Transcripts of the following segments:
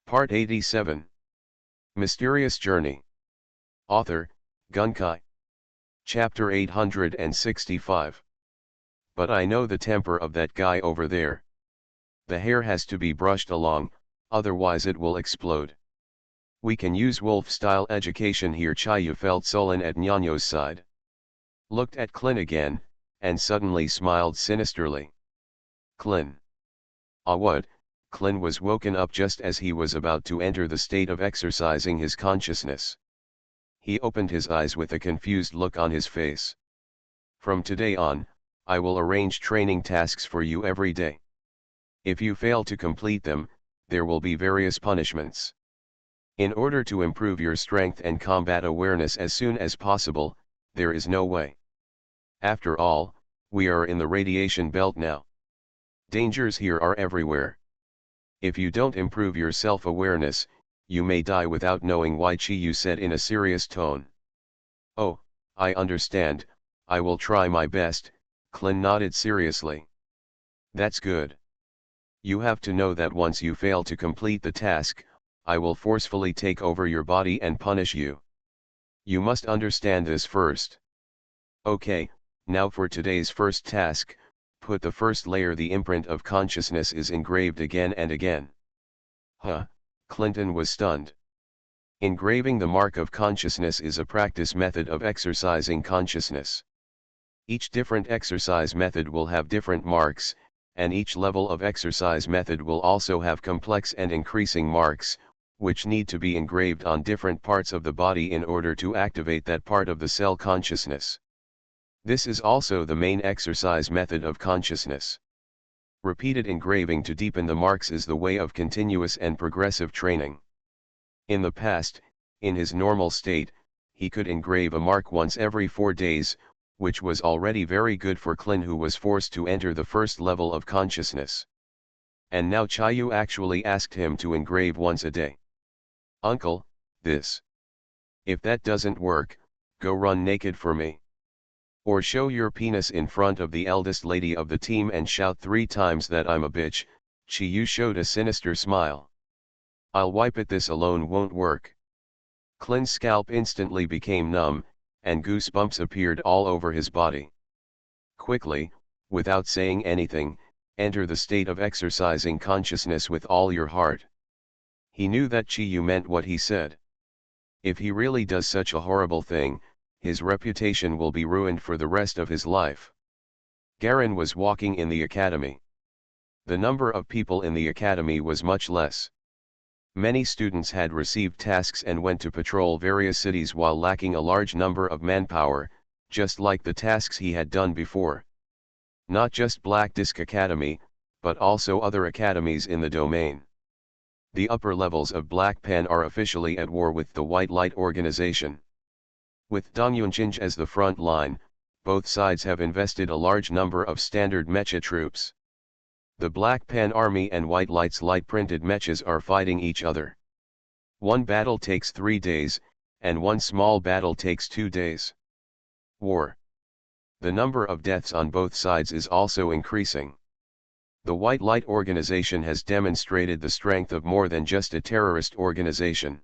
Part 87. Mysterious Journey. Author, Gunkai. Chapter 865. But I know the temper of that guy over there. The hair has to be brushed along, otherwise it will explode. We can use wolf-style education here. Chayu felt sullen at Nyano's side. Looked at Clint again, and suddenly smiled sinisterly. Clint. Ah, what? Clint was woken up just as he was about to enter the state of exercising his consciousness. He opened his eyes with a confused look on his face. From today on, I will arrange training tasks for you every day. If you fail to complete them, there will be various punishments. In order to improve your strength and combat awareness as soon as possible, there is no way. After all, we are in the radiation belt now. Dangers here are everywhere. If you don't improve your self-awareness, you may die without knowing why, Chiyu said in a serious tone. Oh, I understand, I will try my best, Clint nodded seriously. That's good. You have to know that once you fail to complete the task, I will forcefully take over your body and punish you. You must understand this first. Okay, now for today's first task. Put the first layer. The imprint of consciousness is engraved again and again. Huh, Clinton was stunned. Engraving the mark of consciousness is a practice method of exercising consciousness. Each different exercise method will have different marks, and each level of exercise method will also have complex and increasing marks, which need to be engraved on different parts of the body in order to activate that part of the cell consciousness. This is also the main exercise method of consciousness. Repeated engraving to deepen the marks is the way of continuous and progressive training. In the past, in his normal state, he could engrave a mark once every 4 days, which was already very good for Clint, who was forced to enter the first level of consciousness. And now Chayu actually asked him to engrave once a day. Uncle, this. If that doesn't work, go run naked for me. Or show your penis in front of the eldest lady of the team and shout 3 times that I'm a bitch. Chiyu showed a sinister smile. I'll wipe it. This alone won't work. Clint's scalp instantly became numb, and goosebumps appeared all over his body. Quickly, without saying anything, enter the state of exercising consciousness with all your heart. He knew that Chiyu meant what he said. If he really does such a horrible thing, his reputation will be ruined for the rest of his life. Garen was walking in the academy. The number of people in the academy was much less. Many students had received tasks and went to patrol various cities while lacking a large number of manpower, just like the tasks he had done before. Not just Black Disk Academy, but also other academies in the domain. The upper levels of Black Pen are officially at war with the White Light organization. With Dongyunjinj as the front line, both sides have invested a large number of standard mecha troops. The Black Pen Army and White Light's light-printed mechas are fighting each other. One battle takes 3 days, and one small battle takes 2 days. War. The number of deaths on both sides is also increasing. The White Light organization has demonstrated the strength of more than just a terrorist organization.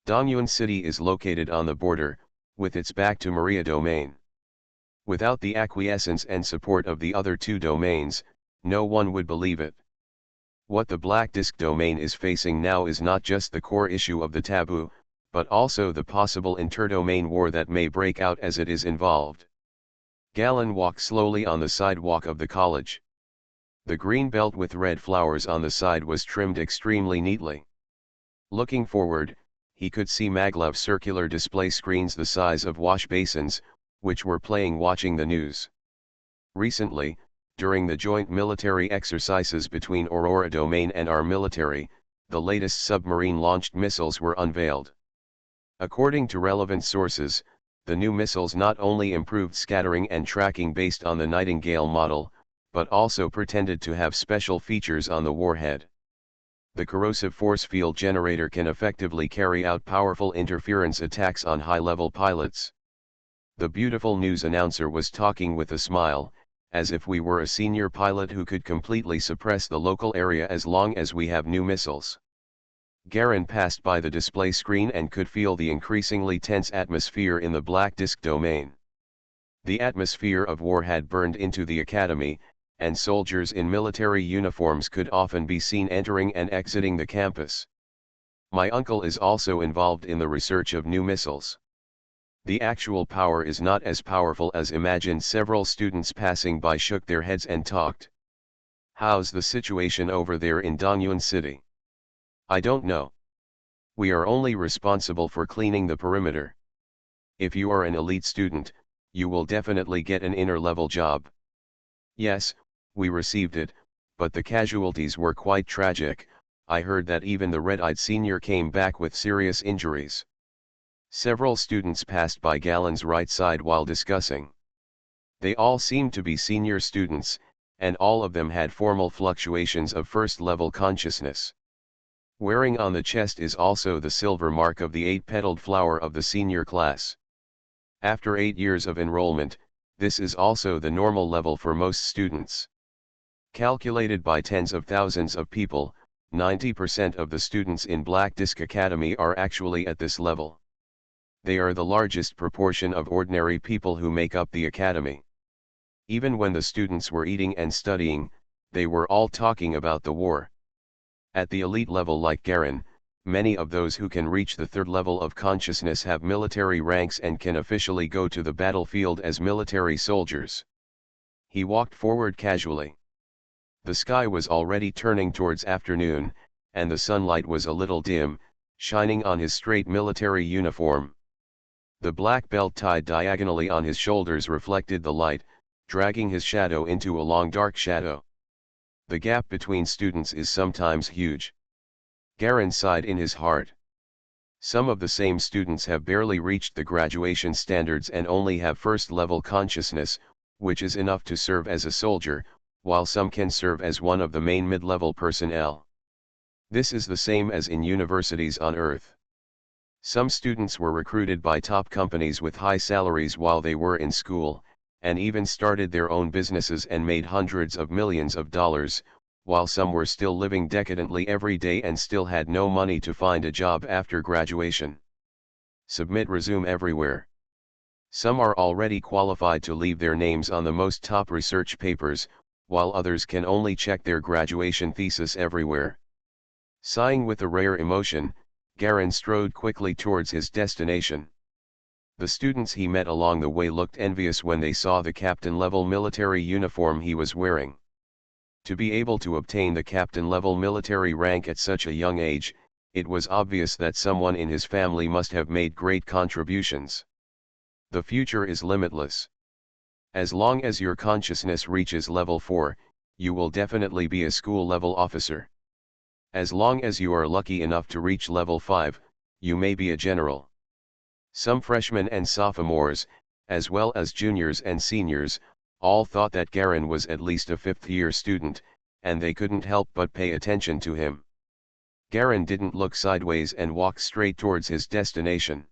Dongyun City is located on the border, with its back to Maria domain. Without the acquiescence and support of the other 2 domains, no one would believe it. What the Black Disk domain is facing now is not just the core issue of the taboo, but also the possible interdomain war that may break out as it is involved. Galen walked slowly on the sidewalk of the college. The green belt with red flowers on the side was trimmed extremely neatly. Looking forward, he could see maglev circular display screens the size of wash basins, which were playing watching the news. Recently, during the joint military exercises between Aurora Domain and our military, the latest submarine-launched missiles were unveiled. According to relevant sources, the new missiles not only improved scattering and tracking based on the Nightingale model, but also pretended to have special features on the warhead. The corrosive force field generator can effectively carry out powerful interference attacks on high-level pilots. The beautiful news announcer was talking with a smile, as if we were a senior pilot who could completely suppress the local area as long as we have new missiles. Garen passed by the display screen and could feel the increasingly tense atmosphere in the black disk domain. The atmosphere of war had burned into the academy, and soldiers in military uniforms could often be seen entering and exiting the campus. My uncle is also involved in the research of new missiles. The actual power is not as powerful as imagined. Several students passing by shook their heads and talked. How's the situation over there in Dongyun City? I don't know. We are only responsible for cleaning the perimeter. If you are an elite student, you will definitely get an inner-level job. Yes, we received it, but the casualties were quite tragic. I heard that even the red-eyed senior came back with serious injuries. Several students passed by Galen's right side while discussing. They all seemed to be senior students, and all of them had formal fluctuations of first-level consciousness. Wearing on the chest is also the silver mark of the 8-petaled flower of the senior class. After 8 years of enrollment, this is also the normal level for most students. Calculated by tens of thousands of people, 90% of the students in Black Disk Academy are actually at this level. They are the largest proportion of ordinary people who make up the academy. Even when the students were eating and studying, they were all talking about the war. At the elite level like Garen, many of those who can reach the third level of consciousness have military ranks and can officially go to the battlefield as military soldiers. He walked forward casually. The sky was already turning towards afternoon, and the sunlight was a little dim, shining on his straight military uniform. The black belt tied diagonally on his shoulders reflected the light, dragging his shadow into a long dark shadow. The gap between students is sometimes huge. Garen sighed in his heart. Some of the same students have barely reached the graduation standards and only have first-level consciousness, which is enough to serve as a soldier, while some can serve as one of the main mid-level personnel. This is the same as in universities on Earth. Some students were recruited by top companies with high salaries while they were in school, and even started their own businesses and made hundreds of millions of dollars, while some were still living decadently every day and still had no money to find a job after graduation. Submit resume everywhere. Some are already qualified to leave their names on the most top research papers, while others can only check their graduation thesis everywhere. Sighing with a rare emotion, Garen strode quickly towards his destination. The students he met along the way looked envious when they saw the captain-level military uniform he was wearing. To be able to obtain the captain-level military rank at such a young age, it was obvious that someone in his family must have made great contributions. The future is limitless. As long as your consciousness reaches level 4, you will definitely be a school-level officer. As long as you are lucky enough to reach level 5, you may be a general. Some freshmen and sophomores, as well as juniors and seniors, all thought that Garen was at least a fifth-year student, and they couldn't help but pay attention to him. Garen didn't look sideways and walked straight towards his destination.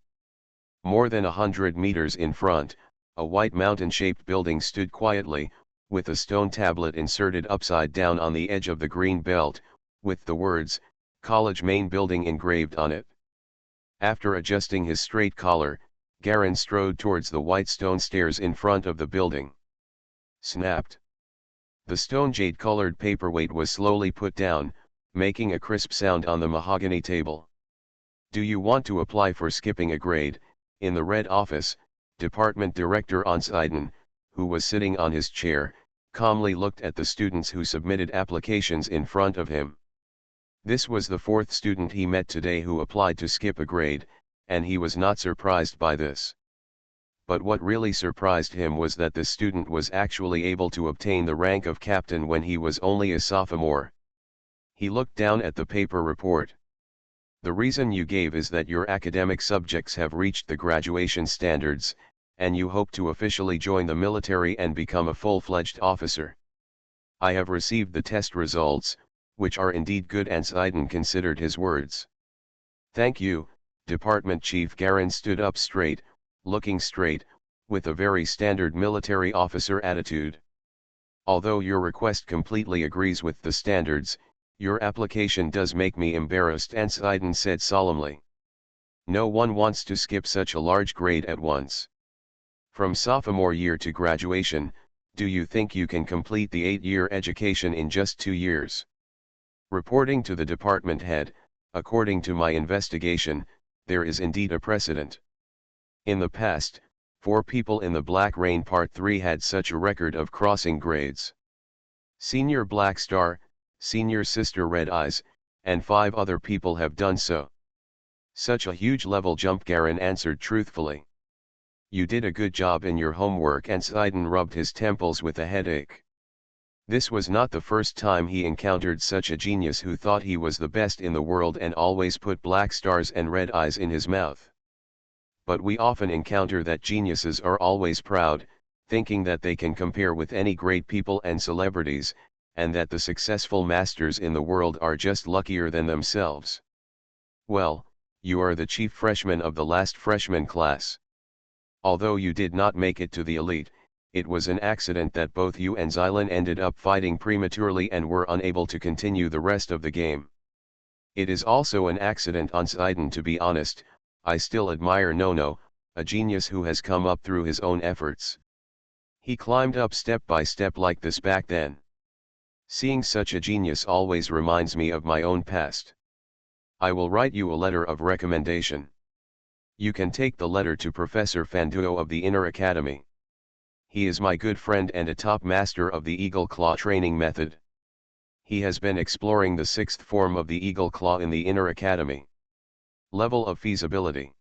More than 100 meters in front, a white mountain-shaped building stood quietly, with a stone tablet inserted upside down on the edge of the green belt, with the words, "College Main Building" engraved on it. After adjusting his straight collar, Garen strode towards the white stone stairs in front of the building. Snapped. The stone jade-colored paperweight was slowly put down, making a crisp sound on the mahogany table. "Do you want to apply for skipping a grade?" In the red office, Department Director Onseiden, who was sitting on his chair, calmly looked at the students who submitted applications in front of him. This was the fourth student he met today who applied to skip a grade, and he was not surprised by this. But what really surprised him was that the student was actually able to obtain the rank of captain when he was only a sophomore. He looked down at the paper report. "The reason you gave is that your academic subjects have reached the graduation standards, and you hope to officially join the military and become a full-fledged officer. I have received the test results, which are indeed good." Onseiden considered his words. "Thank you, Department Chief." Garen stood up straight, looking straight, with a very standard military officer attitude. "Although your request completely agrees with the standards, Your application does make me embarrassed, Ansieden said solemnly. No one wants to skip such a large grade at once. From sophomore year to graduation, do you think you can complete the 8-year education in just 2 years? Reporting to the department head, according to my investigation, there is indeed a precedent. In the past, 4 people in the Black Rain Part 3 had such a record of crossing grades. Senior Black Star, Senior Sister Red Eyes, and 5 other people have done so. Such a huge level jump, Garen answered truthfully. You did a good job in your homework, and Ansieden rubbed his temples with a headache. This was not the first time he encountered such a genius who thought he was the best in the world and always put black stars and red eyes in his mouth. But we often encounter that geniuses are always proud, thinking that they can compare with any great people and celebrities, and that the successful masters in the world are just luckier than themselves. Well, you are the chief freshman of the last freshman class. Although you did not make it to the elite, it was an accident that both you and Xylan ended up fighting prematurely and were unable to continue the rest of the game. It is also an accident on Ansieden, to be honest. I still admire Nono, a genius who has come up through his own efforts. He climbed up step by step like this back then. Seeing such a genius always reminds me of my own past. I will write you a letter of recommendation. You can take the letter to Professor Fanduo of the Inner Academy. He is my good friend and a top master of the Eagle Claw training method. He has been exploring the 6th form of the Eagle Claw in the Inner Academy. Level of feasibility.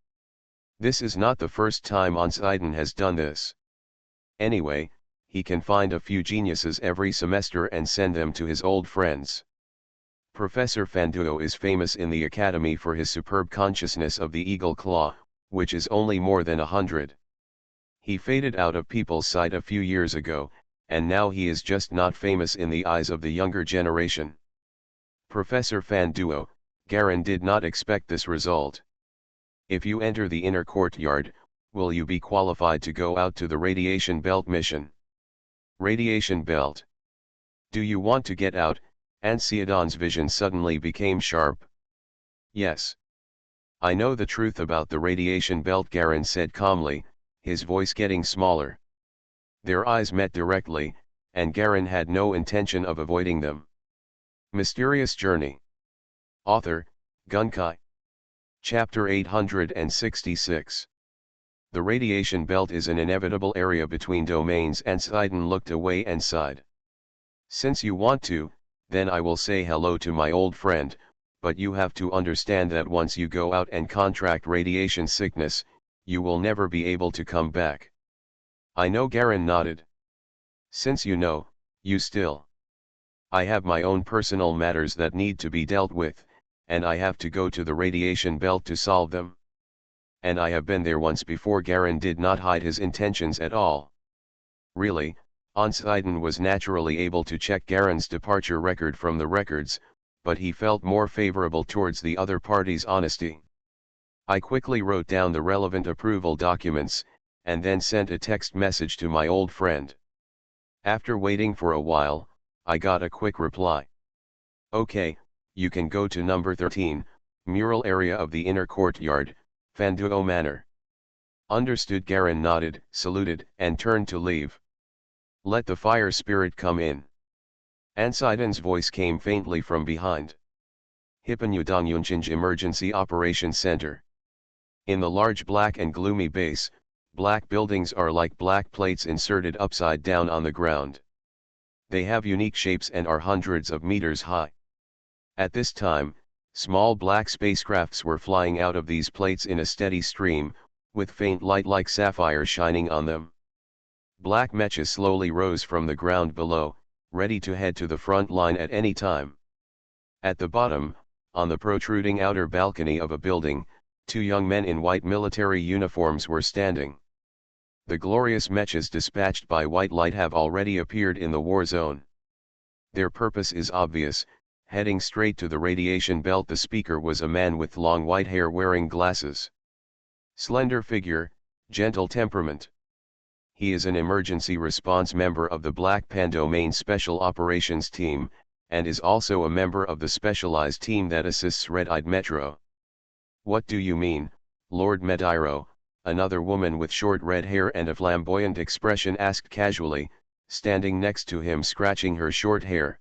This is not the first time Ansieden has done this. Anyway, he can find a few geniuses every semester and send them to his old friends. Professor Fanduo is famous in the academy for his superb consciousness of the Eagle Claw, which is only more than 100. He faded out of people's sight a few years ago, and now he is just not famous in the eyes of the younger generation. Professor Fanduo, Garen did not expect this result. If you enter the inner courtyard, will you be qualified to go out to the Radiation Belt mission? Radiation Belt. Do you want to get out? Ansiedan's vision suddenly became sharp. Yes. I know the truth about the Radiation Belt, Garen said calmly, his voice getting smaller. Their eyes met directly, and Garen had no intention of avoiding them. Mysterious Journey. Author, Gunkai. Chapter 866. The radiation belt is an inevitable area between domains. Ansieden looked away and sighed. Since you want to, then I will say hello to my old friend, but you have to understand that once you go out and contract radiation sickness, you will never be able to come back. I know, Garen nodded. Since you know, you still. I have my own personal matters that need to be dealt with, and I have to go to the radiation belt to solve them. And I have been there once before. Garen did not hide his intentions at all. Really, Ansieden was naturally able to check Garen's departure record from the records, but he felt more favorable towards the other party's honesty. I quickly wrote down the relevant approval documents, and then sent a text message to my old friend. After waiting for a while, I got a quick reply. Okay, you can go to number 13, mural area of the inner courtyard, Fanduo Manor. Understood. Garen nodded, saluted, and turned to leave. Let the fire spirit come in. Ansieden's voice came faintly from behind. Hipanyudangyunchinj Emergency Operations Center. In the large black and gloomy base, black buildings are like black plates inserted upside down on the ground. They have unique shapes and are hundreds of meters high. At this time, small black spacecrafts were flying out of these plates in a steady stream, with faint light like sapphire shining on them. Black mechas slowly rose from the ground below, ready to head to the front line at any time. At the bottom, on the protruding outer balcony of a building, 2 young men in white military uniforms were standing. The glorious mechas dispatched by white light have already appeared in the war zone. Their purpose is obvious. Heading straight to the radiation belt, the speaker was a man with long white hair wearing glasses. Slender figure, gentle temperament. He is an emergency response member of the Black Pan Domain Special Operations Team, and is also a member of the specialized team that assists Red-Eyed Metro. What do you mean, Lord Mediro? Another woman with short red hair and a flamboyant expression asked casually, standing next to him scratching her short hair.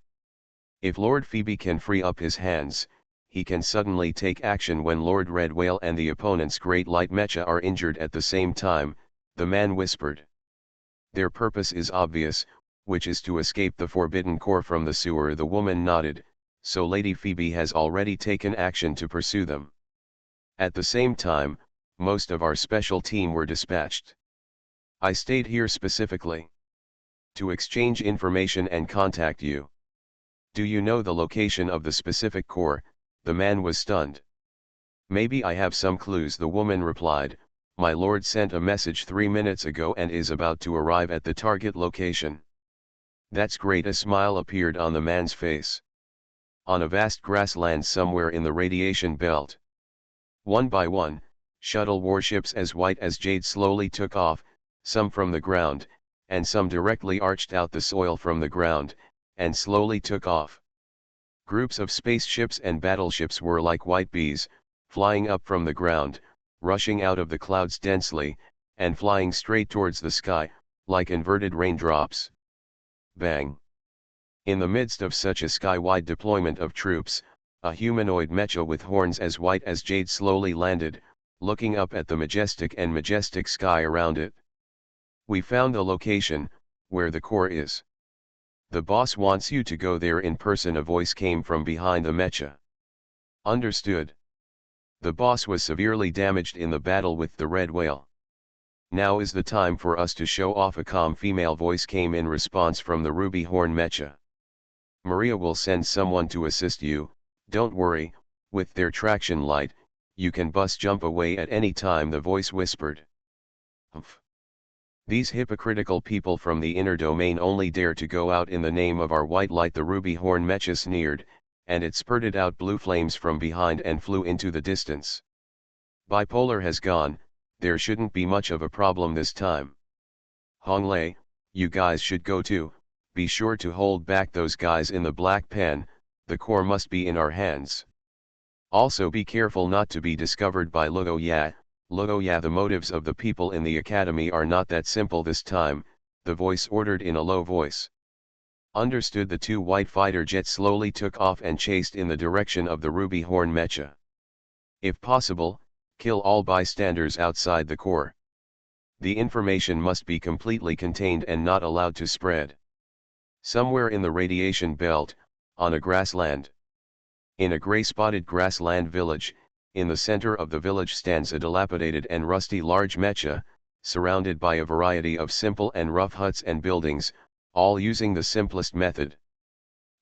If Lord Phoebe can free up his hands, he can suddenly take action when Lord Red Whale and the opponent's Great Light Mecha are injured at the same time, the man whispered. Their purpose is obvious, which is to escape the forbidden core from the sewer. The woman nodded, so Lady Phoebe has already taken action to pursue them. At the same time, most of our special team were dispatched. I stayed here specifically to exchange information and contact you. Do you know the location of the specific core? The man was stunned. Maybe I have some clues, the woman replied. My lord sent a message 3 minutes ago and is about to arrive at the target location. That's great. A smile appeared on the man's face. On a vast grassland somewhere in the radiation belt. One by one, shuttle warships as white as jade slowly took off, some from the ground, and some directly arched out the soil from the ground, and slowly took off. Groups of spaceships and battleships were like white bees, flying up from the ground, rushing out of the clouds densely, and flying straight towards the sky, like inverted raindrops. Bang! In the midst of such a sky-wide deployment of troops, a humanoid mecha with horns as white as jade slowly landed, looking up at the majestic sky around it. We found the location, where the core is. The boss wants you to go there in person, a voice came from behind the mecha. Understood. The boss was severely damaged in the battle with the Red Whale. Now is the time for us to show off, a calm female voice came in response from the Ruby Horn mecha. Maria will send someone to assist you, don't worry, with their traction light, you can jump away at any time, the voice whispered. Humph. These hypocritical people from the inner domain only dare to go out in the name of our white light, the Ruby Horn mecha sneered, and it spurted out blue flames from behind and flew into the distance. Bipolar has gone, there shouldn't be much of a problem this time. Honglei, you guys should go too, be sure to hold back those guys in the black pen, the core must be in our hands. Also be careful not to be discovered by Luoya. Luoya, the motives of the people in the academy are not that simple this time, the voice ordered in a low voice. Understood. The two white fighter jets slowly took off and chased in the direction of the Ruby Horn mecha. If possible, kill all bystanders outside the core. The information must be completely contained and not allowed to spread. Somewhere in the radiation belt, on a grassland. In a gray-spotted grassland village, in the center of the village stands a dilapidated and rusty large mecha, surrounded by a variety of simple and rough huts and buildings, all using the simplest method.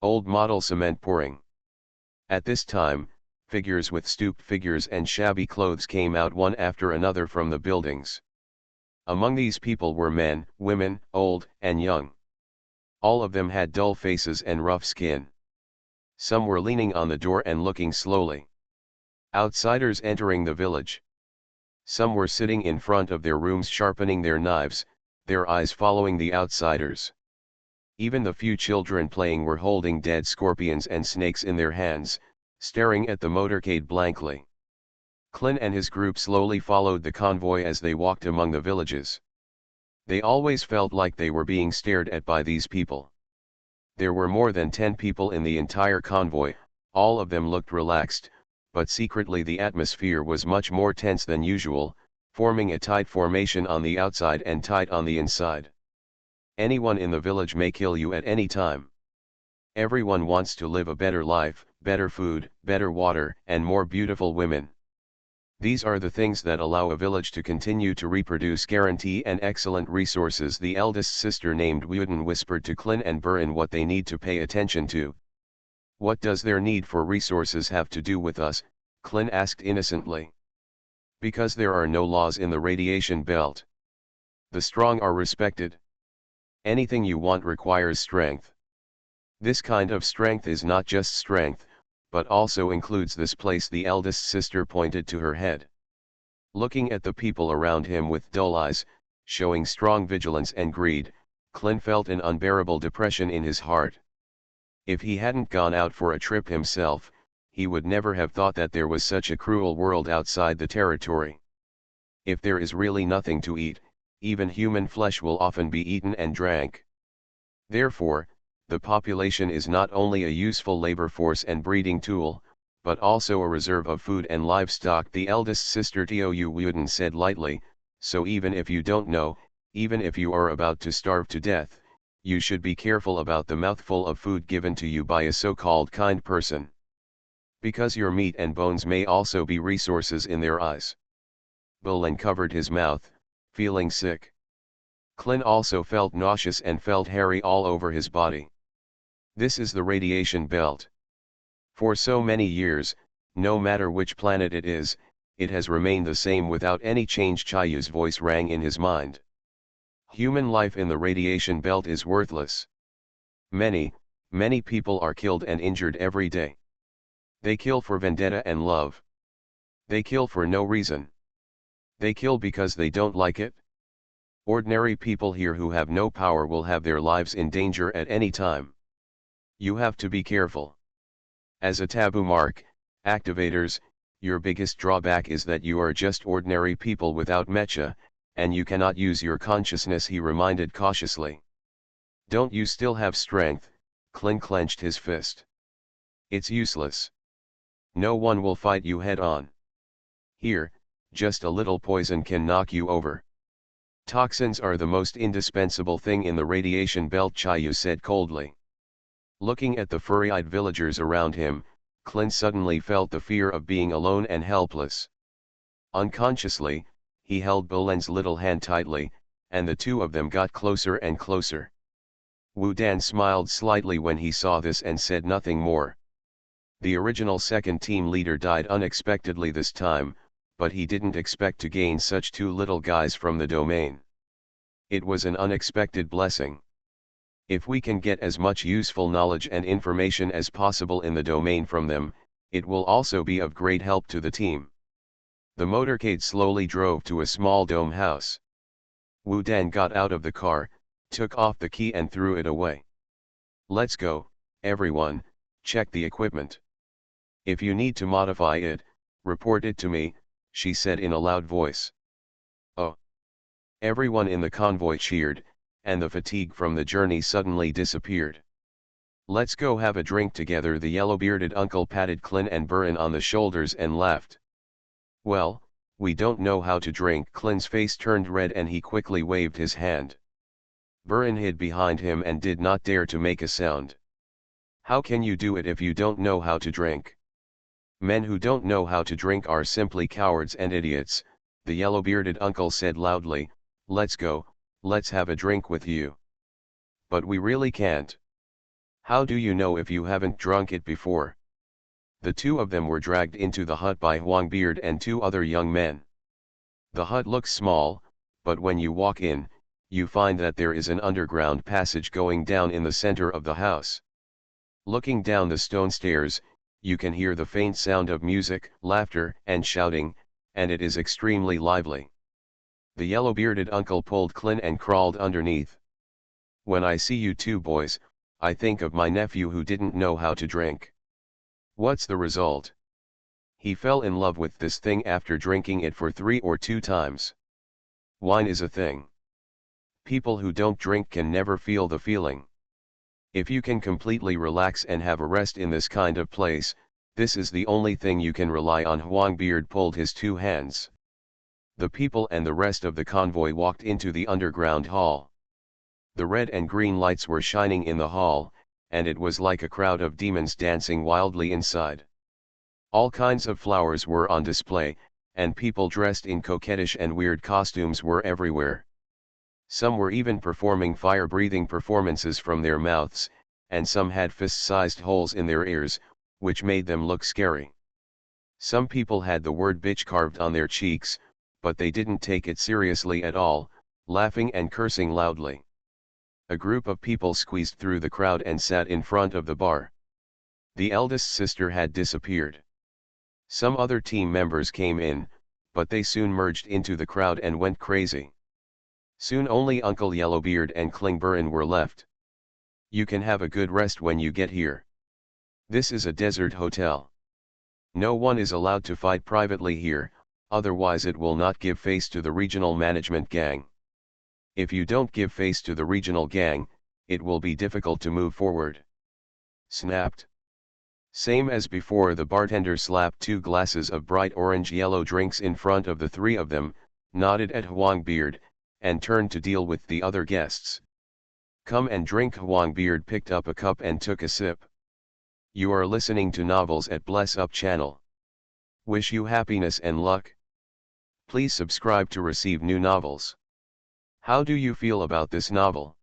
Old model cement pouring. At this time, figures with stooped figures and shabby clothes came out one after another from the buildings. Among these people were men, women, old and young. All of them had dull faces and rough skin. Some were leaning on the door and looking slowly. Outsiders entering the village. Some were sitting in front of their rooms sharpening their knives, their eyes following the outsiders. Even the few children playing were holding dead scorpions and snakes in their hands, staring at the motorcade blankly. Clint and his group slowly followed the convoy as they walked among the villages. They always felt like they were being stared at by these people. There were more than 10 people in the entire convoy, all of them looked relaxed, but secretly the atmosphere was much more tense than usual, forming a tight formation on the outside and tight on the inside. Anyone in the village may kill you at any time. Everyone wants to live a better life, better food, better water, and more beautiful women. These are the things that allow a village to continue to reproduce, guarantee and excellent resources. The eldest sister named Wooden whispered to Clint and Burin what they need to pay attention to. What does their need for resources have to do with us? Clint asked innocently. Because there are no laws in the radiation belt. The strong are respected. Anything you want requires strength. This kind of strength is not just strength, but also includes this place. The eldest sister pointed to her head. Looking at the people around him with dull eyes, showing strong vigilance and greed, Clint felt an unbearable depression in his heart. If he hadn't gone out for a trip himself, he would never have thought that there was such a cruel world outside the territory. If there is really nothing to eat, even human flesh will often be eaten and drank. Therefore, the population is not only a useful labor force and breeding tool, but also a reserve of food and livestock, the eldest sister Tou Wuden said lightly. So even if you don't know, even if you are about to starve to death, you should be careful about the mouthful of food given to you by a so-called kind person. Because your meat and bones may also be resources in their eyes. Bullen covered his mouth, feeling sick. Clint also felt nauseous and felt hairy all over his body. This is the radiation belt. For so many years, no matter which planet it is, it has remained the same without any change. Chayu's voice rang in his mind. Human life in the radiation belt is worthless. Many people are killed and injured every day. They kill for vendetta and love. They kill for no reason. They kill because they don't like it. Ordinary people here who have no power will have their lives in danger at any time. You have to be careful. As a taboo mark, activators, your biggest drawback is that you are just ordinary people without mecha, and you cannot use your consciousness, he reminded cautiously. Don't you still have strength? Clint clenched his fist. It's useless. No one will fight you head on. Here, just a little poison can knock you over. Toxins are the most indispensable thing in the radiation belt, Chayu said coldly. Looking at the furry-eyed villagers around him, Clint suddenly felt the fear of being alone and helpless. Unconsciously, he held Bullen's little hand tightly, and the two of them got closer and closer. Wu Dan smiled slightly when he saw this and said nothing more. The original second team leader died unexpectedly this time, but he didn't expect to gain such two little guys from the domain. It was an unexpected blessing. If we can get as much useful knowledge and information as possible in the domain from them, it will also be of great help to the team. The motorcade slowly drove to a small dome house. Wu Dan got out of the car, took off the key and threw it away. Let's go, everyone, check the equipment. If you need to modify it, report it to me, she said in a loud voice. Oh! Everyone in the convoy cheered, and the fatigue from the journey suddenly disappeared. Let's go have a drink together, the yellow-bearded uncle patted Clint and Burin on the shoulders and laughed. Well, we don't know how to drink. Clint's face turned red and he quickly waved his hand. Burin hid behind him and did not dare to make a sound. How can you do it if you don't know how to drink? Men who don't know how to drink are simply cowards and idiots, the yellow-bearded uncle said loudly. Let's go, let's have a drink with you. But we really can't. How do you know if you haven't drunk it before? The two of them were dragged into the hut by Huangbeard and two other young men. The hut looks small, but when you walk in, you find that there is an underground passage going down in the center of the house. Looking down the stone stairs, you can hear the faint sound of music, laughter, and shouting, and it is extremely lively. The yellow-bearded uncle pulled Clint and crawled underneath. When I see you two boys, I think of my nephew who didn't know how to drink. What's the result? He fell in love with this thing after drinking it for 3 or 2 times. Wine is a thing. People who don't drink can never feel the feeling. If you can completely relax and have a rest in this kind of place, this is the only thing you can rely on. Huangbeard pulled his 2 hands. The people and the rest of the convoy walked into the underground hall. The red and green lights were shining in the hall, and it was like a crowd of demons dancing wildly inside. All kinds of flowers were on display, and people dressed in coquettish and weird costumes were everywhere. Some were even performing fire-breathing performances from their mouths, and some had fist-sized holes in their ears, which made them look scary. Some people had the word bitch carved on their cheeks, but they didn't take it seriously at all, laughing and cursing loudly. A group of people squeezed through the crowd and sat in front of the bar. The eldest sister had disappeared. Some other team members came in, but they soon merged into the crowd and went crazy. Soon only Uncle Yellowbeard and Klingburin were left. You can have a good rest when you get here. This is a desert hotel. No one is allowed to fight privately here, otherwise it will not give face to the regional management gang. If you don't give face to the regional gang, it will be difficult to move forward. Snapped. Same as before, the bartender slapped 2 glasses of bright orange-yellow drinks in front of the 3 of them, nodded at Huangbeard, and turned to deal with the other guests. Come and drink. Huangbeard picked up a cup and took a sip. You are listening to Novels at Bless Up channel. Wish you happiness and luck. Please subscribe to receive new novels. How do you feel about this novel?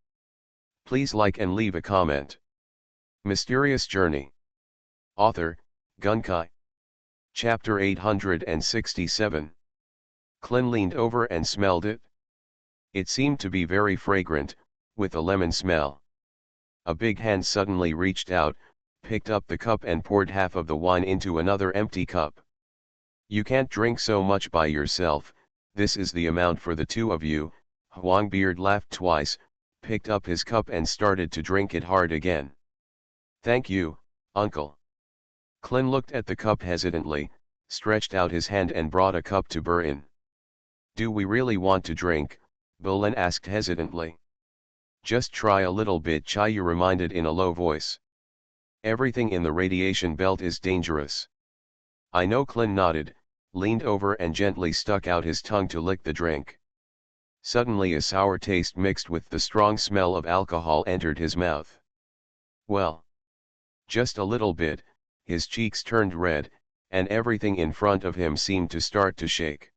Please like and leave a comment. Mysterious Journey. Author, Gunkai. Chapter 867. Clin leaned over and smelled it. It seemed to be very fragrant, with a lemon smell. A big hand suddenly reached out, picked up the cup and poured half of the wine into another empty cup. You can't drink so much by yourself, this is the amount for the 2 of you. Huangbeard laughed twice, picked up his cup and started to drink it hard again. Thank you, uncle. Clin looked at the cup hesitantly, stretched out his hand and brought a cup to Burin. Do we really want to drink? Bulin asked hesitantly. Just try a little bit, Chayu reminded in a low voice. Everything in the radiation belt is dangerous. I know. Clin nodded, leaned over and gently stuck out his tongue to lick the drink. Suddenly a sour taste mixed with the strong smell of alcohol entered his mouth. Well. Just a little bit. His cheeks turned red, and everything in front of him seemed to start to shake.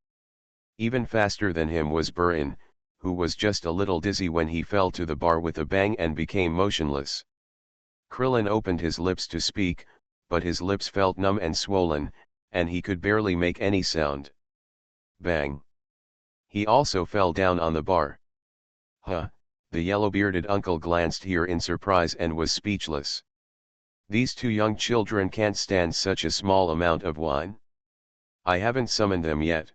Even faster than him was Burin, who was just a little dizzy when he fell to the bar with a bang and became motionless. Krillin opened his lips to speak, but his lips felt numb and swollen, and he could barely make any sound. Bang! He also fell down on the bar. Huh, the yellow-bearded uncle glanced here in surprise and was speechless. These 2 young children can't stand such a small amount of wine? I haven't summoned them yet.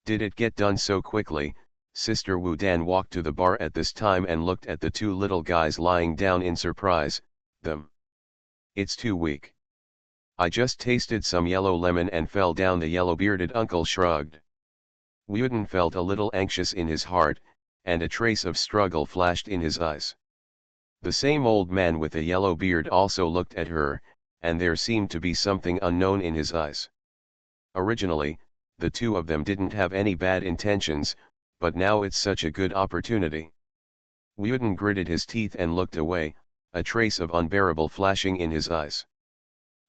Did it get done so quickly? Sister Wu Dan walked to the bar at this time and looked at the 2 little guys lying down in surprise. Them. It's too weak. I just tasted some yellow lemon and fell down. The yellow-bearded uncle shrugged. Wuden felt a little anxious in his heart, and a trace of struggle flashed in his eyes. The same old man with a yellow beard also looked at her, and there seemed to be something unknown in his eyes. Originally, the 2 of them didn't have any bad intentions, but now it's such a good opportunity. Wuden gritted his teeth and looked away, a trace of unbearable flashing in his eyes.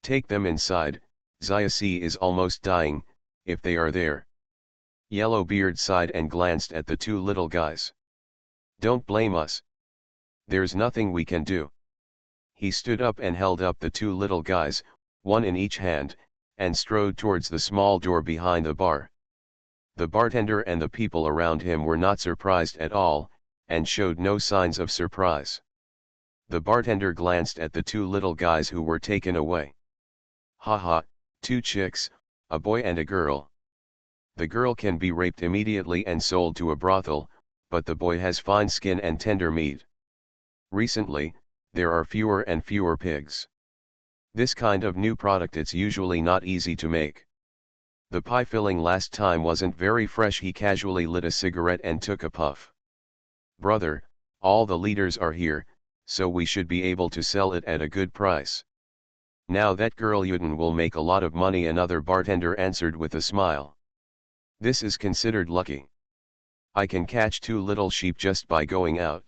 Take them inside, Xiaoxi is almost dying, if they are there. Yellowbeard sighed and glanced at the 2 little guys. Don't blame us. There's nothing we can do. He stood up and held up the 2 little guys, one in each hand, and strode towards the small door behind the bar. The bartender and the people around him were not surprised at all, and showed no signs of surprise. The bartender glanced at the 2 little guys who were taken away. Haha, 2 chicks, a boy and a girl. The girl can be raped immediately and sold to a brothel, but the boy has fine skin and tender meat. Recently, there are fewer and fewer pigs. This kind of new product it's usually not easy to make. The pie filling last time wasn't very fresh. He casually lit a cigarette and took a puff. Brother, all the leaders are here, so we should be able to sell it at a good price. Now that girl Yuden will make a lot of money, another bartender answered with a smile. This is considered lucky. I can catch 2 little sheep just by going out.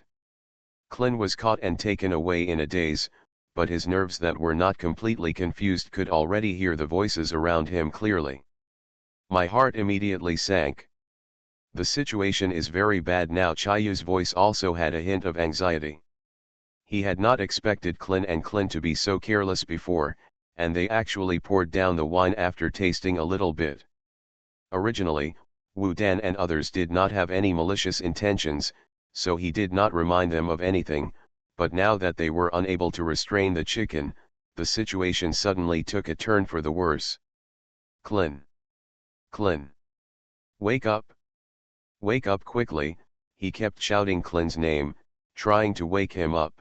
Clin was caught and taken away in a daze, but his nerves that were not completely confused could already hear the voices around him clearly. My heart immediately sank. The situation is very bad now. Chayu's voice also had a hint of anxiety. He had not expected Clin and Clin to be so careless before, and they actually poured down the wine after tasting a little bit. Originally, Wu Dan and others did not have any malicious intentions, so he did not remind them of anything, but now that they were unable to restrain the chicken, the situation suddenly took a turn for the worse. Clin! Clin! Wake up! Wake up quickly, he kept shouting Clin's name, trying to wake him up.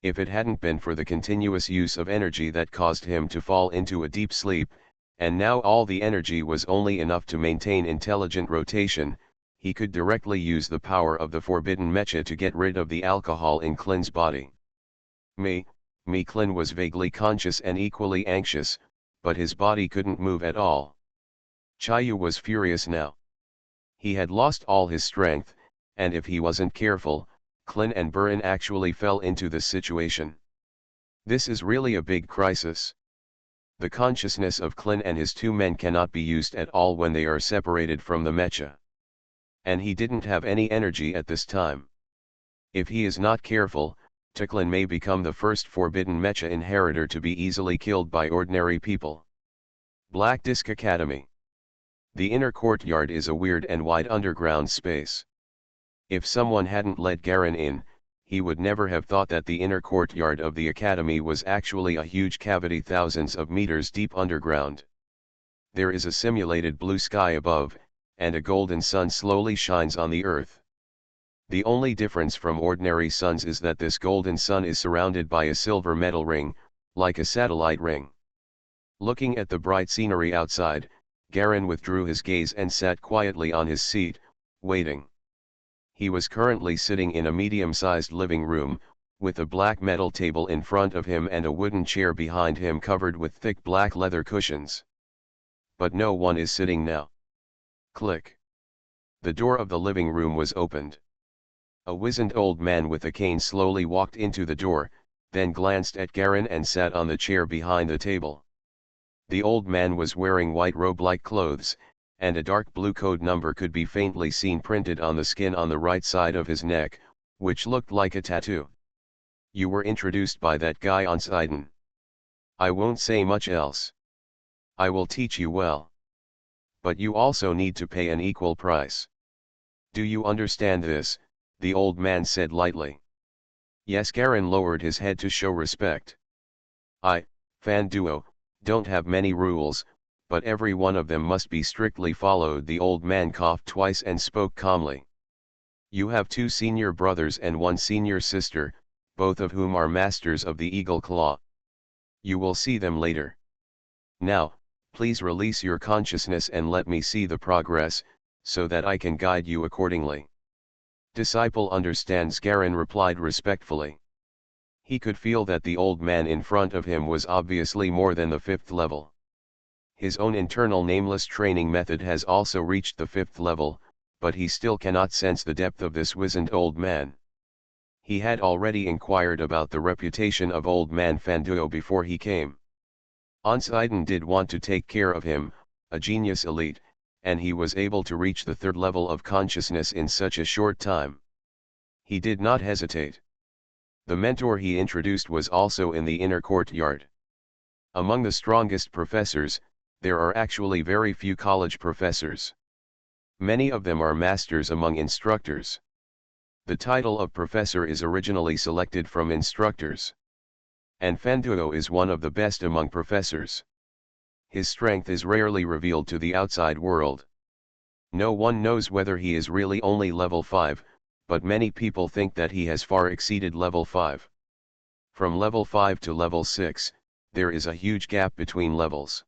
If it hadn't been for the continuous use of energy that caused him to fall into a deep sleep, and now all the energy was only enough to maintain intelligent rotation, he could directly use the power of the forbidden mecha to get rid of the alcohol in Klin's body. Klin was vaguely conscious and equally anxious, but his body couldn't move at all. Chayu was furious now. He had lost all his strength, and if he wasn't careful, Klin and Burin actually fell into this situation. This is really a big crisis. The consciousness of Klin and his two men cannot be used at all when they are separated from the mecha. And he didn't have any energy at this time. If he is not careful, Klin may become the first forbidden mecha inheritor to be easily killed by ordinary people. Black Disk Academy. The inner courtyard is a weird and wide underground space. If someone hadn't let Garen in, he would never have thought that the inner courtyard of the academy was actually a huge cavity thousands of meters deep underground. There is a simulated blue sky above, and a golden sun slowly shines on the earth. The only difference from ordinary suns is that this golden sun is surrounded by a silver metal ring, like a satellite ring. Looking at the bright scenery outside, Garen withdrew his gaze and sat quietly on his seat, waiting. He was currently sitting in a medium-sized living room, with a black metal table in front of him and a wooden chair behind him covered with thick black leather cushions. But no one is sitting now. Click. The door of the living room was opened. A wizened old man with a cane slowly walked into the door, then glanced at Garen and sat on the chair behind the table. The old man was wearing white robe-like clothes, and a dark blue code number could be faintly seen printed on the skin on the right side of his neck, which looked like a tattoo. You were introduced by that guy on Sidon. I won't say much else. I will teach you well. But you also need to pay an equal price. Do you understand this? The old man said lightly. Yes. Garen lowered his head to show respect. I, Fan Duo, don't have many rules, but every one of them must be strictly followed. The old man coughed twice and spoke calmly. You have 2 senior brothers and 1 senior sister, both of whom are masters of the Eagle Claw. You will see them later. Now, please release your consciousness and let me see the progress, so that I can guide you accordingly. Disciple understands. Garen replied respectfully. He could feel that the old man in front of him was obviously more than the 5th level. His own internal nameless training method has also reached the 5th level, but he still cannot sense the depth of this wizened old man. He had already inquired about the reputation of old man Fanduo before he came. Onsidon did want to take care of him, a genius elite, and he was able to reach the 3rd level of consciousness in such a short time. He did not hesitate. The mentor he introduced was also in the inner courtyard. Among the strongest professors, there are actually very few college professors. Many of them are masters among instructors. The title of professor is originally selected from instructors. And Fanduo is one of the best among professors. His strength is rarely revealed to the outside world. No one knows whether he is really only level 5, but many people think that he has far exceeded level 5. From level 5 to level 6, there is a huge gap between levels.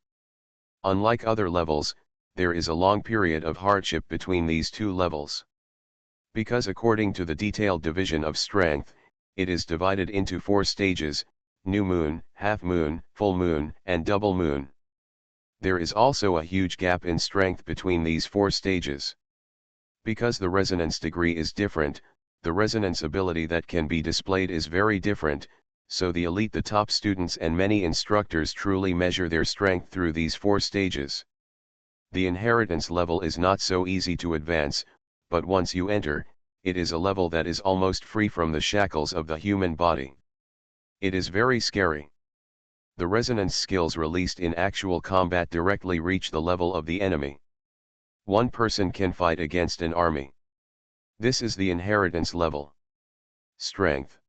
Unlike other levels, there is a long period of hardship between these 2 levels. Because according to the detailed division of strength, it is divided into 4 stages: new moon, half moon, full moon, and double moon. There is also a huge gap in strength between these 4 stages. Because the resonance degree is different, the resonance ability that can be displayed is very different, so the elite, the top students and many instructors truly measure their strength through these 4 stages. The inheritance level is not so easy to advance, but once you enter, it is a level that is almost free from the shackles of the human body. It is very scary. The resonance skills released in actual combat directly reach the level of the enemy. One person can fight against an army. This is the inheritance level. Strength.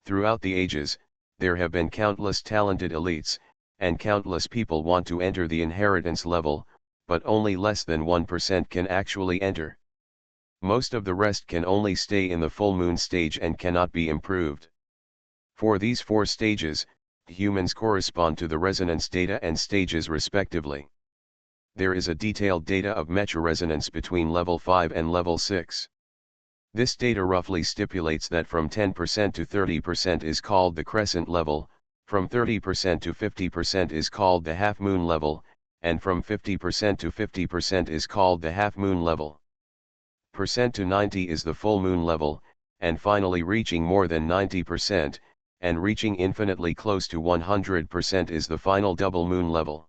Throughout the ages, there have been countless talented elites, and countless people want to enter the inheritance level, but only less than 1% can actually enter. Most of the rest can only stay in the full moon stage and cannot be improved. For these 4 stages, humans correspond to the resonance data and stages respectively. There is a detailed data of mecha resonance between level 5 and level 6. This data roughly stipulates that from 10% to 30% is called the crescent level, from 30% to 50% is called the half moon level, and from 50% to 50% is called the half moon level. Percent to 90 is the full moon level, and finally reaching more than 90%, and reaching infinitely close to 100% is the final double moon level.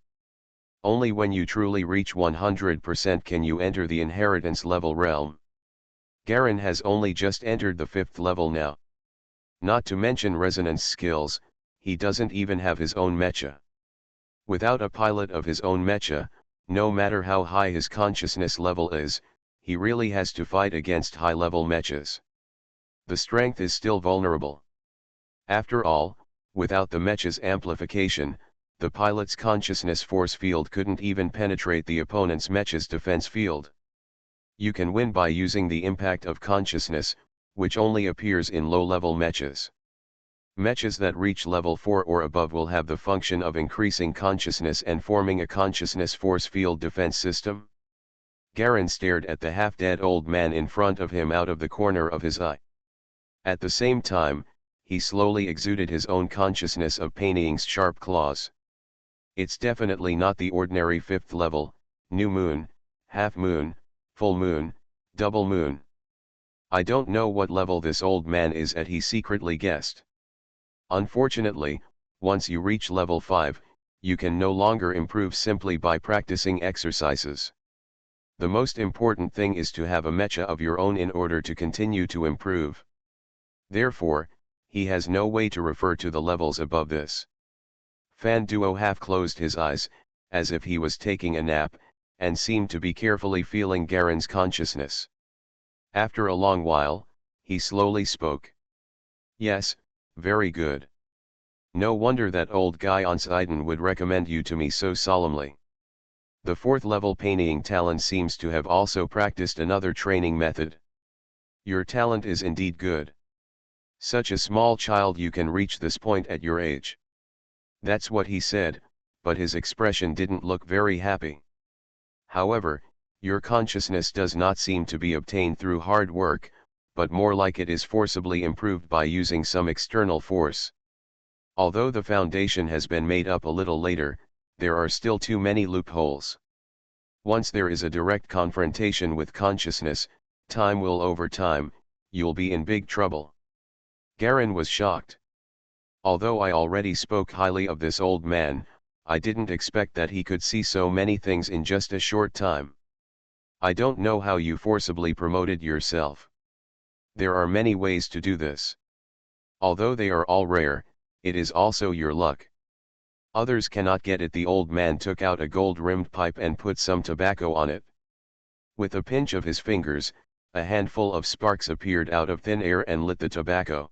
Only when you truly reach 100% can you enter the inheritance level realm. Garen has only just entered the 5th level now. Not to mention resonance skills, he doesn't even have his own mecha. Without a pilot of his own mecha, no matter how high his consciousness level is, he really has to fight against high-level mechas. The strength is still vulnerable. After all, without the mecha's amplification, the pilot's consciousness force field couldn't even penetrate the opponent's mecha's defense field. You can win by using the impact of consciousness, which only appears in low-level mechas. Mechas that reach level 4 or above will have the function of increasing consciousness and forming a consciousness force field defense system. Garen stared at the half-dead old man in front of him out of the corner of his eye. At the same time, he slowly exuded his own consciousness of Painting's sharp claws. It's definitely not the ordinary 5th level, new moon, half moon, full moon, double moon. I don't know what level this old man is at, he secretly guessed. Unfortunately, once you reach level 5, you can no longer improve simply by practicing exercises. The most important thing is to have a mecha of your own in order to continue to improve. Therefore, he has no way to refer to the levels above this. Fan Duo half closed his eyes, as if he was taking a nap, and seemed to be carefully feeling Garen's consciousness. After a long while, he slowly spoke. Yes, very good. No wonder that old guy on Sidon would recommend you to me so solemnly. The 4th level painting talent seems to have also practiced another training method. Your talent is indeed good. Such a small child, you can reach this point at your age. That's what he said, but his expression didn't look very happy. However, your consciousness does not seem to be obtained through hard work, but more like it is forcibly improved by using some external force. Although the foundation has been made up a little later, there are still too many loopholes. Once there is a direct confrontation with consciousness, time will over time, you'll be in big trouble. Garen was shocked. Although I already spoke highly of this old man, I didn't expect that he could see so many things in just a short time. I don't know how you forcibly promoted yourself. There are many ways to do this. Although they are all rare, it is also your luck. Others cannot get it. The old man took out a gold-rimmed pipe and put some tobacco on it. With a pinch of his fingers, a handful of sparks appeared out of thin air and lit the tobacco.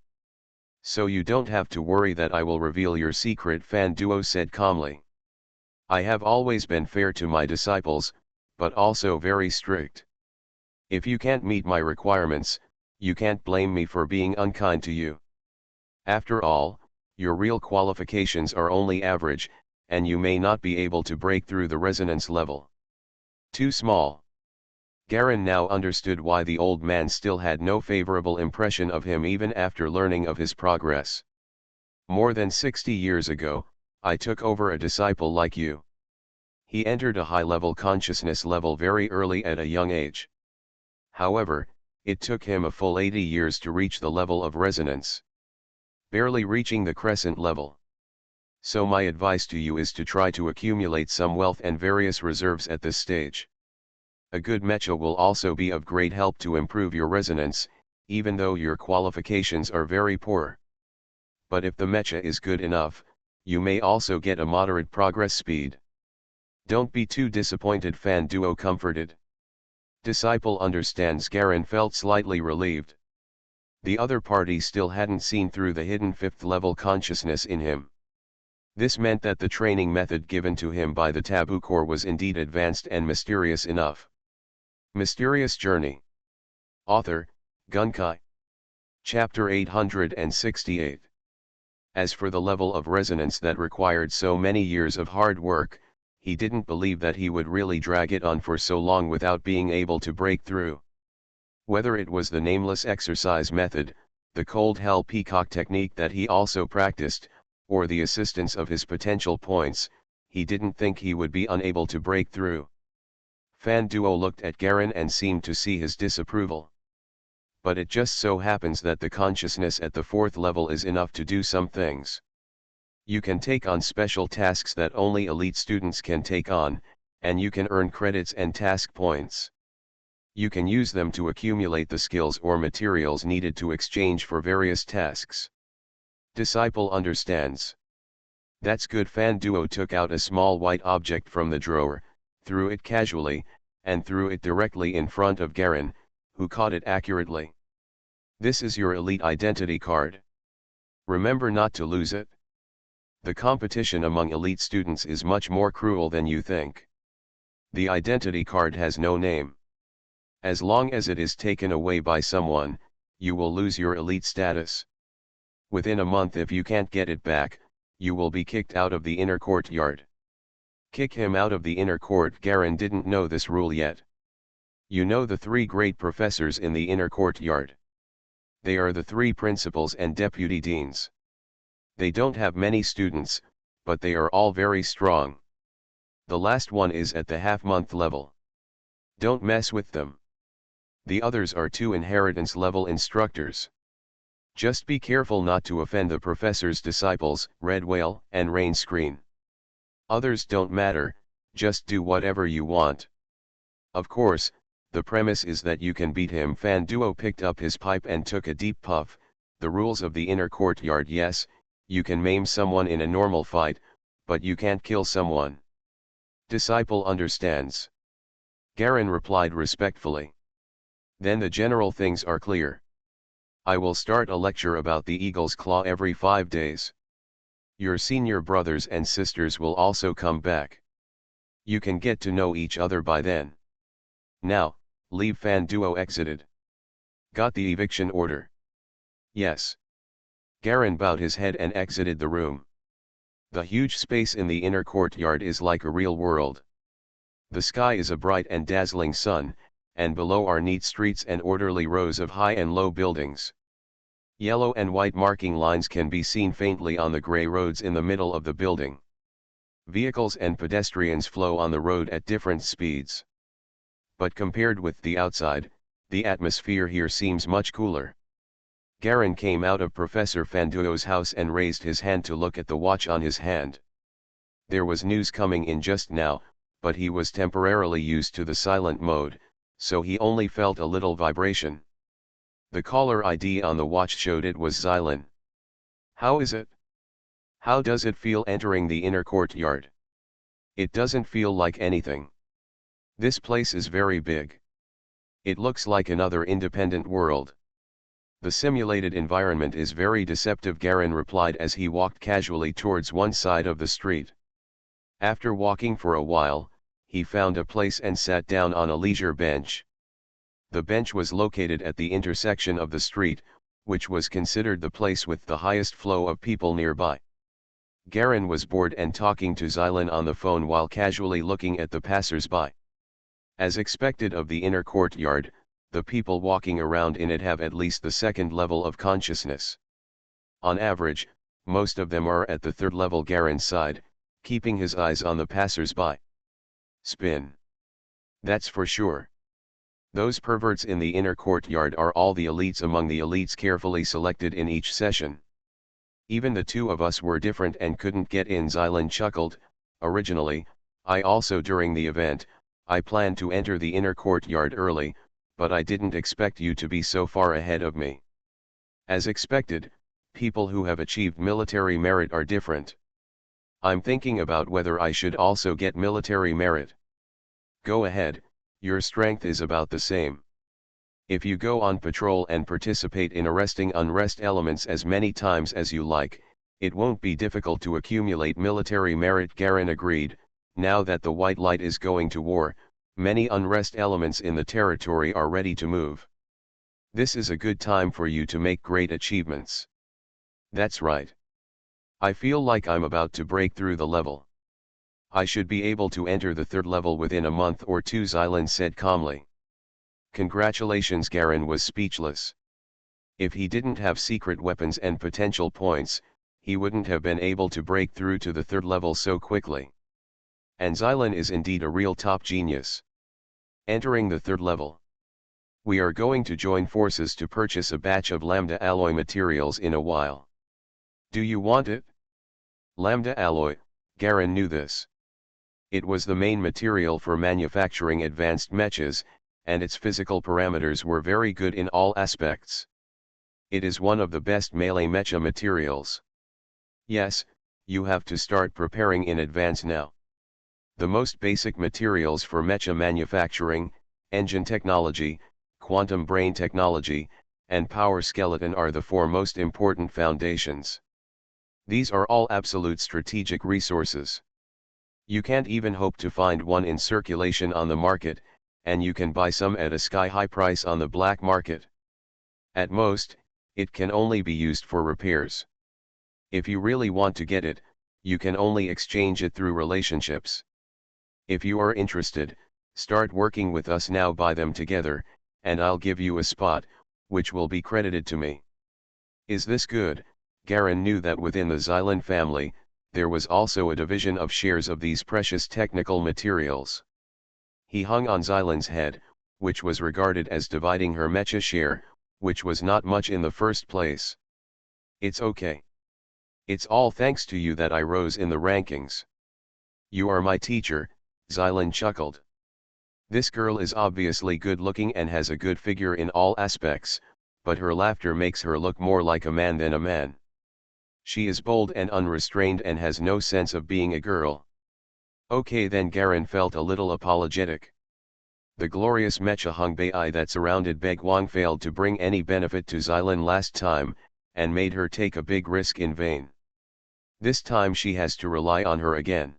So you don't have to worry that I will reveal your secret, Fan Duo said calmly. I have always been fair to my disciples, but also very strict. If you can't meet my requirements, you can't blame me for being unkind to you. After all, your real qualifications are only average, and you may not be able to break through the resonance level. Too small. Garen now understood why the old man still had no favorable impression of him even after learning of his progress. More than 60 years ago, I took over a disciple like you. He entered a high-level consciousness level very early at a young age. However, it took him a full 80 years to reach the level of resonance. Barely reaching the crescent level. So my advice to you is to try to accumulate some wealth and various reserves at this stage. A good mecha will also be of great help to improve your resonance, even though your qualifications are very poor. But if the mecha is good enough, you may also get a moderate progress speed. Don't be too disappointed, Fan Duo comforted. Disciple understands. Garen felt slightly relieved. The other party still hadn't seen through the hidden 5th level consciousness in him. This meant that the training method given to him by the Taboo Corps was indeed advanced and mysterious enough. Mysterious Journey. Author, Gunkai. Chapter 868. As for the level of resonance that required so many years of hard work, he didn't believe that he would really drag it on for so long without being able to break through. Whether it was the nameless exercise method, the cold hell peacock technique that he also practiced, or the assistance of his potential points, he didn't think he would be unable to break through. Fan Duo looked at Garen and seemed to see his disapproval. But it just so happens that the consciousness at the 4th level is enough to do some things. You can take on special tasks that only elite students can take on, and you can earn credits and task points. You can use them to accumulate the skills or materials needed to exchange for various tasks. Disciple understands. That's good. Fan Duo took out a small white object from the drawer, threw it casually, and threw it directly in front of Garen, who caught it accurately. This is your elite identity card. Remember not to lose it. The competition among elite students is much more cruel than you think. The identity card has no name. As long as it is taken away by someone, you will lose your elite status. Within a month, if you can't get it back, you will be kicked out of the inner courtyard. Kick him out of the inner court. Garen didn't know this rule yet. You know the 3 great professors in the inner courtyard. They are the 3 principals and deputy deans. They don't have many students, but they are all very strong. The last one is at the half-month level. Don't mess with them. The others are 2 inheritance level instructors. Just be careful not to offend the professor's disciples, Red Whale and Rain Screen. Others don't matter, just do whatever you want. Of course, the premise is that you can beat him. Fan Duo picked up his pipe and took a deep puff. The rules of the inner courtyard: yes, you can maim someone in a normal fight, but you can't kill someone. Disciple understands. Garen replied respectfully. Then the general things are clear. I will start a lecture about the Eagle's Claw every 5 days. Your senior brothers and sisters will also come back. You can get to know each other by then. Now, leave. Fan Duo exited. Got the eviction order? Yes. Garen bowed his head and exited the room. The huge space in the inner courtyard is like a real world. The sky is a bright and dazzling sun, and below are neat streets and orderly rows of high and low buildings. Yellow and white marking lines can be seen faintly on the gray roads in the middle of the building. Vehicles and pedestrians flow on the road at different speeds. But compared with the outside, the atmosphere here seems much cooler. Garen came out of Professor Fan Duo's house and raised his hand to look at the watch on his hand. There was news coming in just now, but he was temporarily used to the silent mode, so he only felt a little vibration. The caller ID on the watch showed it was Xylan. How is it? How does it feel entering the inner courtyard? It doesn't feel like anything. This place is very big. It looks like another independent world. The simulated environment is very deceptive, Garen replied as he walked casually towards one side of the street. After walking for a while, he found a place and sat down on a leisure bench. The bench was located at the intersection of the street, which was considered the place with the highest flow of people nearby. Garen was bored and talking to Xylan on the phone while casually looking at the passers-by. As expected of the inner courtyard, the people walking around in it have at least the 2nd level of consciousness. On average, most of them are at the 3rd level. Garen's sighed, keeping his eyes on the passers-by. Spin. That's for sure. Those perverts in the inner courtyard are all the elites among the elites carefully selected in each session. Even the 2 of us were different and couldn't get in. Xylan chuckled. Originally, I also during the event, I planned to enter the inner courtyard early, but I didn't expect you to be so far ahead of me. As expected, people who have achieved military merit are different. I'm thinking about whether I should also get military merit. Go ahead, your strength is about the same. If you go on patrol and participate in arresting unrest elements as many times as you like, it won't be difficult to accumulate military merit. Garen agreed. Now that the white light is going to war, many unrest elements in the territory are ready to move. This is a good time for you to make great achievements. That's right. I feel like I'm about to break through the level. I should be able to enter the third level within a month or two, Xylan said calmly. Congratulations, Garen was speechless. If he didn't have secret weapons and potential points, he wouldn't have been able to break through to the third level so quickly. And Xylan is indeed a real top genius. Entering the third level. We are going to join forces to purchase a batch of lambda alloy materials in a while. Do you want it? Lambda alloy, Garen knew this. It was the main material for manufacturing advanced mechas, and its physical parameters were very good in all aspects. It is one of the best melee mecha materials. Yes, you have to start preparing in advance now. The most basic materials for mecha manufacturing, engine technology, quantum brain technology, and power skeleton are the four most important foundations. These are all absolute strategic resources. You can't even hope to find one in circulation on the market, and you can buy some at a sky-high price on the black market. At most, it can only be used for repairs. If you really want to get it, you can only exchange it through relationships. If you are interested, start working with us now, buy them together, and I'll give you a spot, which will be credited to me. Is this good? Garen knew that within the Xylan family, there was also a division of shares of these precious technical materials. He hung on Xylan's head, which was regarded as dividing her mecha share, which was not much in the first place. It's okay. It's all thanks to you that I rose in the rankings. You are my teacher, Xylan chuckled. This girl is obviously good looking and has a good figure in all aspects, but her laughter makes her look more like a man than a man. She is bold and unrestrained and has no sense of being a girl. Okay then, Garen felt a little apologetic. The glorious mecha Hungbei that surrounded Baiguang failed to bring any benefit to Xylan last time, and made her take a big risk in vain. This time she has to rely on her again.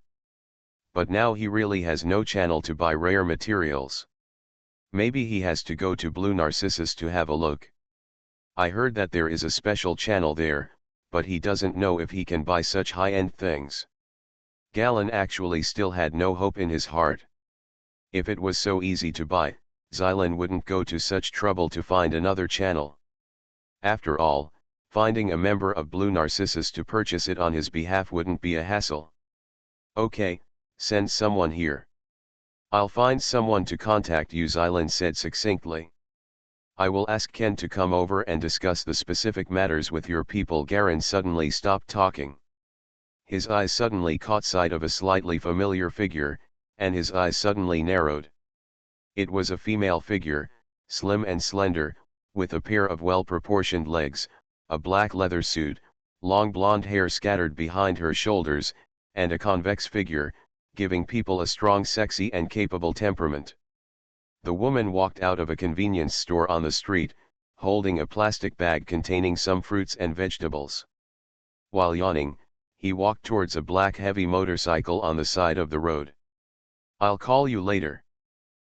But now he really has no channel to buy rare materials. Maybe he has to go to Blue Narcissus to have a look. I heard that there is a special channel there, but he doesn't know if he can buy such high-end things. Galen actually still had no hope in his heart. If it was so easy to buy, Xylan wouldn't go to such trouble to find another channel. After all, finding a member of Blue Narcissus to purchase it on his behalf wouldn't be a hassle. Okay, send someone here. I'll find someone to contact you, Xylan said succinctly. I will ask Ken to come over and discuss the specific matters with your people. Garen suddenly stopped talking. His eyes suddenly caught sight of a slightly familiar figure, and his eyes suddenly narrowed. It was a female figure, slim and slender, with a pair of well-proportioned legs, a black leather suit, long blonde hair scattered behind her shoulders, and a convex figure, giving people a strong, sexy and capable temperament. The woman walked out of a convenience store on the street, holding a plastic bag containing some fruits and vegetables. While yawning, he walked towards a black heavy motorcycle on the side of the road. I'll call you later.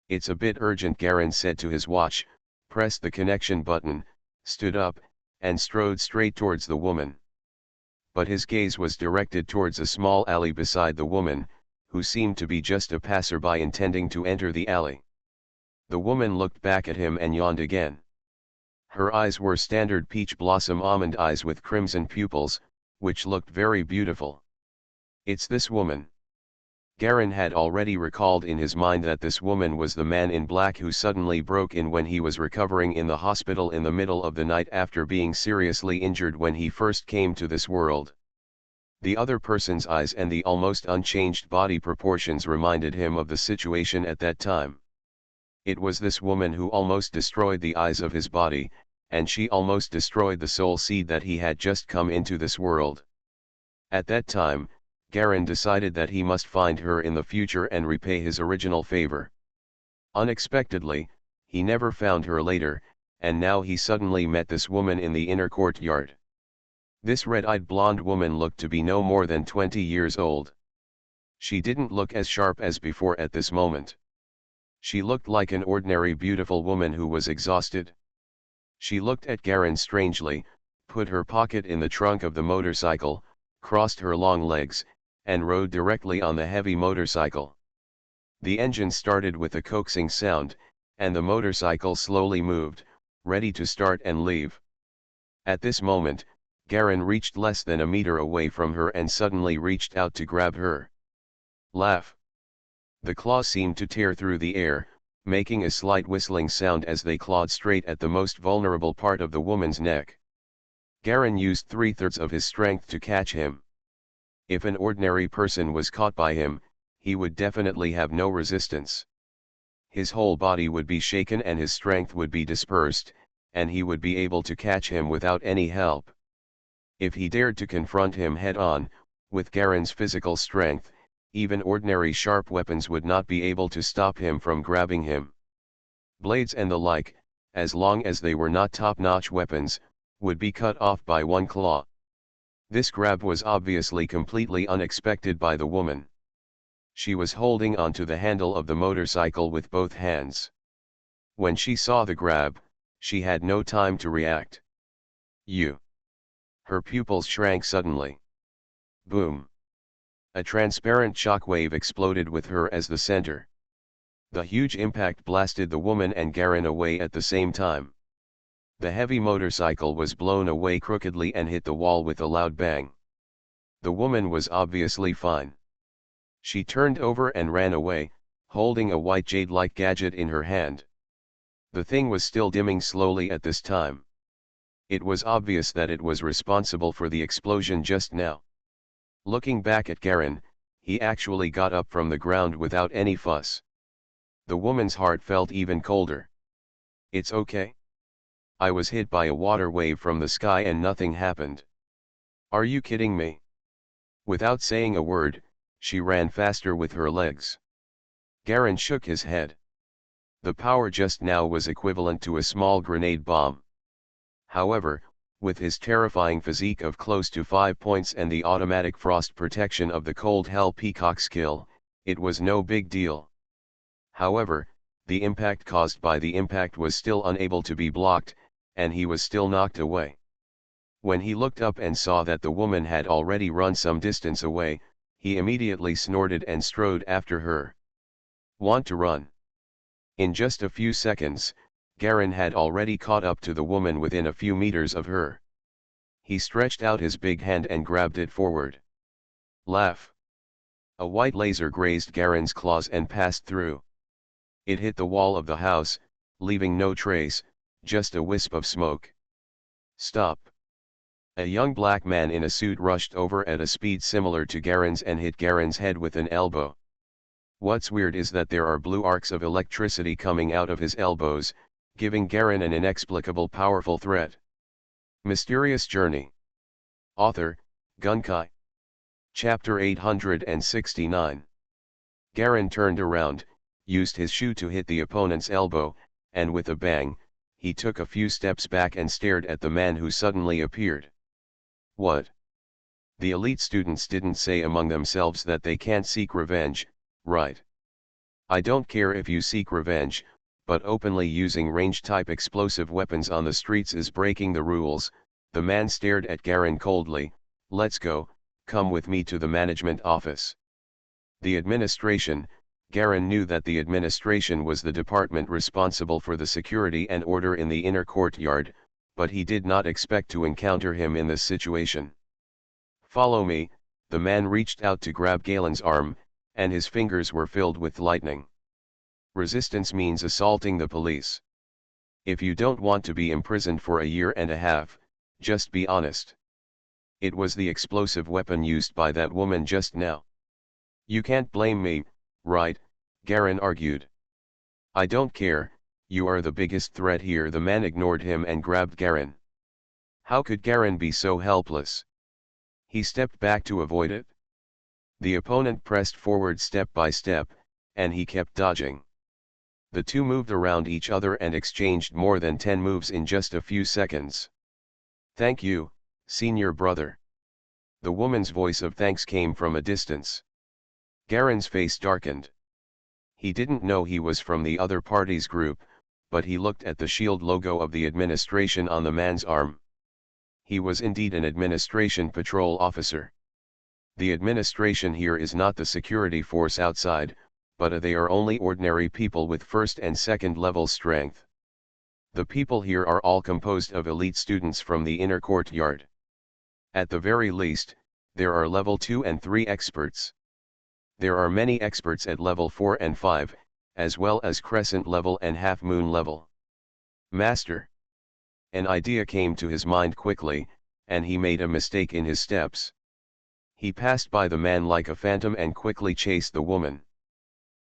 It's a bit urgent, Garen said to his watch, pressed the connection button, stood up, and strode straight towards the woman. But his gaze was directed towards a small alley beside the woman, who seemed to be just a passerby intending to enter the alley. The woman looked back at him and yawned again. Her eyes were standard peach blossom almond eyes with crimson pupils, which looked very beautiful. It's this woman. Garen had already recalled in his mind that this woman was the man in black who suddenly broke in when he was recovering in the hospital in the middle of the night after being seriously injured when he first came to this world. The other person's eyes and the almost unchanged body proportions reminded him of the situation at that time. It was this woman who almost destroyed the eyes of his body, and she almost destroyed the soul seed that he had just come into this world. At that time, Garen decided that he must find her in the future and repay his original favor. Unexpectedly, he never found her later, and now he suddenly met this woman in the inner courtyard. This red-eyed blonde woman looked to be no more than 20 years old. She didn't look as sharp as before at this moment. She looked like an ordinary beautiful woman who was exhausted. She looked at Garen strangely, put her pocket in the trunk of the motorcycle, crossed her long legs, and rode directly on the heavy motorcycle. The engine started with a coaxing sound, and the motorcycle slowly moved, ready to start and leave. At this moment, Garen reached less than a meter away from her and suddenly reached out to grab her. Laugh. The claws seemed to tear through the air, making a slight whistling sound as they clawed straight at the most vulnerable part of the woman's neck. Garen used 3/3 of his strength to catch him. If an ordinary person was caught by him, he would definitely have no resistance. His whole body would be shaken and his strength would be dispersed, and he would be able to catch him without any help. If he dared to confront him head-on, with Garen's physical strength, even ordinary sharp weapons would not be able to stop him from grabbing him. Blades and the like, as long as they were not top-notch weapons, would be cut off by one claw. This grab was obviously completely unexpected by the woman. She was holding onto the handle of the motorcycle with both hands. When she saw the grab, she had no time to react. You. Her pupils shrank suddenly. Boom. A transparent shockwave exploded with her as the center. The huge impact blasted the woman and Garen away at the same time. The heavy motorcycle was blown away crookedly and hit the wall with a loud bang. The woman was obviously fine. She turned over and ran away, holding a white jade-like gadget in her hand. The thing was still dimming slowly at this time. It was obvious that it was responsible for the explosion just now. Looking back at Garen, he actually got up from the ground without any fuss. The woman's heart felt even colder. It's okay. I was hit by a water wave from the sky and nothing happened. Are you kidding me? Without saying a word, she ran faster with her legs. Garen shook his head. The power just now was equivalent to a small grenade bomb. However, with his terrifying physique of close to 5 points and the automatic frost protection of the Cold Hell Peacock skill, it was no big deal. However, the impact caused by the impact was still unable to be blocked, and he was still knocked away. When he looked up and saw that the woman had already run some distance away, he immediately snorted and strode after her. Want to run? In just a few seconds, Garen had already caught up to the woman within a few meters of her. He stretched out his big hand and grabbed it forward. Laugh. A white laser grazed Garen's claws and passed through. It hit the wall of the house, leaving no trace, just a wisp of smoke. Stop. A young black man in a suit rushed over at a speed similar to Garen's and hit Garen's head with an elbow. What's weird is that there are blue arcs of electricity coming out of his elbows, giving Garen an inexplicable powerful threat. Mysterious Journey. Author, Gunkai. Chapter 869. Garen turned around, used his shoe to hit the opponent's elbow, and with a bang, he took a few steps back and stared at the man who suddenly appeared. What? The elite students didn't say among themselves that they can't seek revenge, right? I don't care if you seek revenge, but openly using range-type explosive weapons on the streets is breaking the rules. The man stared at Garen coldly. Let's go, come with me to the management office. The administration. Garen knew that the administration was the department responsible for the security and order in the inner courtyard, but he did not expect to encounter him in this situation. Follow me. The man reached out to grab Galen's arm, and his fingers were filled with lightning. Resistance means assaulting the police. If you don't want to be imprisoned for a year and a half, just be honest. It was the explosive weapon used by that woman just now. You can't blame me, right? Garen argued. I don't care, you are the biggest threat here. The man ignored him and grabbed Garen. How could Garen be so helpless? He stepped back to avoid it. The opponent pressed forward step by step, and he kept dodging. The two moved around each other and exchanged more than 10 moves in just a few seconds. Thank you, senior brother. The woman's voice of thanks came from a distance. Garen's face darkened. He didn't know he was from the other party's group, but he looked at the shield logo of the administration on the man's arm. He was indeed an administration patrol officer. The administration here is not the security force outside, but they are only ordinary people with first and second level strength. The people here are all composed of elite students from the inner courtyard. At the very least, there are level 2 and 3 experts. There are many experts at level 4 and 5, as well as crescent level and half moon level. Master. An idea came to his mind quickly, and he made a mistake in his steps. He passed by the man like a phantom and quickly chased the woman.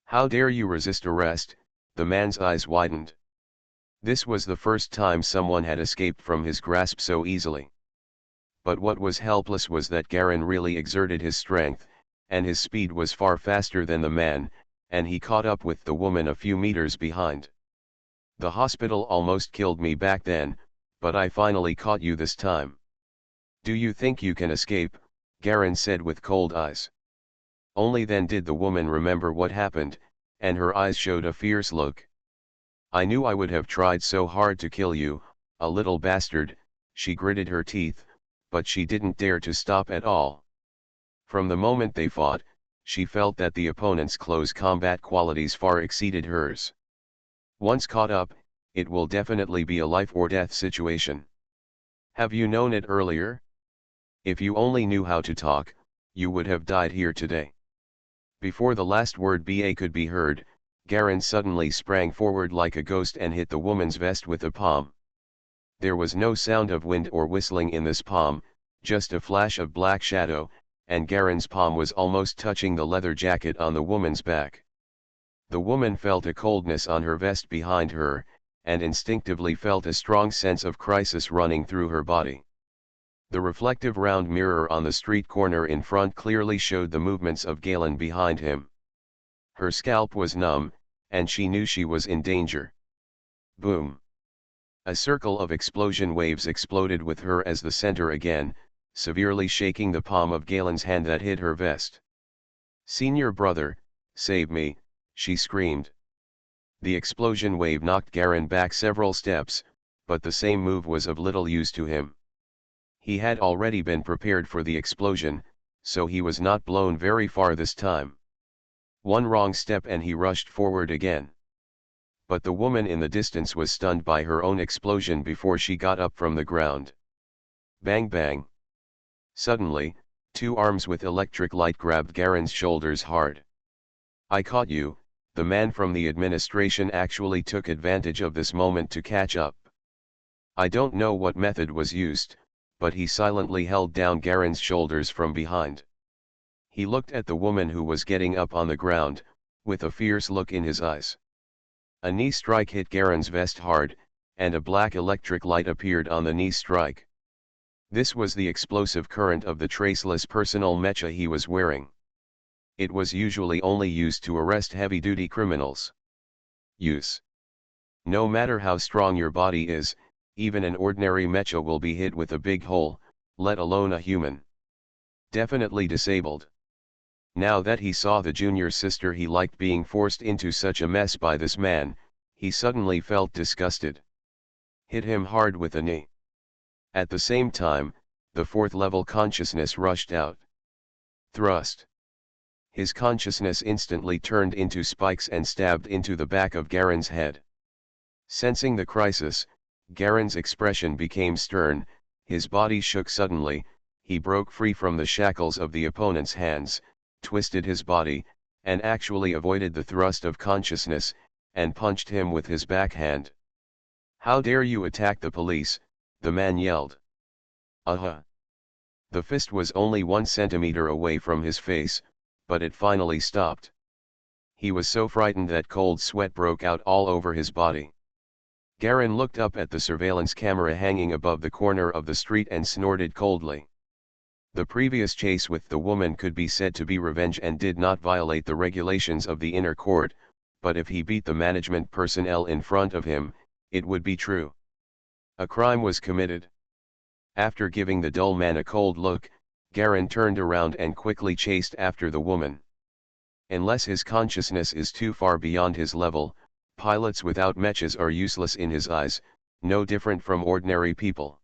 How dare you resist arrest? The man's eyes widened. This was the first time someone had escaped from his grasp so easily. But what was helpless was that Garen really exerted his strength, and his speed was far faster than the man, and he caught up with the woman a few meters behind. The hospital almost killed me back then, but I finally caught you this time. Do you think you can escape? Garen said with cold eyes. Only then did the woman remember what happened, and her eyes showed a fierce look. I knew I would have tried so hard to kill you, a little bastard, she gritted her teeth, but she didn't dare to stop at all. From the moment they fought, she felt that the opponent's close combat qualities far exceeded hers. Once caught up, it will definitely be a life or death situation. Have you known it earlier? If you only knew how to talk, you would have died here today. Before the last word could be heard, Garen suddenly sprang forward like a ghost and hit the woman's vest with a palm. There was no sound of wind or whistling in this palm, just a flash of black shadow, and Garen's palm was almost touching the leather jacket on the woman's back. The woman felt a coldness on her vest behind her, and instinctively felt a strong sense of crisis running through her body. The reflective round mirror on the street corner in front clearly showed the movements of Galen behind him. Her scalp was numb, and she knew she was in danger. Boom! A circle of explosion waves exploded with her as the center again, severely shaking the palm of Galen's hand that hid her vest. "Senior brother, save me," she screamed. The explosion wave knocked Garen back several steps, but the same move was of little use to him. He had already been prepared for the explosion, so he was not blown very far this time. One wrong step and he rushed forward again. But the woman in the distance was stunned by her own explosion before she got up from the ground. Bang bang. Suddenly, two arms with electric light grabbed Garen's shoulders hard. "I caught you." The man from the administration actually took advantage of this moment to catch up. I don't know what method was used, but he silently held down Garen's shoulders from behind. He looked at the woman who was getting up on the ground, with a fierce look in his eyes. A knee strike hit Garen's vest hard, and a black electric light appeared on the knee strike. This was the explosive current of the traceless personal mecha he was wearing. It was usually only used to arrest heavy-duty criminals. Use. No matter how strong your body is, even an ordinary mecha will be hit with a big hole, let alone a human. Definitely disabled. Now that he saw the junior sister he liked being forced into such a mess by this man, he suddenly felt disgusted. Hit him hard with a knee. At the same time, the fourth level consciousness rushed out. Thrust. His consciousness instantly turned into spikes and stabbed into the back of Garen's head. Sensing the crisis, Garen's expression became stern, his body shook suddenly, he broke free from the shackles of the opponent's hands, twisted his body, and actually avoided the thrust of consciousness, and punched him with his backhand. "How dare you attack the police?" the man yelled. "Uh-huh." The fist was only 1 centimeter away from his face, but it finally stopped. He was so frightened that cold sweat broke out all over his body. Garen looked up at the surveillance camera hanging above the corner of the street and snorted coldly. The previous chase with the woman could be said to be revenge and did not violate the regulations of the inner court, but if he beat the management personnel in front of him, it would be true. A crime was committed. After giving the dull man a cold look, Garen turned around and quickly chased after the woman. Unless his consciousness is too far beyond his level, pilots without mechas are useless in his eyes, no different from ordinary people.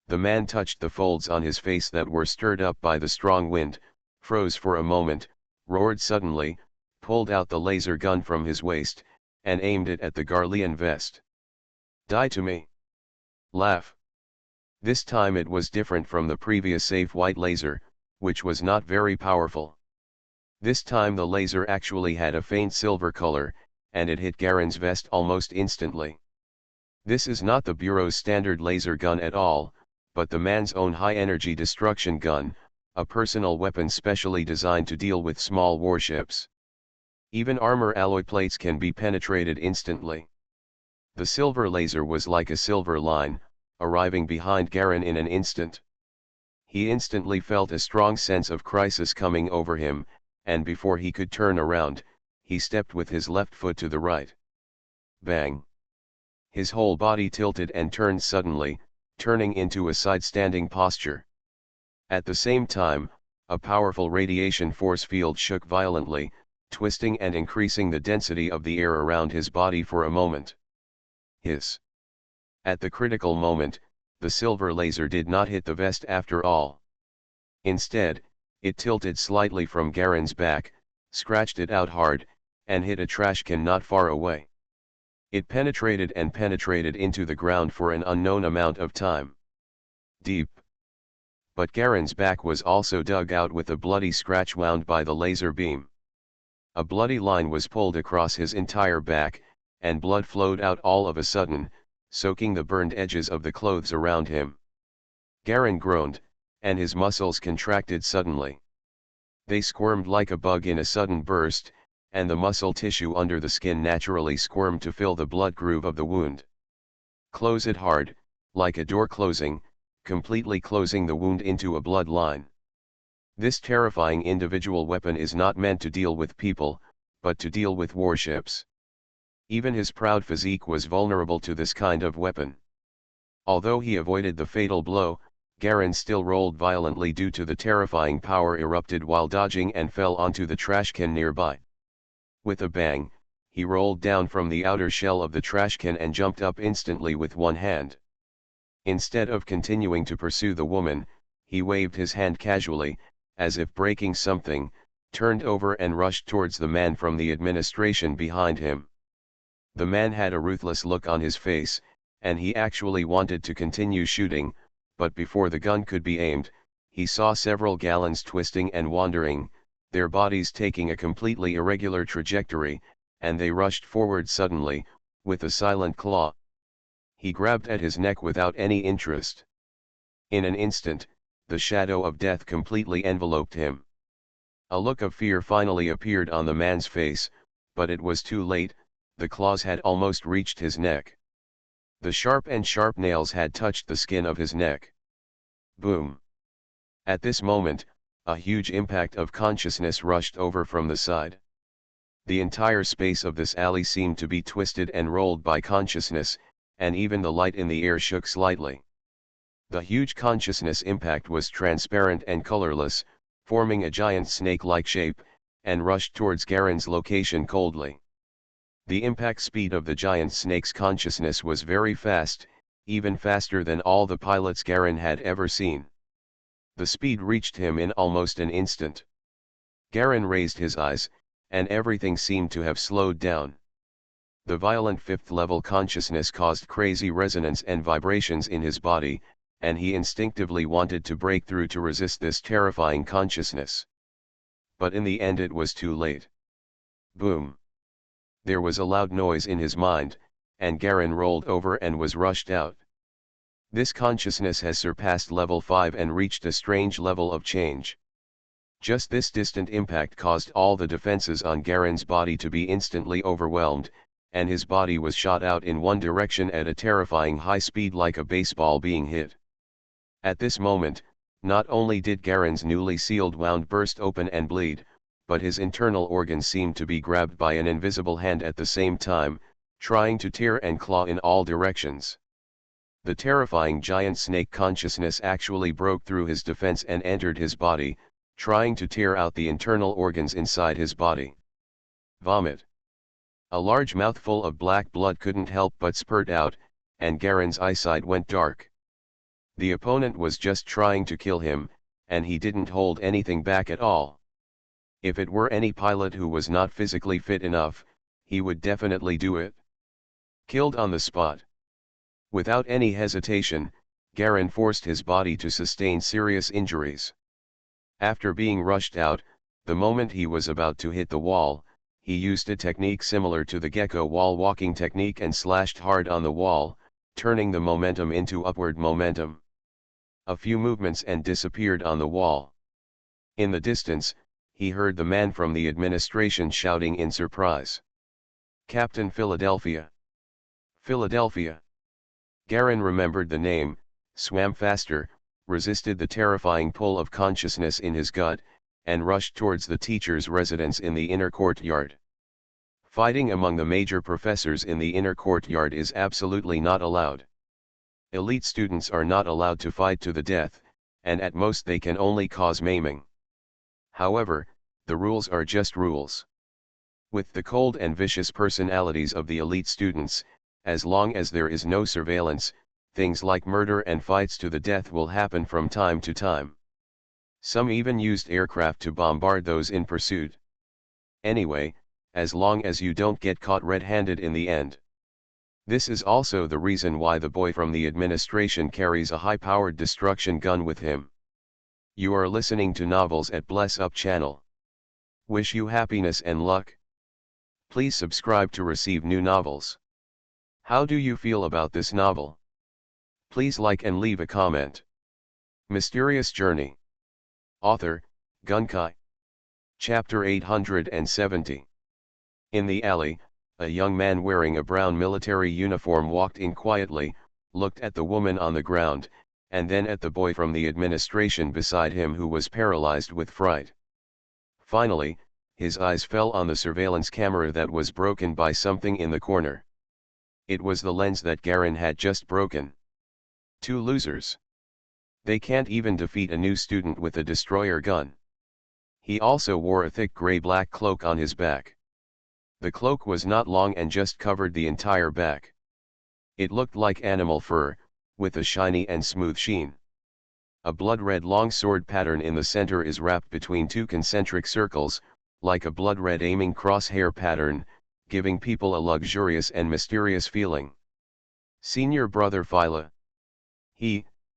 The man touched the folds on his face that were stirred up by the strong wind, froze for a moment, roared suddenly, pulled out the laser gun from his waist, and aimed it at the Garlean vest. "Die to me!" Laugh. This time it was different from the previous safe white laser, which was not very powerful. This time the laser actually had a faint silver color, and it hit Garen's vest almost instantly. This is not the Bureau's standard laser gun at all, but the man's own high-energy destruction gun, a personal weapon specially designed to deal with small warships. Even armor alloy plates can be penetrated instantly. The silver laser was like a silver line, arriving behind Garen in an instant. He instantly felt a strong sense of crisis coming over him, and before he could turn around, he stepped with his left foot to the right. Bang! His whole body tilted and turned suddenly, turning into a side-standing posture. At the same time, a powerful radiation force field shook violently, twisting and increasing the density of the air around his body for a moment. Hiss! At the critical moment, the silver laser did not hit the vest after all. Instead, it tilted slightly from Garen's back, scratched it out hard, and hit a trash can not far away. It penetrated and penetrated into the ground for an unknown amount of time. Deep. But Garen's back was also dug out with a bloody scratch wound by the laser beam. A bloody line was pulled across his entire back, and blood flowed out all of a sudden, soaking the burned edges of the clothes around him. Garen groaned, and his muscles contracted suddenly. They squirmed like a bug in a sudden burst, and the muscle tissue under the skin naturally squirmed to fill the blood groove of the wound. Close it hard, like a door closing, completely closing the wound into a blood line. This terrifying individual weapon is not meant to deal with people, but to deal with warships. Even his proud physique was vulnerable to this kind of weapon. Although he avoided the fatal blow, Garen still rolled violently due to the terrifying power erupted while dodging and fell onto the trash can nearby. With a bang, he rolled down from the outer shell of the trash can and jumped up instantly with one hand. Instead of continuing to pursue the woman, he waved his hand casually, as if breaking something, turned over and rushed towards the man from the administration behind him. The man had a ruthless look on his face, and he actually wanted to continue shooting, but before the gun could be aimed, he saw several gallons twisting and wandering, their bodies taking a completely irregular trajectory, and they rushed forward suddenly, with a silent claw. He grabbed at his neck without any interest. In an instant, the shadow of death completely enveloped him. A look of fear finally appeared on the man's face, but it was too late, the claws had almost reached his neck. The sharp nails had touched the skin of his neck. Boom! At this moment, a huge impact of consciousness rushed over from the side. The entire space of this alley seemed to be twisted and rolled by consciousness, and even the light in the air shook slightly. The huge consciousness impact was transparent and colorless, forming a giant snake-like shape, and rushed towards Garen's location coldly. The impact speed of the giant snake's consciousness was very fast, even faster than all the pilots Garen had ever seen. The speed reached him in almost an instant. Garen raised his eyes, and everything seemed to have slowed down. The violent fifth-level consciousness caused crazy resonance and vibrations in his body, and he instinctively wanted to break through to resist this terrifying consciousness. But in the end it was too late. Boom! There was a loud noise in his mind, and Garen rolled over and was rushed out. This consciousness has surpassed level 5 and reached a strange level of change. Just this distant impact caused all the defenses on Garen's body to be instantly overwhelmed, and his body was shot out in one direction at a terrifying high speed like a baseball being hit. At this moment, not only did Garen's newly sealed wound burst open and bleed, but his internal organs seemed to be grabbed by an invisible hand at the same time, trying to tear and claw in all directions. The terrifying giant snake consciousness actually broke through his defense and entered his body, trying to tear out the internal organs inside his body. Vomit. A large mouthful of black blood couldn't help but spurt out, and Garen's eyesight went dark. The opponent was just trying to kill him, and he didn't hold anything back at all. If it were any pilot who was not physically fit enough, he would definitely do it. Killed on the spot. Without any hesitation, Garin forced his body to sustain serious injuries. After being rushed out, the moment he was about to hit the wall, he used a technique similar to the gecko wall walking technique and slashed hard on the wall, turning the momentum into upward momentum. A few movements and disappeared on the wall. In the distance, he heard the man from the administration shouting in surprise. "Captain Philadelphia! Philadelphia!" Garin remembered the name, swam faster, resisted the terrifying pull of consciousness in his gut, and rushed towards the teacher's residence in the inner courtyard. Fighting among the major professors in the inner courtyard is absolutely not allowed. Elite students are not allowed to fight to the death, and at most they can only cause maiming. However, the rules are just rules. With the cold and vicious personalities of the elite students, as long as there is no surveillance, things like murder and fights to the death will happen from time to time. Some even used aircraft to bombard those in pursuit. Anyway, as long as you don't get caught red-handed in the end. This is also the reason why the boy from the administration carries a high-powered destruction gun with him. You are listening to Novels at Bless Up channel. Wish you happiness and luck. Please subscribe to receive new novels. How do you feel about this novel? Please like and leave a comment. Mysterious Journey. Author, Gunkai. Chapter 870. In the alley, a young man wearing a brown military uniform walked in quietly, looked at the woman on the ground, and then at the boy from the administration beside him who was paralyzed with fright. Finally, his eyes fell on the surveillance camera that was broken by something in the corner. It was the lens that Garin had just broken. Two losers. They can't even defeat a new student with a destroyer gun. He also wore a thick gray-black cloak on his back. The cloak was not long and just covered the entire back. It looked like animal fur, with a shiny and smooth sheen. A blood-red long sword pattern in the center is wrapped between two concentric circles, like a blood-red aiming crosshair pattern, giving people a luxurious and mysterious feeling. Senior brother Phyla.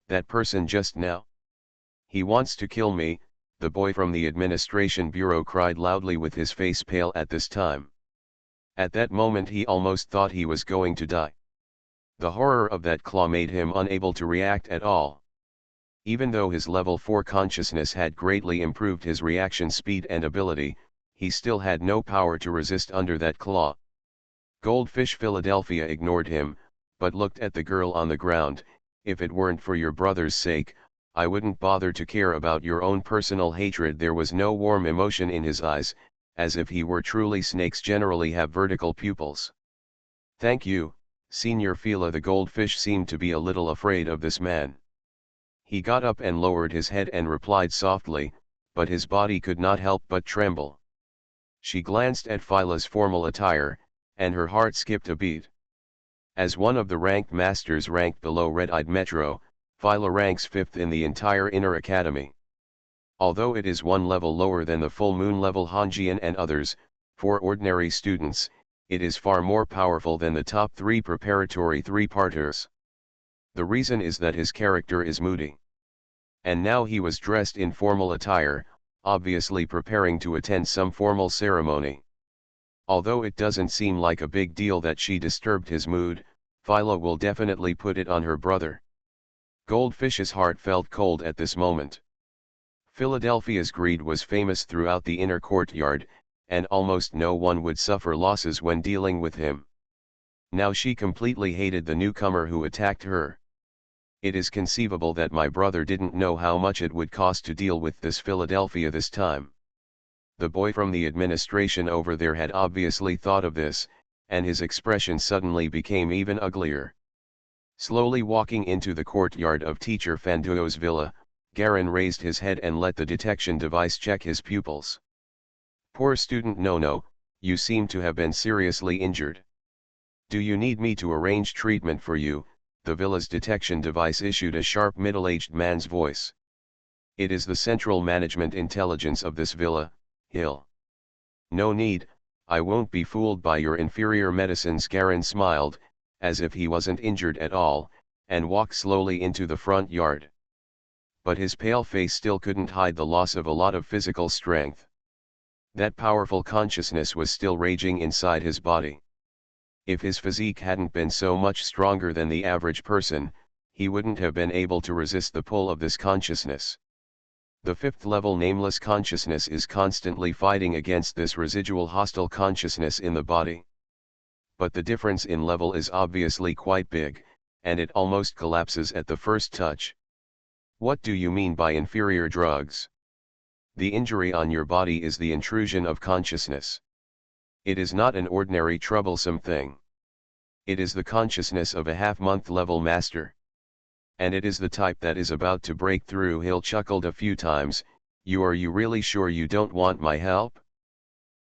That person just now. He wants to kill me, the boy from the administration bureau cried loudly with his face pale at this time. At that moment he almost thought he was going to die. The horror of that claw made him unable to react at all. Even though his level 4 consciousness had greatly improved his reaction speed and ability, he still had no power to resist under that claw. Goldfish Philadelphia ignored him, but looked at the girl on the ground. If it weren't for your brother's sake, I wouldn't bother to care about your own personal hatred. There was no warm emotion in his eyes, as if he were truly. Snakes generally have vertical pupils. Thank you, Senior Phila. The goldfish seemed to be a little afraid of this man. He got up and lowered his head and replied softly, but his body could not help but tremble. She glanced at Phyla's formal attire, and her heart skipped a beat. As one of the ranked masters ranked below Red-Eyed Metro, Phyla ranks 5th in the entire Inner Academy. Although it is one level lower than the Full Moon level Hanjian and others, for ordinary students, it is far more powerful than the top 3 preparatory 3-parters. The reason is that his character is moody. And now he was dressed in formal attire, obviously preparing to attend some formal ceremony. Although it doesn't seem like a big deal that she disturbed his mood, Phyla will definitely put it on her brother. Goldfish's heart felt cold at this moment. Philadelphia's greed was famous throughout the inner courtyard, and almost no one would suffer losses when dealing with him. Now she completely hated the newcomer who attacked her. It is conceivable that my brother didn't know how much it would cost to deal with this Philadelphia this time. The boy from the administration over there had obviously thought of this, and his expression suddenly became even uglier. Slowly walking into the courtyard of Teacher Fanduo's villa, Garin raised his head and let the detection device check his pupils. Poor student Nono, you seem to have been seriously injured. Do you need me to arrange treatment for you? The villa's detection device issued a sharp middle-aged man's voice. It is the central management intelligence of this villa, Hill. No need, I won't be fooled by your inferior medicines. Garen smiled, as if he wasn't injured at all, and walked slowly into the front yard. But his pale face still couldn't hide the loss of a lot of physical strength. That powerful consciousness was still raging inside his body. If his physique hadn't been so much stronger than the average person, he wouldn't have been able to resist the pull of this consciousness. The fifth level nameless consciousness is constantly fighting against this residual hostile consciousness in the body. But the difference in level is obviously quite big, and it almost collapses at the first touch. What do you mean by inferior drugs? The injury on your body is the intrusion of consciousness. It is not an ordinary troublesome thing. It is the consciousness of a half-month level master. And it is the type that is about to break through. Hill chuckled a few times. Are you really sure you don't want my help?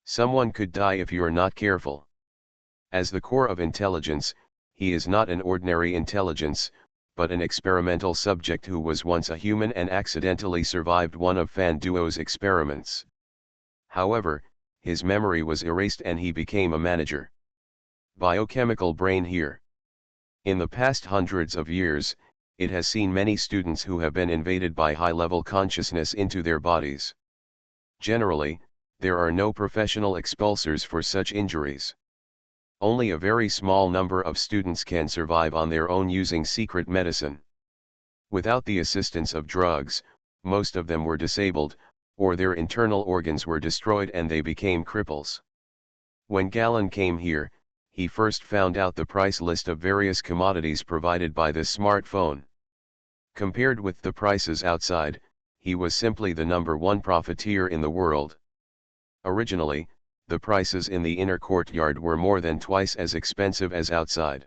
Someone could die if you're not careful. As the core of intelligence, he is not an ordinary intelligence, but an experimental subject who was once a human and accidentally survived one of Fan Duo's experiments. However, his memory was erased and he became a manager. Biochemical brain here. In the past hundreds of years, it has seen many students who have been invaded by high-level consciousness into their bodies. Generally, there are no professional expulsors for such injuries. Only a very small number of students can survive on their own using secret medicine. Without the assistance of drugs, most of them were disabled, or their internal organs were destroyed and they became cripples. When Galen came here, he first found out the price list of various commodities provided by this smartphone. Compared with the prices outside, he was simply the number one profiteer in the world. Originally, the prices in the inner courtyard were more than twice as expensive as outside.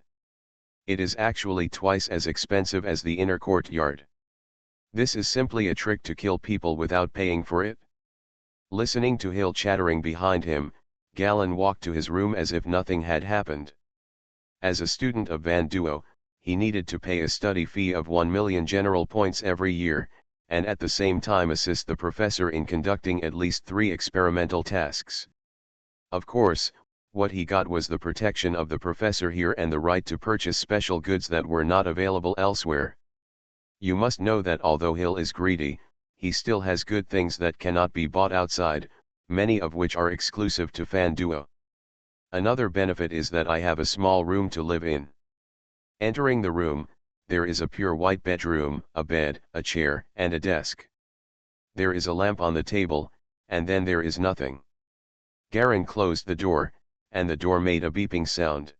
It is actually twice as expensive as the inner courtyard. This is simply a trick to kill people without paying for it. Listening to Hill chattering behind him, Galen walked to his room as if nothing had happened. As a student of Van Duo, he needed to pay a study fee of 1 million general points every year, and at the same time assist the professor in conducting at least 3 experimental tasks. Of course, what he got was the protection of the professor here and the right to purchase special goods that were not available elsewhere. You must know that although Hill is greedy, he still has good things that cannot be bought outside, many of which are exclusive to Fan Duo. Another benefit is that I have a small room to live in. Entering the room, there is a pure white bedroom, a bed, a chair, and a desk. There is a lamp on the table, and then there is nothing. Garen closed the door, and the door made a beeping sound.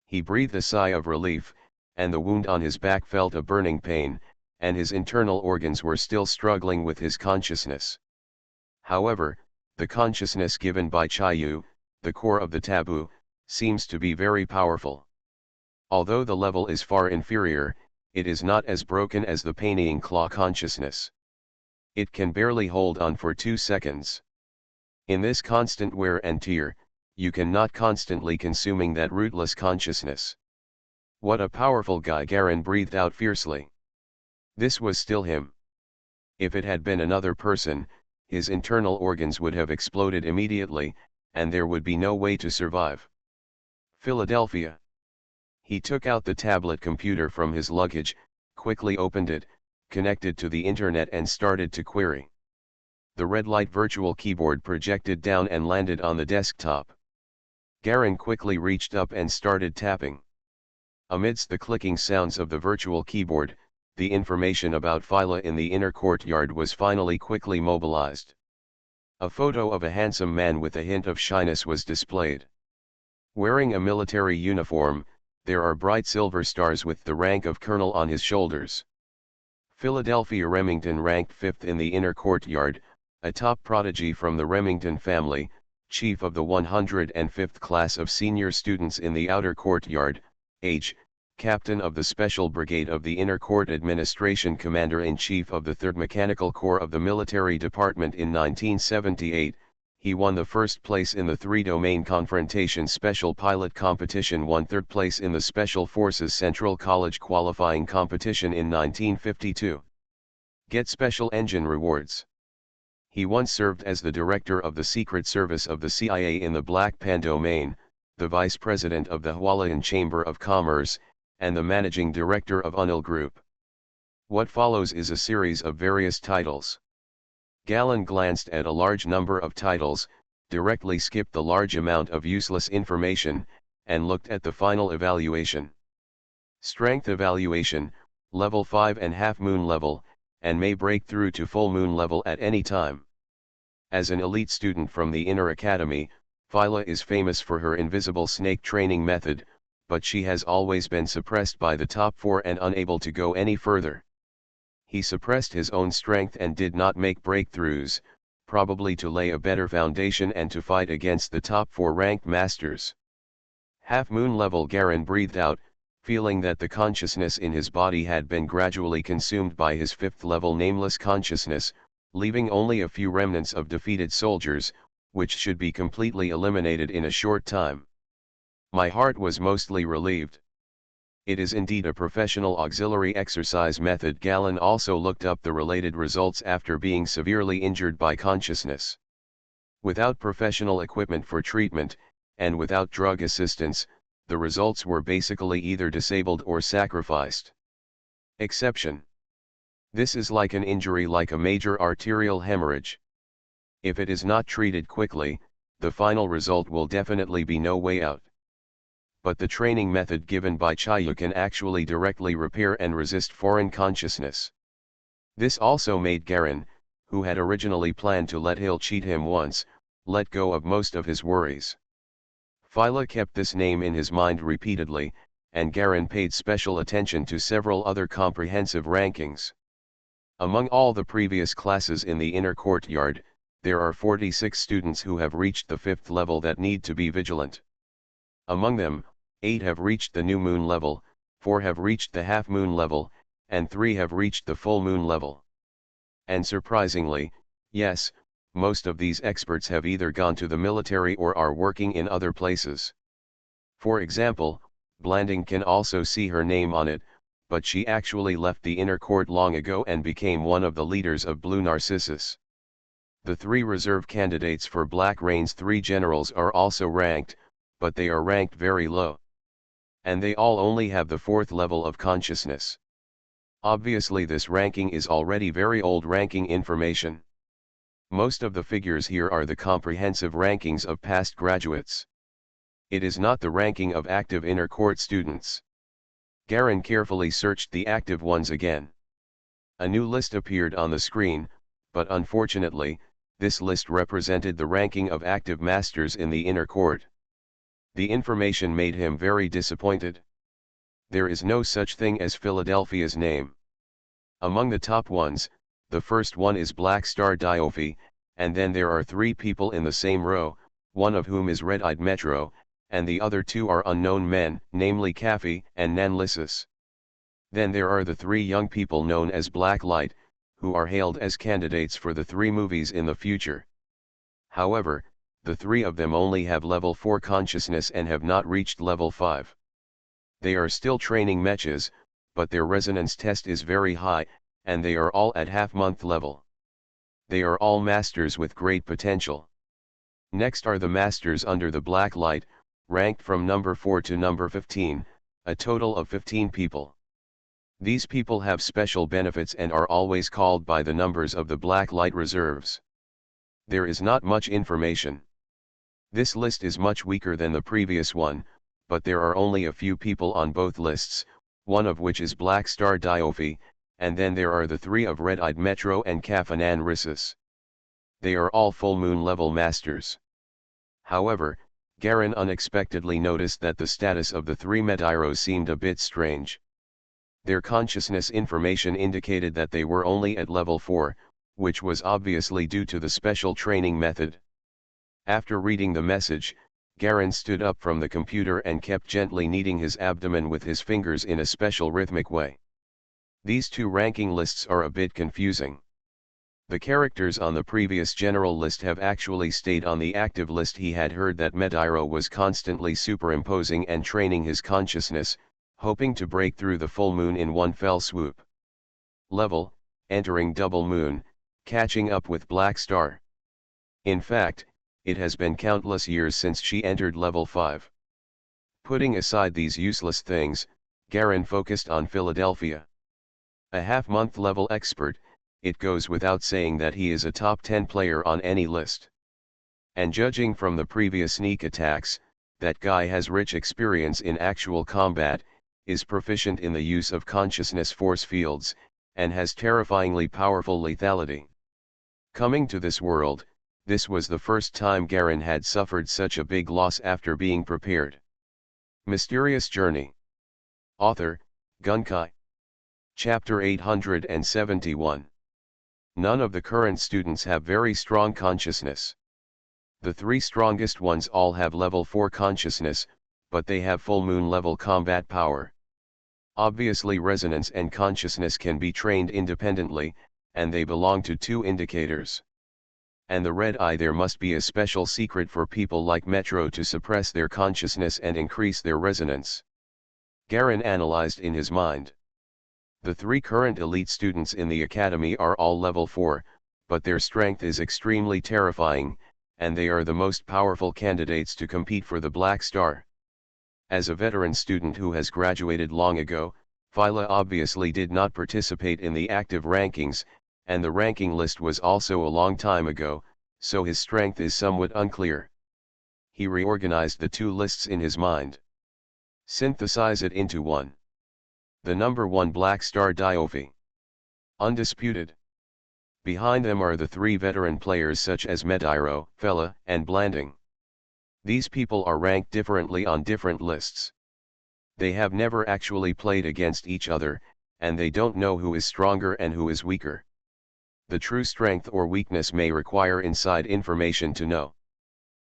He breathed a sigh of relief, and the wound on his back felt a burning pain, and his internal organs were still struggling with his consciousness. However, the consciousness given by Chayu, the core of the taboo, seems to be very powerful. Although the level is far inferior, it is not as broken as the Painting Claw consciousness. It can barely hold on for 2 seconds. In this constant wear and tear, you cannot constantly consuming that rootless consciousness. What a powerful guy! Garen breathed out fiercely. This was still him. If it had been another person, his internal organs would have exploded immediately, and there would be no way to survive. Philadelphia. He took out the tablet computer from his luggage, quickly opened it, connected to the internet and started to query. The red light virtual keyboard projected down and landed on the desktop. Garen quickly reached up and started tapping. Amidst the clicking sounds of the virtual keyboard, the information about Phyla in the inner courtyard was finally quickly mobilized. A photo of a handsome man with a hint of shyness was displayed. Wearing a military uniform, there are bright silver stars with the rank of colonel on his shoulders. Philadelphia Remington ranked 5th in the inner courtyard, a top prodigy from the Remington family, chief of the 105th class of senior students in the outer courtyard, age, captain of the Special Brigade of the Inner Court Administration, commander-in-chief of the 3rd Mechanical Corps of the Military Department in 1978, he won the first place in the 3-domain confrontation special pilot competition, won 3rd place in the Special Forces Central College qualifying competition in 1952. Get special engine rewards. He once served as the director of the Secret Service of the CIA in the Black Pan domain, the vice president of the Hualien Chamber of Commerce, and the managing director of Unil Group. What follows is a series of various titles. Galen glanced at a large number of titles, directly skipped the large amount of useless information, and looked at the final evaluation. Strength evaluation, level 5 and half moon level, and may break through to full moon level at any time. As an elite student from the Inner Academy, Phyla is famous for her invisible snake training method, but she has always been suppressed by the top 4 and unable to go any further. He suppressed his own strength and did not make breakthroughs, probably to lay a better foundation and to fight against the top 4 ranked masters. Half moon level. Garen breathed out, feeling that the consciousness in his body had been gradually consumed by his 5th level nameless consciousness, leaving only a few remnants of defeated soldiers, which should be completely eliminated in a short time. My heart was mostly relieved. It is indeed a professional auxiliary exercise method. Galen also looked up the related results after being severely injured by consciousness. Without professional equipment for treatment, and without drug assistance, the results were basically either disabled or sacrificed. Exception. This is like an injury like a major arterial hemorrhage. If it is not treated quickly, the final result will definitely be no way out. But the training method given by Chayu can actually directly repair and resist foreign consciousness. This also made Garen, who had originally planned to let Hill cheat him once, let go of most of his worries. Phyla kept this name in his mind repeatedly, and Garen paid special attention to several other comprehensive rankings. Among all the previous classes in the inner courtyard, there are 46 students who have reached the 5th level that need to be vigilant. Among them, 8 have reached the new moon level, 4 have reached the half moon level, and 3 have reached the full moon level. And surprisingly, yes, most of these experts have either gone to the military or are working in other places. For example, Blanding can also see her name on it, but she actually left the inner court long ago and became one of the leaders of Blue Narcissus. The 3 reserve candidates for Black Rain's 3 generals are also ranked, but they are ranked very low. And they all only have the 4th level of consciousness. Obviously this ranking is already very old ranking information. Most of the figures here are the comprehensive rankings of past graduates. It is not the ranking of active inner court students. Garen carefully searched the active ones again. A new list appeared on the screen, but unfortunately, this list represented the ranking of active masters in the inner court. The information made him very disappointed. There is no such thing as Philadelphia's name. Among the top ones, the first one is Black Star Diophi, and then there are 3 people in the same row, one of whom is Red-Eyed Metro, and the other 2 are unknown men, namely Kafi and Nanlissus. Then there are the 3 young people known as Black Light, who are hailed as candidates for the 3 movies in the future. However, the 3 of them only have level 4 consciousness and have not reached level 5. They are still training mechas, but their resonance test is very high, and they are all at half-month level. They are all masters with great potential. Next are the masters under the black light, ranked from number 4 to number 15, a total of 15 people. These people have special benefits and are always called by the numbers of the black light reserves. There is not much information. This list is much weaker than the previous one, but there are only a few people on both lists, one of which is Black Star Diophi, and then there are the 3 of Red-Eyed Metro and Kafanan Rissus. They are all full moon level masters. However, Garen unexpectedly noticed that the status of the 3 Medeiros seemed a bit strange. Their consciousness information indicated that they were only at level 4, which was obviously due to the special training method. After reading the message, Garen stood up from the computer and kept gently kneading his abdomen with his fingers in a special rhythmic way. These 2 ranking lists are a bit confusing. The characters on the previous general list have actually stayed on the active list. He had heard that Medairo was constantly superimposing and training his consciousness, hoping to break through the full moon in one fell swoop. Level, entering double moon, catching up with Black Star. In fact, it has been countless years since she entered level 5. Putting aside these useless things, Garen focused on Philadelphia. A half-month level expert, it goes without saying that he is a top 10 player on any list. And judging from the previous sneak attacks, that guy has rich experience in actual combat, is proficient in the use of consciousness force fields, and has terrifyingly powerful lethality. Coming to this world, this was the first time Garen had suffered such a big loss after being prepared. Mysterious Journey. Author, Gunkai. Chapter 871. None of the current students have very strong consciousness. The 3 strongest ones all have level 4 consciousness, but they have full moon level combat power. Obviously resonance and consciousness can be trained independently, and they belong to 2 indicators. And the red eye, there must be a special secret for people like Metro to suppress their consciousness and increase their resonance. Garen analyzed in his mind. The 3 current elite students in the academy are all level 4, but their strength is extremely terrifying, and they are the most powerful candidates to compete for the Black Star. As a veteran student who has graduated long ago, Phyla obviously did not participate in the active rankings, and the ranking list was also a long time ago, so his strength is somewhat unclear. He reorganized the 2 lists in his mind. Synthesize it into one. The number 1 Black Star Diofi. Undisputed. Behind them are the 3 veteran players such as Mediro, Fella, and Blanding. These people are ranked differently on different lists. They have never actually played against each other, and they don't know who is stronger and who is weaker. The true strength or weakness may require inside information to know.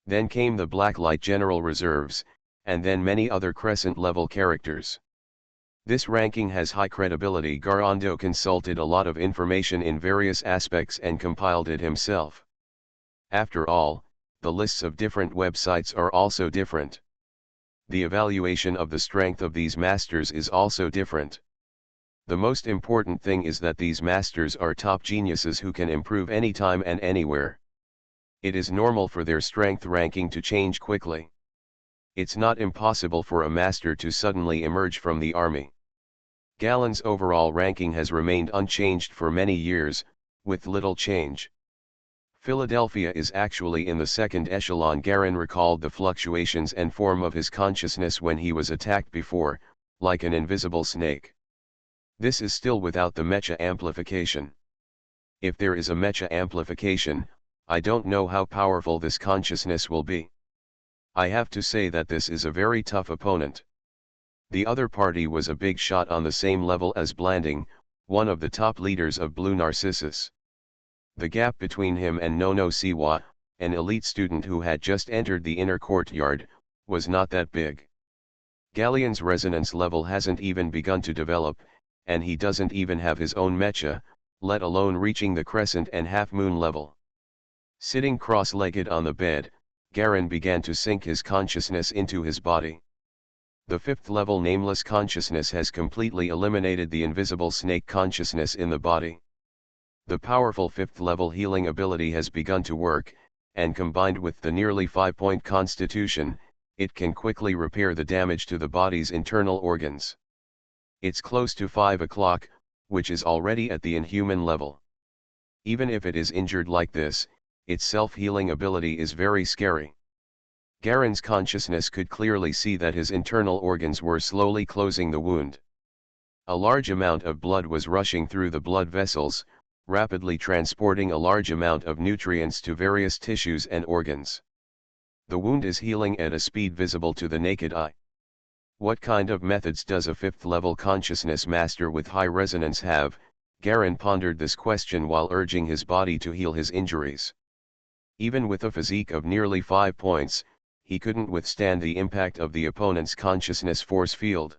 Then came the Blacklight General Reserves, and then many other Crescent level characters. This ranking has high credibility. Garando consulted a lot of information in various aspects and compiled it himself. After all, the lists of different websites are also different. The evaluation of the strength of these masters is also different. The most important thing is that these masters are top geniuses who can improve anytime and anywhere. It is normal for their strength ranking to change quickly. It's not impossible for a master to suddenly emerge from the army. Galen's overall ranking has remained unchanged for many years, with little change. Philadelphia is actually in the 2nd echelon. Garen recalled the fluctuations and form of his consciousness when he was attacked before, like an invisible snake. This is still without the mecha amplification. If there is a mecha amplification, I don't know how powerful this consciousness will be. I have to say that this is a very tough opponent. The other party was a big shot on the same level as Blanding, one of the top leaders of Blue Narcissus. The gap between him and Nono Siwa, an elite student who had just entered the inner courtyard, was not that big. Galleon's resonance level hasn't even begun to develop, and he doesn't even have his own mecha, let alone reaching the crescent and half-moon level. Sitting cross-legged on the bed, Garen began to sink his consciousness into his body. The 5th level nameless consciousness has completely eliminated the invisible snake consciousness in the body. The powerful 5th level healing ability has begun to work, and combined with the nearly 5-point constitution, it can quickly repair the damage to the body's internal organs. It's close to 5 o'clock, which is already at the inhuman level. Even if it is injured like this, its self-healing ability is very scary. Garen's consciousness could clearly see that his internal organs were slowly closing the wound. A large amount of blood was rushing through the blood vessels, rapidly transporting a large amount of nutrients to various tissues and organs. The wound is healing at a speed visible to the naked eye. What kind of methods does a 5th level consciousness master with high resonance have? Garen pondered this question while urging his body to heal his injuries. Even with a physique of nearly 5 points, he couldn't withstand the impact of the opponent's consciousness force field.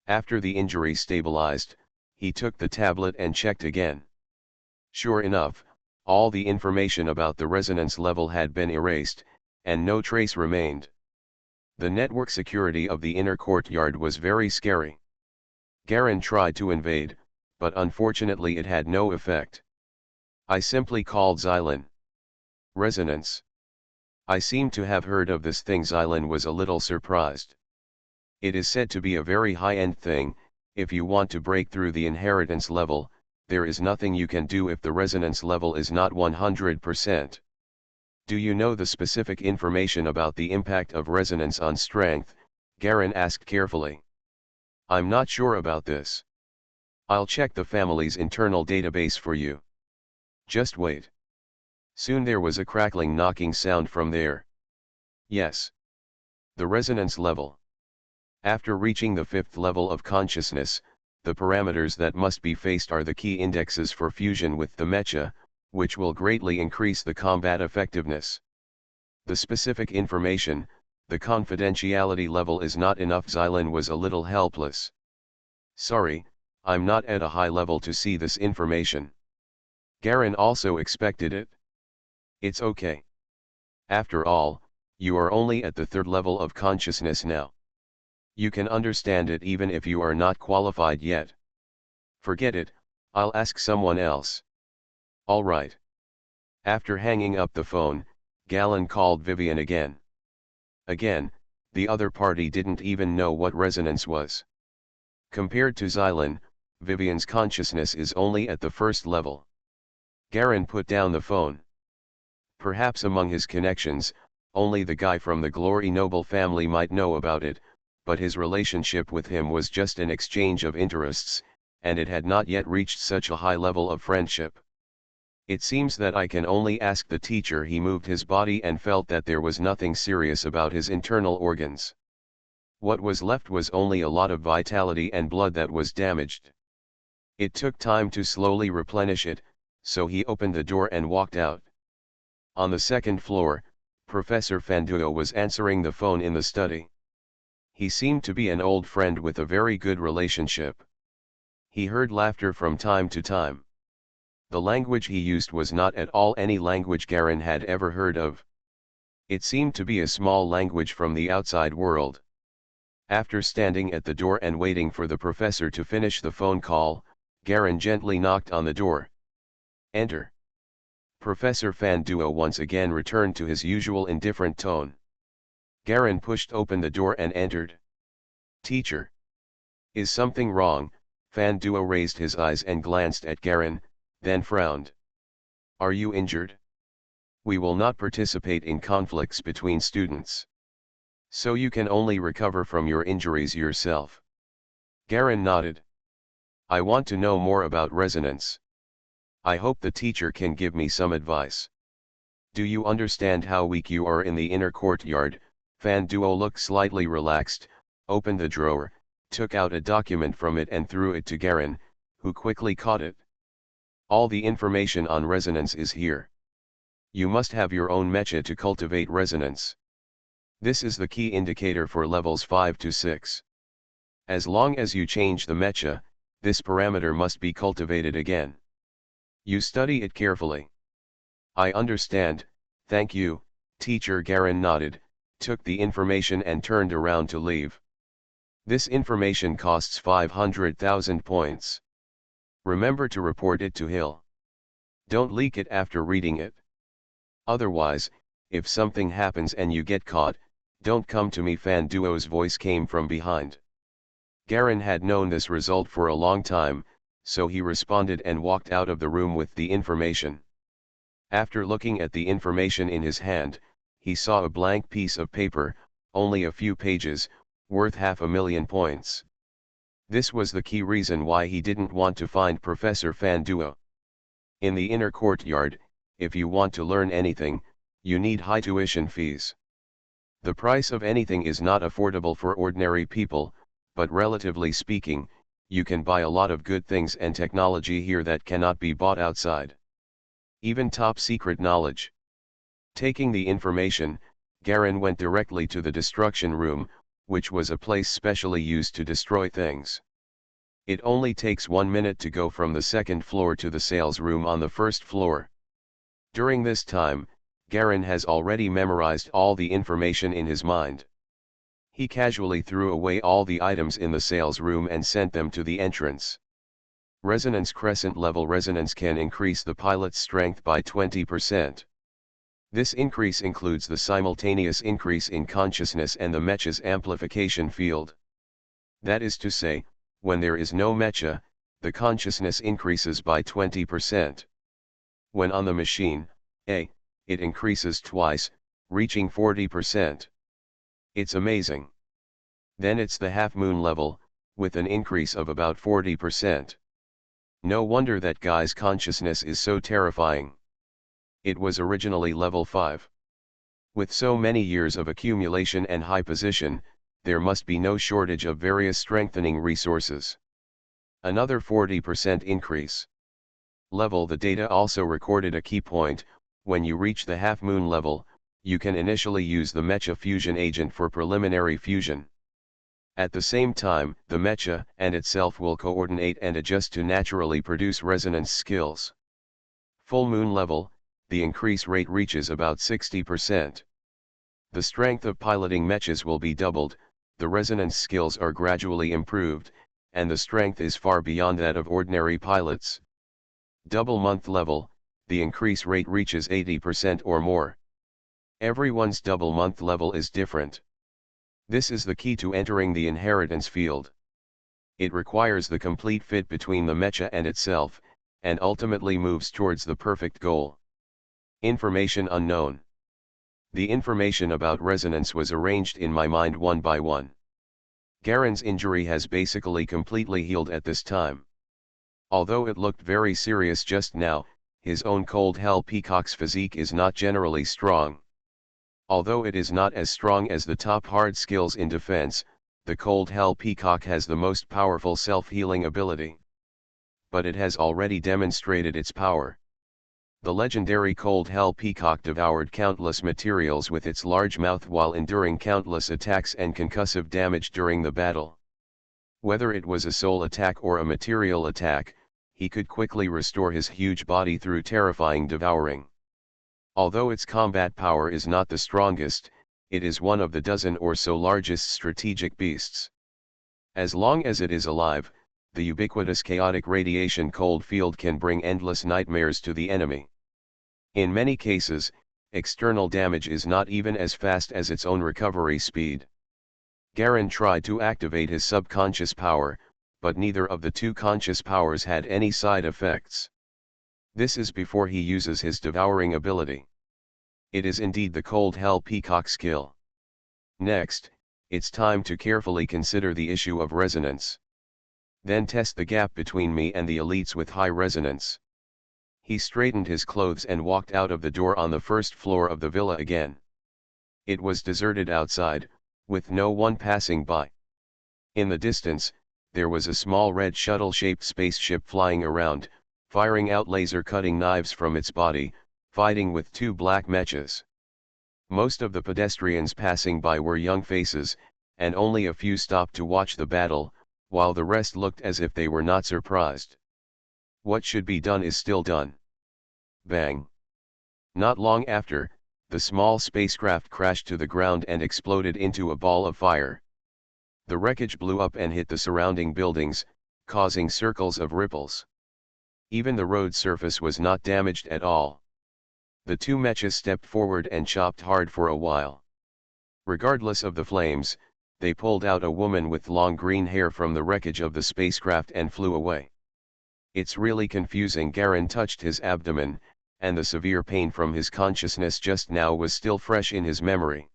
After the injury stabilized, he took the tablet and checked again. Sure enough, all the information about the resonance level had been erased, and no trace remained. The network security of the inner courtyard was very scary. Garen tried to invade, but unfortunately it had no effect. I simply called Xylin. Resonance. I seem to have heard of this thing. Xylin was a little surprised. It is said to be a very high-end thing. If you want to break through the inheritance level, there is nothing you can do if the resonance level is not 100%. Do you know the specific information about the impact of resonance on strength? Garen asked carefully. I'm not sure about this. I'll check the family's internal database for you. Just wait. Soon there was a crackling knocking sound from there. Yes. The resonance level. After reaching the 5th level of consciousness, the parameters that must be faced are the key indexes for fusion with the mecha, which will greatly increase the combat effectiveness. The specific information, the confidentiality level is not enough. Xylin was a little helpless. Sorry, I'm not at a high level to see this information. Garen also expected it. It's okay. After all, you are only at the 3rd level of consciousness now. You can understand it even if you are not qualified yet. Forget it, I'll ask someone else. All right. After hanging up the phone, Galen called Vivian again. Again, the other party didn't even know what resonance was. Compared to Xylin, Vivian's consciousness is only at the 1st level. Garen put down the phone. Perhaps among his connections, only the guy from the Glory Noble family might know about it, but his relationship with him was just an exchange of interests, and it had not yet reached such a high level of friendship. It seems that I can only ask the teacher. He moved his body and felt that there was nothing serious about his internal organs. What was left was only a lot of vitality and blood that was damaged. It took time to slowly replenish it, so he opened the door and walked out. On the 2nd floor, Professor Fanduo was answering the phone in the study. He seemed to be an old friend with a very good relationship. He heard laughter from time to time. The language he used was not at all any language Garen had ever heard of. It seemed to be a small language from the outside world. After standing at the door and waiting for the professor to finish the phone call, Garen gently knocked on the door. Enter. Professor Fanduo once again returned to his usual indifferent tone. Garen pushed open the door and entered. Teacher. Is something wrong? Fanduo raised his eyes and glanced at Garen, then frowned. Are you injured? We will not participate in conflicts between students. So you can only recover from your injuries yourself. Garen nodded. I want to know more about resonance. I hope the teacher can give me some advice. Do you understand how weak you are in the inner courtyard? Fanduo looked slightly relaxed, opened the drawer, took out a document from it and threw it to Garen, who quickly caught it. All the information on resonance is here. You must have your own mecha to cultivate resonance. This is the key indicator for levels 5 to 6. As long as you change the mecha, this parameter must be cultivated again. You study it carefully. I understand, thank you, teacher. Garen nodded, took the information and turned around to leave. This information costs 500,000 points. Remember to report it to Hill. Don't leak it after reading it. Otherwise, if something happens and you get caught, don't come to me. Fanduo's voice came from behind. Garen had known this result for a long time, so he responded and walked out of the room with the information. After looking at the information in his hand, he saw a blank piece of paper, only a few pages, worth 500,000 points. This was the key reason why he didn't want to find Professor Fanduo. In the inner courtyard, if you want to learn anything, you need high tuition fees. The price of anything is not affordable for ordinary people, but relatively speaking, you can buy a lot of good things and technology here that cannot be bought outside. Even top secret knowledge. Taking the information, Garen went directly to the destruction room, which was a place specially used to destroy things. It only takes 1 minute to go from the 2nd floor to the sales room on the 1st floor. During this time, Garen has already memorized all the information in his mind. He casually threw away all the items in the sales room and sent them to the entrance. Resonance crescent level resonance can increase the pilot's strength by 20%. This increase includes the simultaneous increase in consciousness and the mecha's amplification field. That is to say, when there is no mecha, the consciousness increases by 20%. When on the machine, it increases twice, reaching 40%. It's amazing. Then it's the half-moon level, with an increase of about 40%. No wonder that guy's consciousness is so terrifying. It was originally level 5. With so many years of accumulation and high position, there must be no shortage of various strengthening resources. Another 40% increase. The data also recorded a key point: when you reach the half-moon level, you can initially use the mecha fusion agent for preliminary fusion. At the same time, the mecha and itself will coordinate and adjust to naturally produce resonance skills. Full moon level, the increase rate reaches about 60%. The strength of piloting mechas will be doubled, the resonance skills are gradually improved, and the strength is far beyond that of ordinary pilots. Double month level, the increase rate reaches 80% or more. Everyone's double month level is different. This is the key to entering the inheritance field. It requires the complete fit between the mecha and itself, and ultimately moves towards the perfect goal. Information unknown. The information about resonance was arranged in my mind one by one. Garen's injury has basically completely healed at this time. Although it looked very serious just now, his own cold hell peacock's physique is not generally strong. Although it is not as strong as the top hard skills in defense, the cold hell peacock has the most powerful self-healing ability. But it has already demonstrated its power. The legendary cold hell peacock devoured countless materials with its large mouth while enduring countless attacks and concussive damage during the battle. Whether it was a soul attack or a material attack, he could quickly restore his huge body through terrifying devouring. Although its combat power is not the strongest, it is one of the dozen or so largest strategic beasts. As long as it is alive, the ubiquitous chaotic radiation cold field can bring endless nightmares to the enemy. In many cases, external damage is not even as fast as its own recovery speed. Garen tried to activate his subconscious power, but neither of the two conscious powers had any side effects. This is before he uses his devouring ability. It is indeed the cold hell peacock skill. Next, it's time to carefully consider the issue of resonance. Then test the gap between me and the elites with high resonance. He straightened his clothes and walked out of the door on the first floor of the villa again. It was deserted outside, with no one passing by. In the distance, there was a small red shuttle-shaped spaceship flying around, firing out laser-cutting knives from its body, fighting with two black mechas. Most of the pedestrians passing by were young faces, and only a few stopped to watch the battle, while the rest looked as if they were not surprised. What should be done is still done. Bang! Not long after, the small spacecraft crashed to the ground and exploded into a ball of fire. The wreckage blew up and hit the surrounding buildings, causing circles of ripples. Even the road surface was not damaged at all. The two mechas stepped forward and chopped hard for a while. Regardless of the flames, they pulled out a woman with long green hair from the wreckage of the spacecraft and flew away. It's really confusing. Garen touched his abdomen, and the severe pain from his consciousness just now was still fresh in his memory.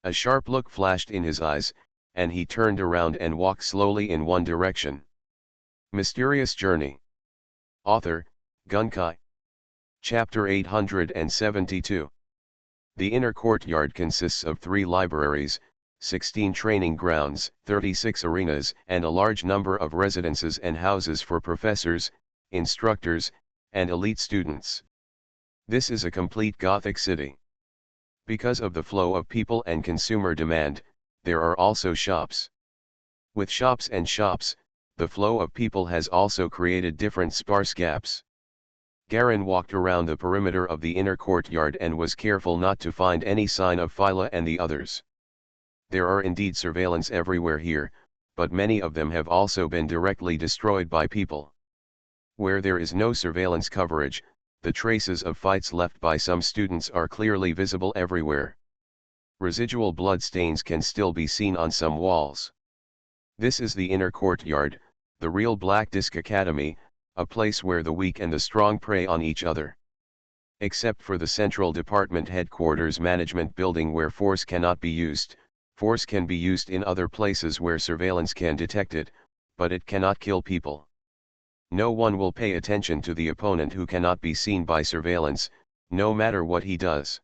A sharp look flashed in his eyes, and he turned around and walked slowly in one direction. Mysterious Journey. Author, Gunkai. Chapter 872. The inner courtyard consists of 3 libraries, 16 training grounds, 36 arenas, and a large number of residences and houses for professors, instructors, and elite students. This is a complete Gothic city. Because of the flow of people and consumer demand, there are also shops. With shops and shops, the flow of people has also created different sparse gaps. Garen walked around the perimeter of the inner courtyard and was careful not to find any sign of Phyla and the others. There are indeed surveillance everywhere here, but many of them have also been directly destroyed by people. Where there is no surveillance coverage, the traces of fights left by some students are clearly visible everywhere. Residual blood stains can still be seen on some walls. This is the inner courtyard, the real Black Disc Academy, a place where the weak and the strong prey on each other. Except for the Central Department Headquarters Management Building where force cannot be used, force can be used in other places where surveillance can detect it, but it cannot kill people. No one will pay attention to the opponent who cannot be seen by surveillance, no matter what he does.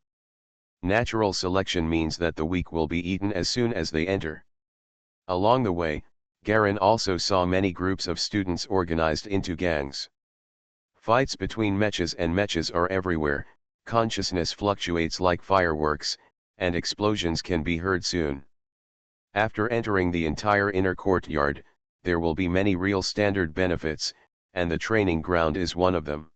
Natural selection means that the weak will be eaten as soon as they enter. Along the way, Garin also saw many groups of students organized into gangs. Fights between mechas and mechas are everywhere, consciousness fluctuates like fireworks, and explosions can be heard soon. After entering the entire inner courtyard, there will be many real standard benefits, and the training ground is one of them.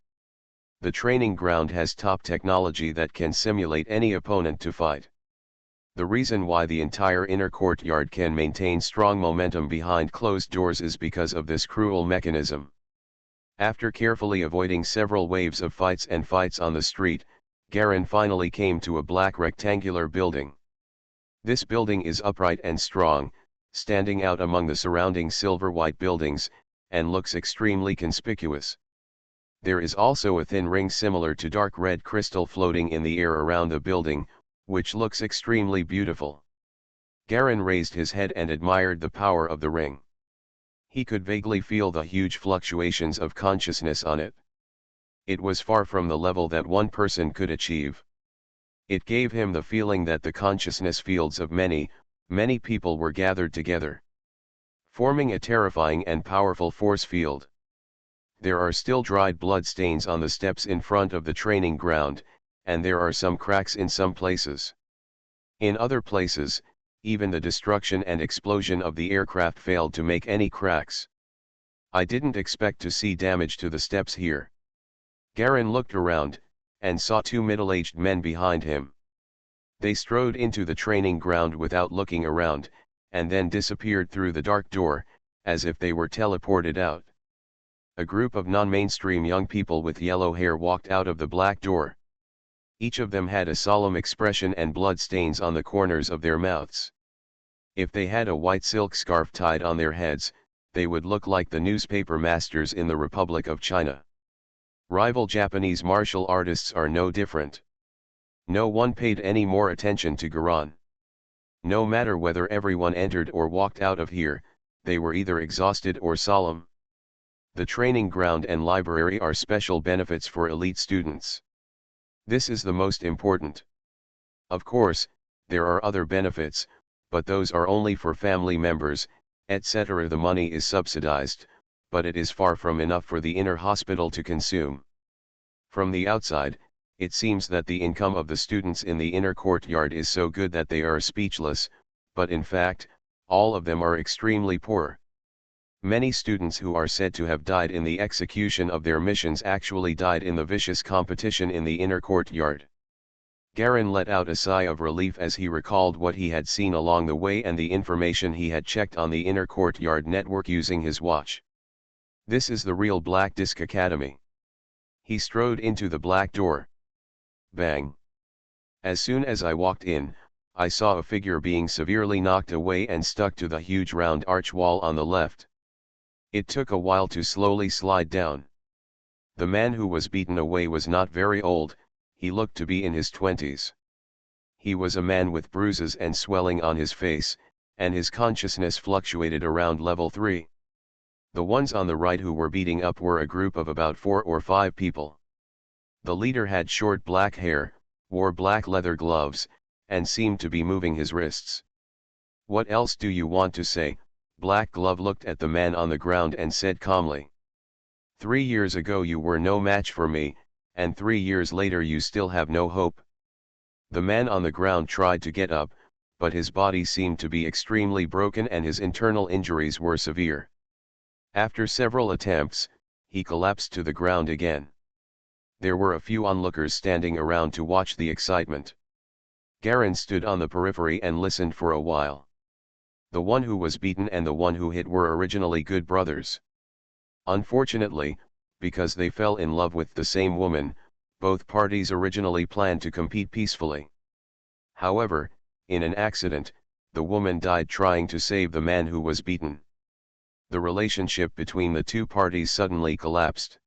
The training ground has top technology that can simulate any opponent to fight. The reason why the entire inner courtyard can maintain strong momentum behind closed doors is because of this cruel mechanism. After carefully avoiding several waves of fights on the street, Garin finally came to a black rectangular building. This building is upright and strong, standing out among the surrounding silver-white buildings, and looks extremely conspicuous. There is also a thin ring similar to dark red crystal floating in the air around the building, which looks extremely beautiful. Garin raised his head and admired the power of the ring. He could vaguely feel the huge fluctuations of consciousness on it. It was far from the level that one person could achieve. It gave him the feeling that the consciousness fields of many, many people were gathered together, forming a terrifying and powerful force field. There are still dried blood stains on the steps in front of the training ground, and there are some cracks in some places. In other places, even the destruction and explosion of the aircraft failed to make any cracks. I didn't expect to see damage to the steps here. Garin looked around, and saw two middle-aged men behind him. They strode into the training ground without looking around, and then disappeared through the dark door, as if they were teleported out. A group of non-mainstream young people with yellow hair walked out of the black door. Each of them had a solemn expression and blood stains on the corners of their mouths. If they had a white silk scarf tied on their heads, they would look like the newspaper masters in the Republic of China. Rival Japanese martial artists are no different. No one paid any more attention to Garin. No matter whether everyone entered or walked out of here, they were either exhausted or solemn. The training ground and library are special benefits for elite students. This is the most important. Of course, there are other benefits, but those are only for family members, etc. The money is subsidized, but it is far from enough for the inner hospital to consume. From the outside, it seems that the income of the students in the inner courtyard is so good that they are speechless, but in fact, all of them are extremely poor. Many students who are said to have died in the execution of their missions actually died in the vicious competition in the inner courtyard. Garin let out a sigh of relief as he recalled what he had seen along the way and the information he had checked on the inner courtyard network using his watch. This is the real Black Disc Academy. He strode into the black door. Bang! As soon as I walked in, I saw a figure being severely knocked away and stuck to the huge round arch wall on the left. It took a while to slowly slide down. The man who was beaten away was not very old, he looked to be in his 20s. He was a man with bruises and swelling on his face, and his consciousness fluctuated around level 3. The ones on the right who were beating up were a group of about 4 or 5 people. The leader had short black hair, wore black leather gloves, and seemed to be moving his wrists. "What else do you want to say?" Black Glove looked at the man on the ground and said calmly. 3 years ago you were no match for me, and 3 years later you still have no hope. The man on the ground tried to get up, but his body seemed to be extremely broken and his internal injuries were severe. After several attempts, he collapsed to the ground again. There were a few onlookers standing around to watch the excitement. Garin stood on the periphery and listened for a while. The one who was beaten and the one who hit were originally good brothers. Unfortunately, because they fell in love with the same woman. Both parties originally planned to compete peacefully. However, in an accident, the woman died trying to save the man who was beaten. The relationship between the two parties suddenly collapsed.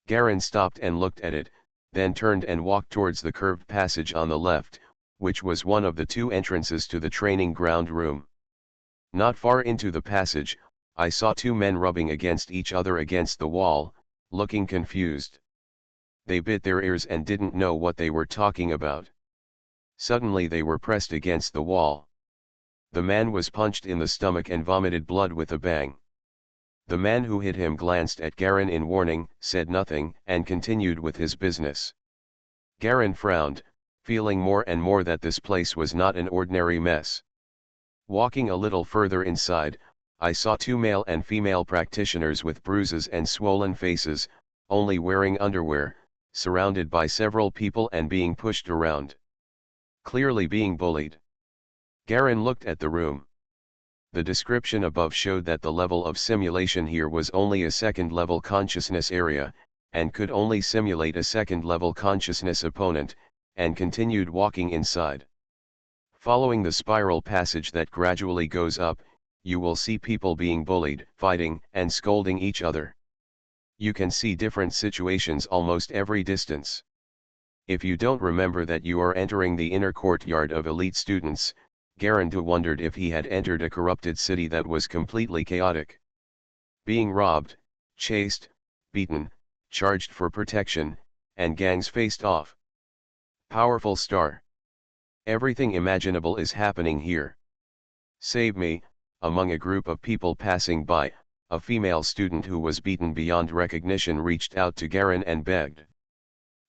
Garen stopped and looked at it, then turned and walked towards the curved passage on the left, which was one of the two entrances to the training ground room. Not far into the passage, I saw two men rubbing against each other against the wall, looking confused. They bit their ears and didn't know what they were talking about. Suddenly they were pressed against the wall. The man was punched in the stomach and vomited blood with a bang. The man who hit him glanced at Garen in warning, said nothing, and continued with his business. Garen frowned, feeling more and more that this place was not an ordinary mess. Walking a little further inside, I saw two male and female practitioners with bruises and swollen faces, only wearing underwear, surrounded by several people and being pushed around. Clearly being bullied. Garen looked at the room. The description above showed that the level of simulation here was only a second-level consciousness area, and could only simulate a second-level consciousness opponent, and continued walking inside. Following the spiral passage that gradually goes up, you will see people being bullied, fighting, and scolding each other. You can see different situations almost every distance. If you don't remember that you are entering the inner courtyard of elite students, Garen wondered if he had entered a corrupted city that was completely chaotic. Being robbed, chased, beaten, charged for protection, and gangs faced off. Powerful star. Everything imaginable is happening here. Save me. Among a group of people passing by, a female student who was beaten beyond recognition reached out to Garen and begged.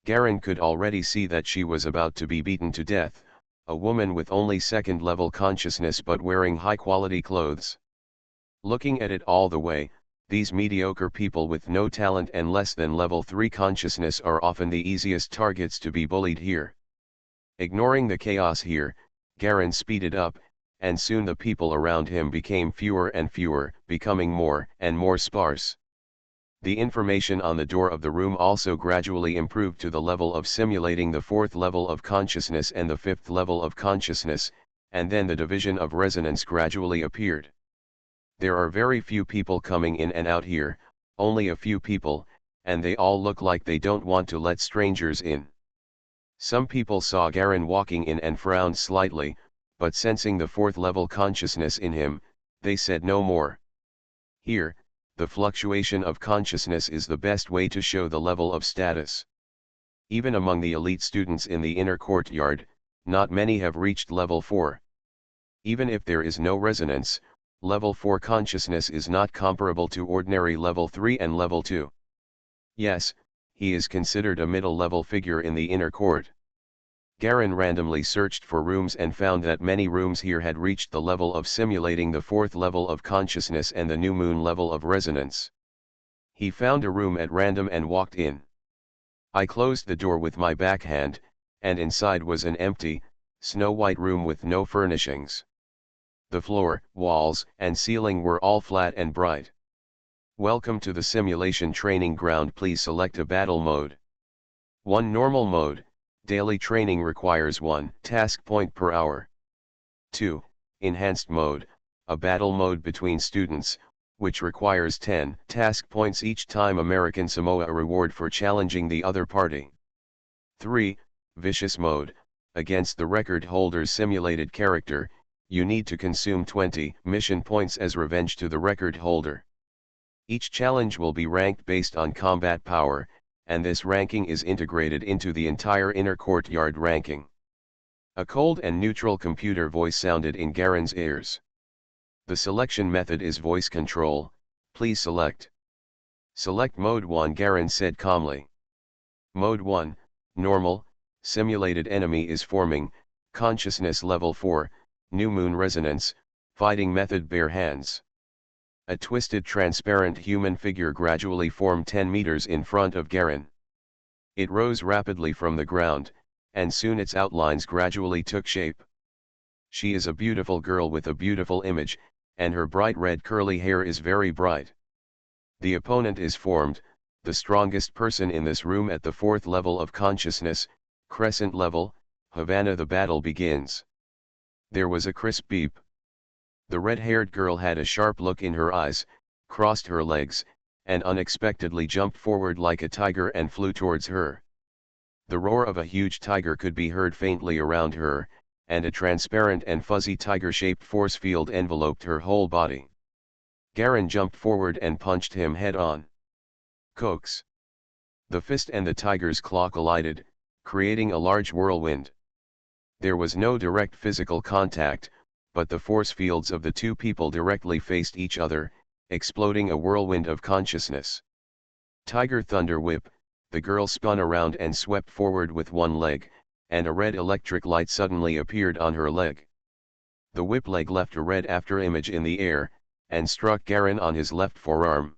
Garen could already see that she was about to be beaten to death, a woman with only second-level consciousness but wearing high-quality clothes. Looking at it all the way, these mediocre people with no talent and less than level 3 consciousness are often the easiest targets to be bullied here. Ignoring the chaos here, Garen speeded up, and soon the people around him became fewer and fewer, becoming more and more sparse. The information on the door of the room also gradually improved to the level of simulating the 4th level of consciousness and the 5th level of consciousness, and then the division of resonance gradually appeared. There are very few people coming in and out here, only a few people, and they all look like they don't want to let strangers in. Some people saw Garen walking in and frowned slightly, but sensing the 4th level consciousness in him, they said no more. Here, the fluctuation of consciousness is the best way to show the level of status. Even among the elite students in the inner courtyard, not many have reached level 4. Even if there is no resonance, level 4 consciousness is not comparable to ordinary level 3 and level 2. Yes, he is considered a middle-level figure in the inner court. Garen randomly searched for rooms and found that many rooms here had reached the level of simulating the 4th level of consciousness and the new moon level of resonance. He found a room at random and walked in. I closed the door with my backhand, and inside was an empty, snow-white room with no furnishings. The floor, walls, and ceiling were all flat and bright. Welcome to the simulation training ground. Please select a battle mode. 1 Normal mode. Daily training requires 1 task point per hour. 2. Enhanced mode, a battle mode between students, which requires 10 task points each time. American Samoa, a reward for challenging the other party. 3. Vicious mode, against the record holder's simulated character, you need to consume 20 mission points as revenge to the record holder. Each challenge will be ranked based on combat power, and this ranking is integrated into the entire inner courtyard ranking. A cold and neutral computer voice sounded in Garen's ears. The selection method is voice control. Please select. Select Mode 1, Garen said calmly. Mode 1, Normal, simulated enemy is forming, consciousness level 4, new moon resonance, fighting method bare hands. A twisted transparent human figure gradually formed 10 meters in front of Garen. It rose rapidly from the ground, and soon its outlines gradually took shape. She is a beautiful girl with a beautiful image, and her bright red curly hair is very bright. The opponent is formed, the strongest person in this room at the fourth level of consciousness, crescent level. Havana, the battle begins. There was a crisp beep. The red-haired girl had a sharp look in her eyes, crossed her legs, and unexpectedly jumped forward like a tiger and flew towards her. The roar of a huge tiger could be heard faintly around her, and a transparent and fuzzy tiger-shaped force field enveloped her whole body. Garen jumped forward and punched him head-on. Coax. The fist and the tiger's claw collided, creating a large whirlwind. There was no direct physical contact, but the force fields of the two people directly faced each other, exploding a whirlwind of consciousness. Tiger thunder whip. The girl spun around and swept forward with one leg, and a red electric light suddenly appeared on her leg. The whip leg left a red afterimage in the air, and struck Garen on his left forearm.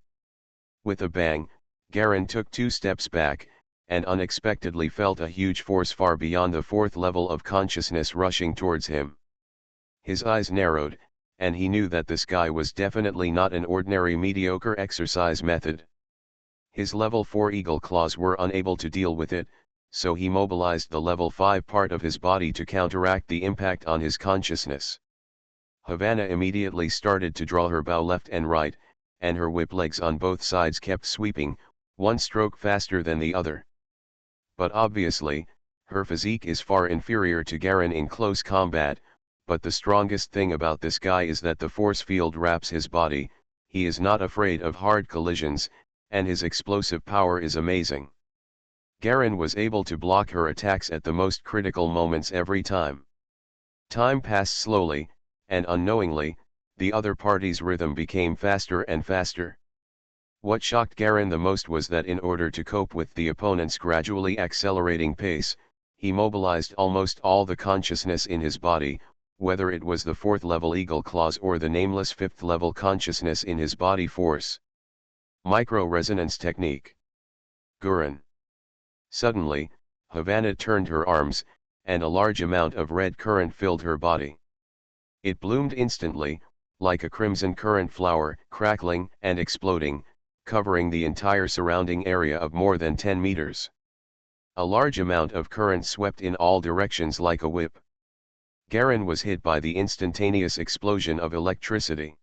With a bang, Garen took 2 steps back, and unexpectedly felt a huge force far beyond the fourth level of consciousness rushing towards him. His eyes narrowed, and he knew that this guy was definitely not an ordinary mediocre exercise method. His level 4 eagle claws were unable to deal with it, so he mobilized the level 5 part of his body to counteract the impact on his consciousness. Havana immediately started to draw her bow left and right, and her whip legs on both sides kept sweeping, one stroke faster than the other. But obviously, her physique is far inferior to Garen in close combat, but the strongest thing about this guy is that the force field wraps his body. He is not afraid of hard collisions, and his explosive power is amazing. Garen was able to block her attacks at the most critical moments every time. Time passed slowly, and unknowingly, the other party's rhythm became faster and faster. What shocked Garen the most was that in order to cope with the opponent's gradually accelerating pace, he mobilized almost all the consciousness in his body, whether it was the 4th level eagle claws or the nameless 5th level consciousness in his body force. Micro-resonance technique. Gurren. Suddenly, Havana turned her arms, and a large amount of red current filled her body. It bloomed instantly, like a crimson currant flower, crackling and exploding, covering the entire surrounding area of more than 10 meters. A large amount of current swept in all directions like a whip. Garen was hit by the instantaneous explosion of electricity.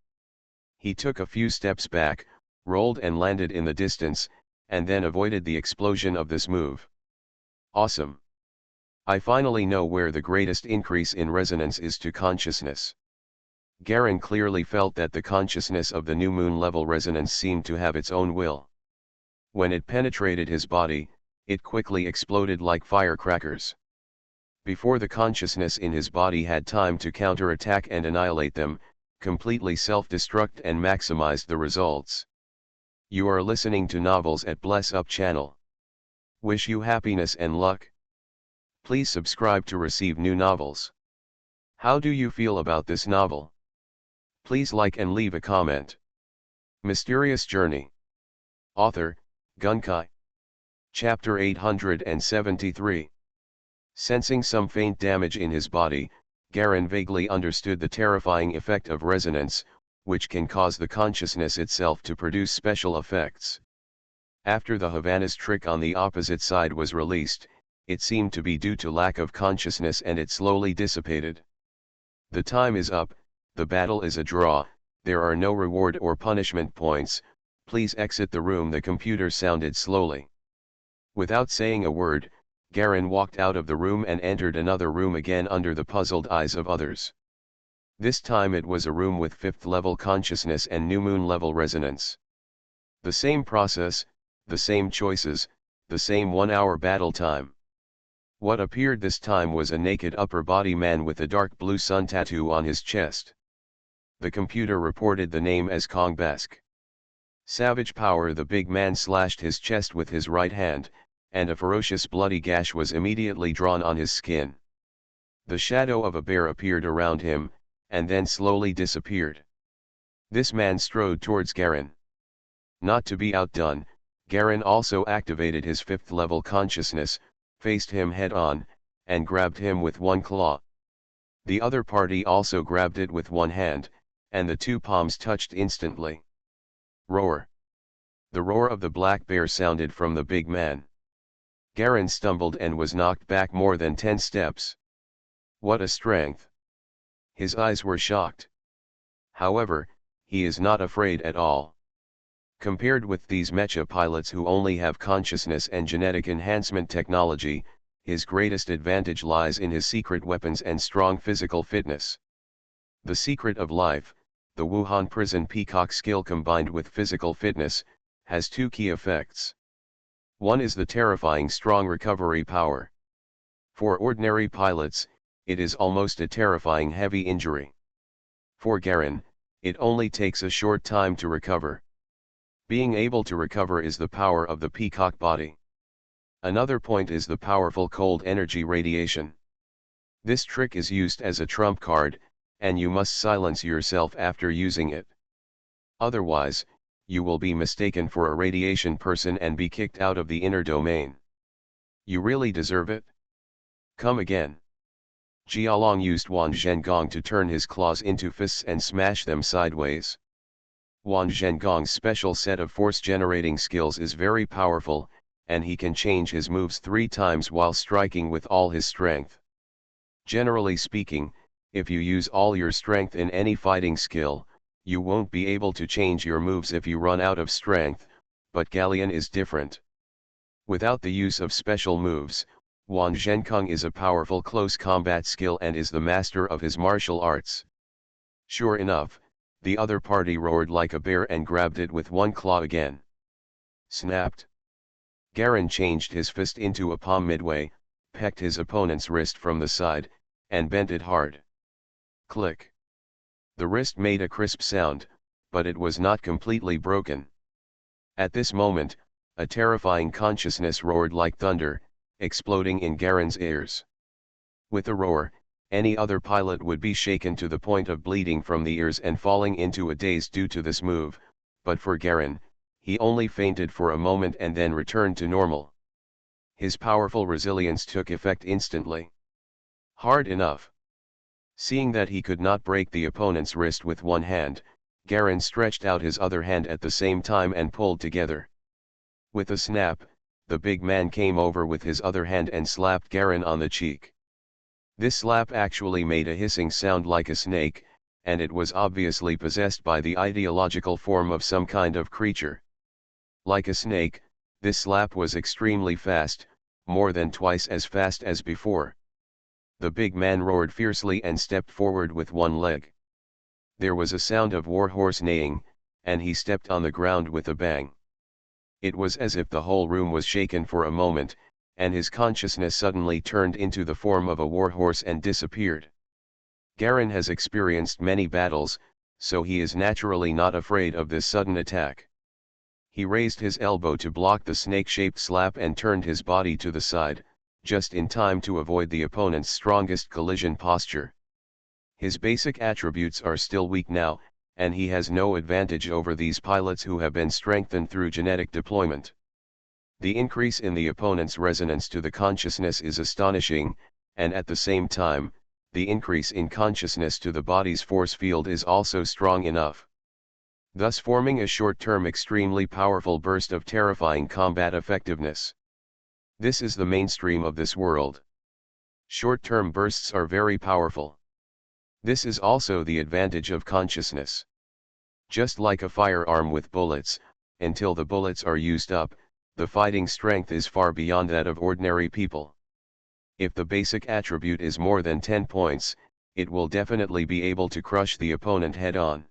He took a few steps back, rolled and landed in the distance, and then avoided the explosion of this move. Awesome! I finally know where the greatest increase in resonance is to consciousness. Garen clearly felt that the consciousness of the new moon level resonance seemed to have its own will. When it penetrated his body, it quickly exploded like firecrackers. Before the consciousness in his body had time to counterattack and annihilate them, completely self-destruct and maximize the results. You are listening to Novels at Bless Up channel. Wish you happiness and luck. Please subscribe to receive new novels. How do you feel about this novel? Please like and leave a comment. Mysterious Journey. Author, Gunkai. Chapter 873. Sensing some faint damage in his body, Garen vaguely understood the terrifying effect of resonance, which can cause the consciousness itself to produce special effects. After the Havana's trick on the opposite side was released, it seemed to be due to lack of consciousness and it slowly dissipated. The time is up, the battle is a draw, there are no reward or punishment points, please exit the room, the computer sounded slowly. Without saying a word, Garen walked out of the room and entered another room again under the puzzled eyes of others. This time it was a room with 5th level consciousness and new moon level resonance. The same process, the same choices, the same 1-hour battle time. What appeared this time was a naked upper body man with a dark blue sun tattoo on his chest. The computer reported the name as Kong Besk. Savage power. The big man slashed his chest with his right hand, and a ferocious bloody gash was immediately drawn on his skin. The shadow of a bear appeared around him, and then slowly disappeared. This man strode towards Garen. Not to be outdone, Garen also activated his 5th level consciousness, faced him head-on, and grabbed him with one claw. The other party also grabbed it with one hand, and the two palms touched instantly. Roar! The roar of the black bear sounded from the big man. Garen stumbled and was knocked back more than 10 steps. What a strength! His eyes were shocked. However, he is not afraid at all. Compared with these mecha pilots who only have consciousness and genetic enhancement technology, his greatest advantage lies in his secret weapons and strong physical fitness. The secret of life, the Wuhan prison peacock skill combined with physical fitness, has two key effects. One is the terrifying strong recovery power. For ordinary pilots, it is almost a terrifying heavy injury. For Garen, it only takes a short time to recover. Being able to recover is the power of the peacock body. Another point is the powerful cold energy radiation. This trick is used as a trump card, and you must silence yourself after using it. Otherwise, you will be mistaken for a radiation person and be kicked out of the inner domain. You really deserve it? Come again. Jialong used Wan Zhengong to turn his claws into fists and smash them sideways. Wan Zhengong's special set of force-generating skills is very powerful, and he can change his moves 3 times while striking with all his strength. Generally speaking, if you use all your strength in any fighting skill, you won't be able to change your moves if you run out of strength, but Galleon is different. Without the use of special moves, Wan Zhenkong is a powerful close combat skill and is the master of his martial arts. Sure enough, the other party roared like a bear and grabbed it with one claw again. Snapped. Garen changed his fist into a palm midway, pecked his opponent's wrist from the side, and bent it hard. Click. The wrist made a crisp sound, but it was not completely broken. At this moment, a terrifying consciousness roared like thunder, exploding in Garen's ears. With a roar, any other pilot would be shaken to the point of bleeding from the ears and falling into a daze due to this move, but for Garen, he only fainted for a moment and then returned to normal. His powerful resilience took effect instantly. Hard enough. Seeing that he could not break the opponent's wrist with one hand, Garen stretched out his other hand at the same time and pulled together. With a snap, the big man came over with his other hand and slapped Garen on the cheek. This slap actually made a hissing sound like a snake, and it was obviously possessed by the ideological form of some kind of creature. Like a snake, this slap was extremely fast, more than twice as fast as before. The big man roared fiercely and stepped forward with one leg. There was a sound of warhorse neighing, and he stepped on the ground with a bang. It was as if the whole room was shaken for a moment, and his consciousness suddenly turned into the form of a warhorse and disappeared. Garen has experienced many battles, so he is naturally not afraid of this sudden attack. He raised his elbow to block the snake-shaped slap and turned his body to the side, just in time to avoid the opponent's strongest collision posture. His basic attributes are still weak now, and he has no advantage over these pilots who have been strengthened through genetic deployment. The increase in the opponent's resonance to the consciousness is astonishing, and at the same time, the increase in consciousness to the body's force field is also strong enough, thus forming a short-term extremely powerful burst of terrifying combat effectiveness. This is the mainstream of this world. Short-term bursts are very powerful. This is also the advantage of consciousness. Just like a firearm with bullets, until the bullets are used up, the fighting strength is far beyond that of ordinary people. If the basic attribute is more than 10 points, it will definitely be able to crush the opponent head-on.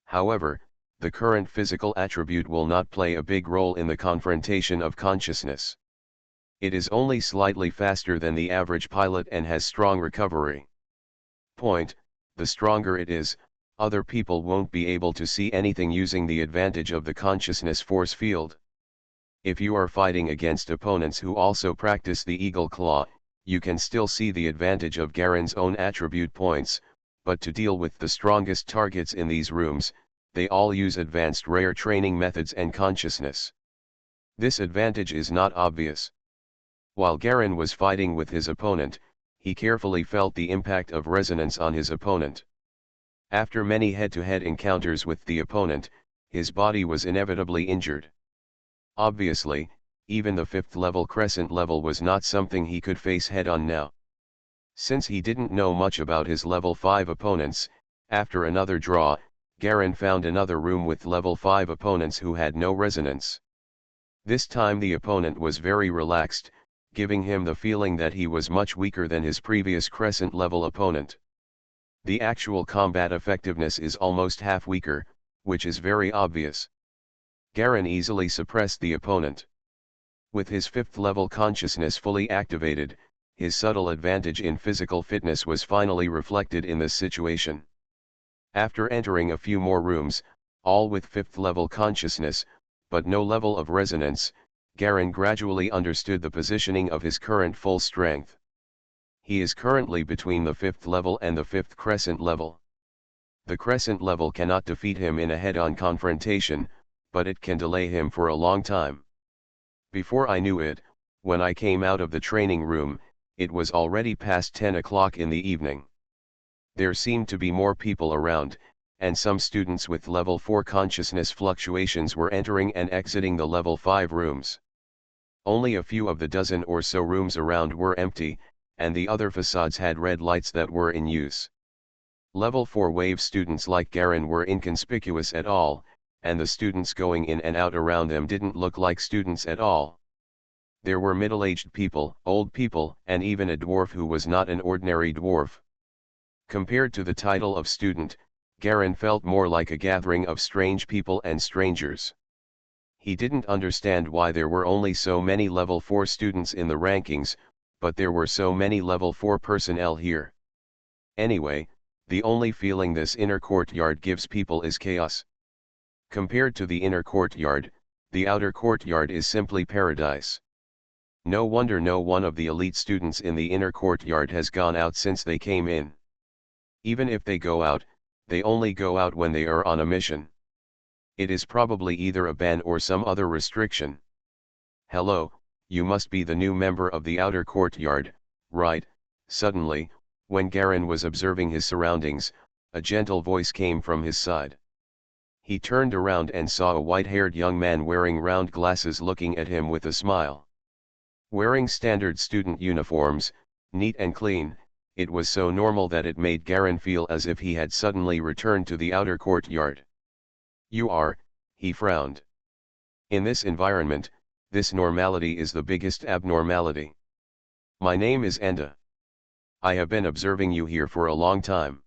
However, the current physical attribute will not play a big role in the confrontation of consciousness. It is only slightly faster than the average pilot and has strong recovery. Point: the stronger it is, other people won't be able to see anything using the advantage of the consciousness force field. If you are fighting against opponents who also practice the Eagle Claw, you can still see the advantage of Garen's own attribute points, but to deal with the strongest targets in these rooms, they all use advanced rare training methods and consciousness. This advantage is not obvious. While Garen was fighting with his opponent, he carefully felt the impact of resonance on his opponent. After many head-to-head encounters with the opponent, his body was inevitably injured. Obviously, even the 5th level crescent level was not something he could face head on now. Since he didn't know much about his level 5 opponents, after another draw, Garen found another room with level 5 opponents who had no resonance. This time the opponent was very relaxed, giving him the feeling that he was much weaker than his previous crescent level opponent. The actual combat effectiveness is almost half weaker, which is very obvious. Garen easily suppressed the opponent. With his 5th level consciousness fully activated, his subtle advantage in physical fitness was finally reflected in this situation. After entering a few more rooms, all with 5th level consciousness, but no level of resonance, Garen gradually understood the positioning of his current full strength. He is currently between the 5th level and the 5th crescent level. The crescent level cannot defeat him in a head-on confrontation, but it can delay him for a long time. Before I knew it, when I came out of the training room, it was already past 10 o'clock in the evening. There seemed to be more people around, and some students with level 4 consciousness fluctuations were entering and exiting the level 5 rooms. Only a few of the dozen or so rooms around were empty, and the other facades had red lights that were in use. Level 4 wave students like Garen were inconspicuous at all, and the students going in and out around them didn't look like students at all. There were middle-aged people, old people, and even a dwarf who was not an ordinary dwarf. Compared to the title of student, Garen felt more like a gathering of strange people and strangers. He didn't understand why there were only so many level 4 students in the rankings, but there were so many level 4 personnel here. Anyway, the only feeling this inner courtyard gives people is chaos. Compared to the inner courtyard, the outer courtyard is simply paradise. No wonder no one of the elite students in the inner courtyard has gone out since they came in. Even if they go out, they only go out when they are on a mission. It is probably either a ban or some other restriction. Hello, you must be the new member of the outer courtyard, right? Suddenly, when Garen was observing his surroundings, a gentle voice came from his side. He turned around and saw a white-haired young man wearing round glasses looking at him with a smile. Wearing standard student uniforms, neat and clean, it was so normal that it made Garen feel as if he had suddenly returned to the outer courtyard. You are, he frowned. In this environment, this normality is the biggest abnormality. My name is Enda. I have been observing you here for a long time.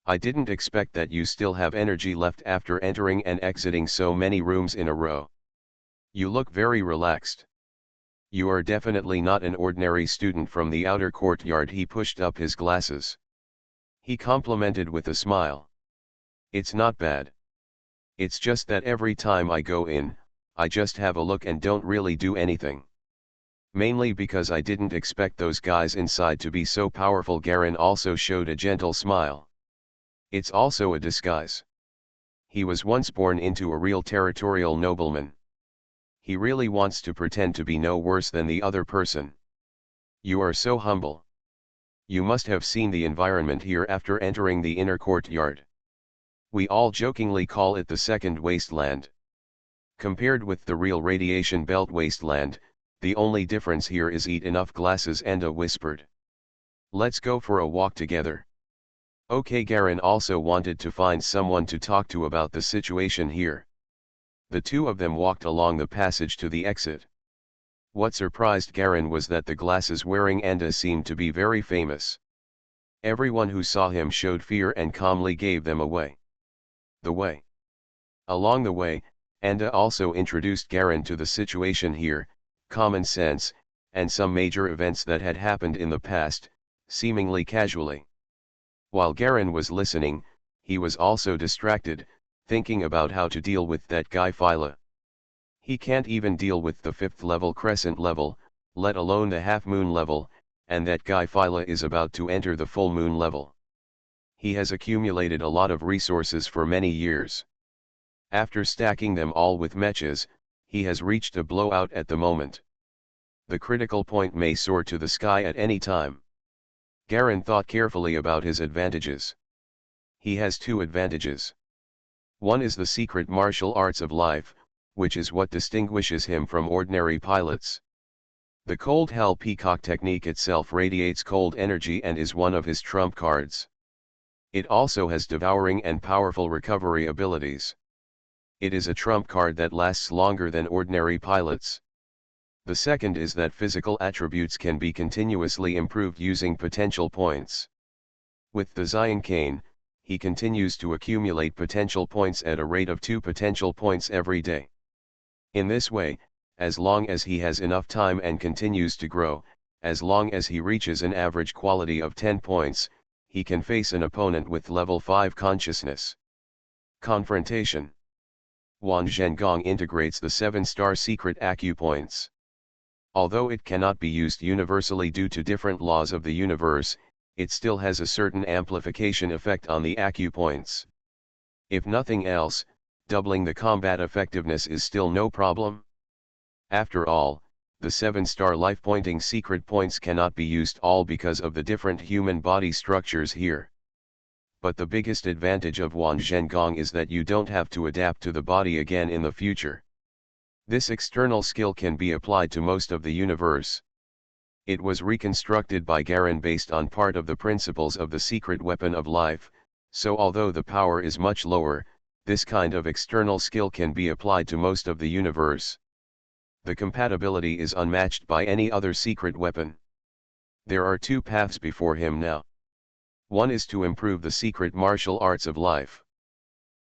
I didn't expect that you still have energy left after entering and exiting so many rooms in a row. You look very relaxed. You are definitely not an ordinary student from the outer courtyard. He pushed up his glasses. He complimented with a smile. It's not bad. It's just that every time I go in, I just have a look and don't really do anything. Mainly because I didn't expect those guys inside to be so powerful. Garen also showed a gentle smile. It's also a disguise. He was once born into a real territorial nobleman. He really wants to pretend to be no worse than the other person. You are so humble. You must have seen the environment here after entering the inner courtyard. We all jokingly call it the second wasteland. Compared with the real radiation belt wasteland, the only difference here is eat enough glasses. Enda whispered. Let's go for a walk together. Okay. Garen also wanted to find someone to talk to about the situation here. The two of them walked along the passage to the exit. What surprised Garen was that the glasses-wearing Enda seemed to be very famous. Everyone who saw him showed fear and calmly gave them away. The way. Along the way, Enda also introduced Garen to the situation here, common sense, and some major events that had happened in the past, seemingly casually. While Garen was listening, he was also distracted, thinking about how to deal with that guy Phyla. He can't even deal with the 5th level crescent level, let alone the half moon level, and that guy Phyla is about to enter the full moon level. He has accumulated a lot of resources for many years. After stacking them all with mechas, he has reached a blowout at the moment. The critical point may soar to the sky at any time. Garen thought carefully about his advantages. He has two advantages. One is the secret martial arts of life, which is what distinguishes him from ordinary pilots. The Cold Hell Peacock technique itself radiates cold energy and is one of his trump cards. It also has devouring and powerful recovery abilities. It is a trump card that lasts longer than ordinary pilots. The second is that physical attributes can be continuously improved using potential points. With the Zion Cane, he continues to accumulate potential points at a rate of 2 potential points every day. In this way, as long as he has enough time and continues to grow, as long as he reaches an average quality of 10 points, he can face an opponent with level 5 consciousness. Confrontation. Wan Zhengong integrates the 7-star secret acupoints. Although it cannot be used universally due to different laws of the universe, it still has a certain amplification effect on the acupoints. If nothing else, doubling the combat effectiveness is still no problem. After all, the 7-star life-pointing secret points cannot be used all because of the different human body structures here. But the biggest advantage of Wan Zhengong is that you don't have to adapt to the body again in the future. This external skill can be applied to most of the universe. It was reconstructed by Garen based on part of the principles of the secret weapon of life, so although the power is much lower, this kind of external skill can be applied to most of the universe. The compatibility is unmatched by any other secret weapon. There are 2 paths before him now. One is to improve the secret martial arts of life.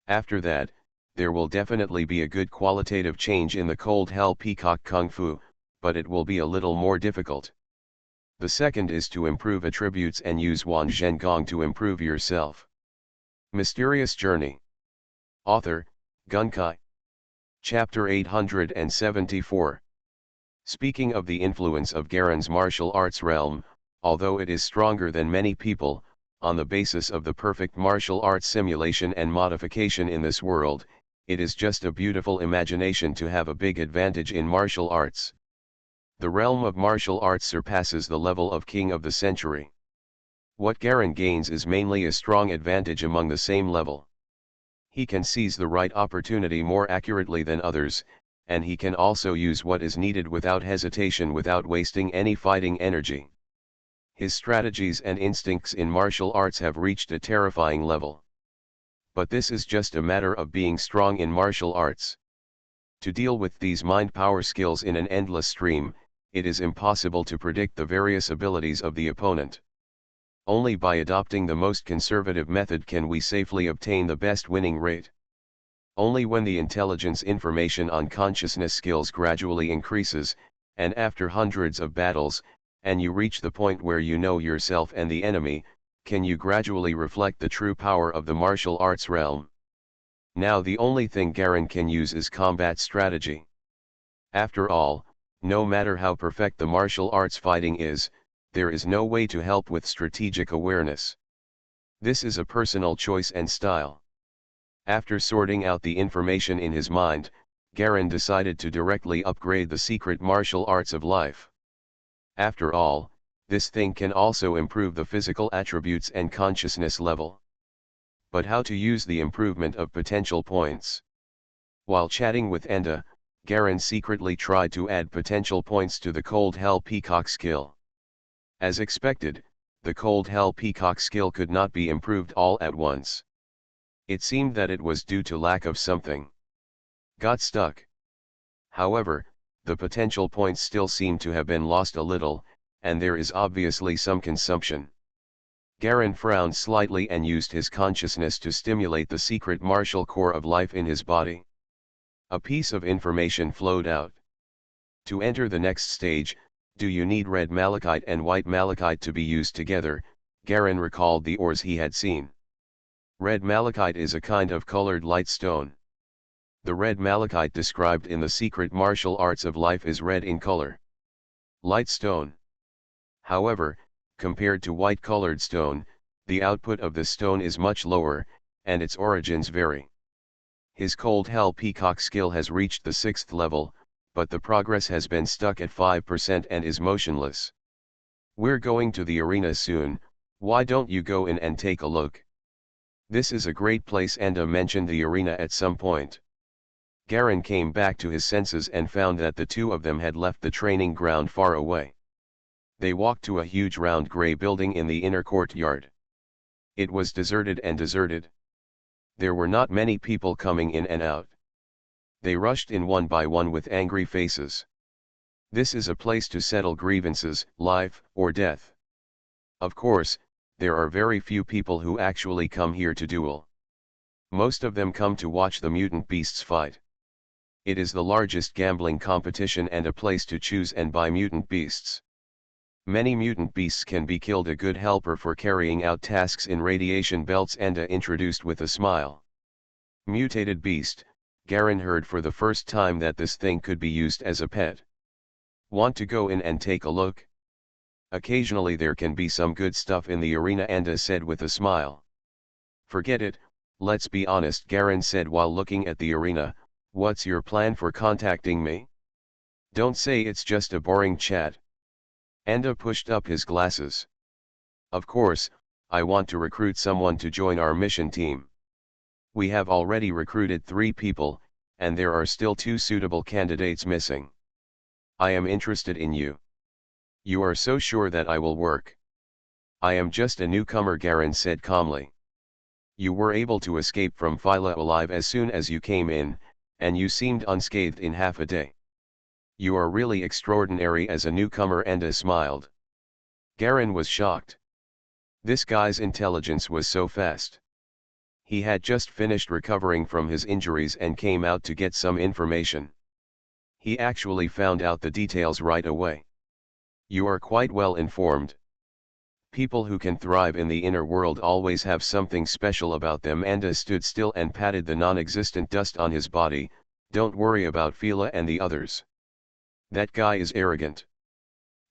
After that, there will definitely be a good qualitative change in the Cold Hell Peacock Kung Fu, but it will be a little more difficult. The second is to improve attributes and use Wan Zhengong to improve yourself. Mysterious Journey. Author, Gunkai. Chapter 874. Speaking of the influence of Garen's martial arts realm, although it is stronger than many people, on the basis of the perfect martial arts simulation and modification in this world, it is just a beautiful imagination to have a big advantage in martial arts. The realm of martial arts surpasses the level of King of the Century. What Garen gains is mainly a strong advantage among the same level. He can seize the right opportunity more accurately than others, and he can also use what is needed without hesitation without wasting any fighting energy. His strategies and instincts in martial arts have reached a terrifying level. But this is just a matter of being strong in martial arts. To deal with these mind power skills in an endless stream, it is impossible to predict the various abilities of the opponent. Only by adopting the most conservative method can we safely obtain the best winning rate. Only when the intelligence information on consciousness skills gradually increases, and after hundreds of battles, and you reach the point where you know yourself and the enemy, can you gradually reflect the true power of the martial arts realm. Now the only thing Garen can use is combat strategy. After all, no matter how perfect the martial arts fighting is, there is no way to help with strategic awareness. This is a personal choice and style. After sorting out the information in his mind, Garen decided to directly upgrade the secret martial arts of life. After all, this thing can also improve the physical attributes and consciousness level. But how to use the improvement of potential points? While chatting with Enda, Garen secretly tried to add potential points to the Cold Hell Peacock skill. As expected, the Cold Hell Peacock skill could not be improved all at once. It seemed that it was due to lack of something. Got stuck. However, the potential points still seem to have been lost a little, and there is obviously some consumption. Garen frowned slightly and used his consciousness to stimulate the secret martial core of life in his body. A piece of information flowed out. To enter the next stage, do you need red malachite and white malachite to be used together? Garen recalled the ores he had seen. Red malachite is a kind of colored light stone. The red malachite described in the secret martial arts of life is red in color. Light stone. However, compared to white colored stone, the output of the stone is much lower, and its origins vary. His Cold Hell Peacock skill has reached the 6th level, but the progress has been stuck at 5% and is motionless. We're going to the arena soon, why don't you go in and take a look? This is a great place. Enda mentioned the arena at some point. Garen came back to his senses and found that the two of them had left the training ground far away. They walked to a huge round grey building in the inner courtyard. It was deserted and deserted. There were not many people coming in and out. They rushed in one by one with angry faces. This is a place to settle grievances, life or death. Of course, there are very few people who actually come here to duel. Most of them come to watch the mutant beasts fight. It is the largest gambling competition and a place to choose and buy mutant beasts. Many mutant beasts can be killed. A good helper for carrying out tasks in radiation belts. Enda introduced with a smile. Mutated beast, Garen heard for the first time that this thing could be used as a pet. Want to go in and take a look? Occasionally there can be some good stuff in the arena, Enda said with a smile. Forget it, let's be honest, Garen said while looking at the arena. What's your plan for contacting me? Don't say it's just a boring chat. Enda pushed up his glasses. Of course, I want to recruit someone to join our mission team. We have already recruited 3 people, and there are still 2 suitable candidates missing. I am interested in you. You are so sure that I will work? I am just a newcomer, Garen said calmly. You were able to escape from Phyla alive as soon as you came in, and you seemed unscathed in half a day. You are really extraordinary as a newcomer, Enda smiled. Garen was shocked. This guy's intelligence was so fast. He had just finished recovering from his injuries and came out to get some information. He actually found out the details right away. You are quite well informed. People who can thrive in the inner world always have something special about them. Enda stood still and patted the non-existent dust on his body. Don't worry about Phyla and the others. That guy is arrogant.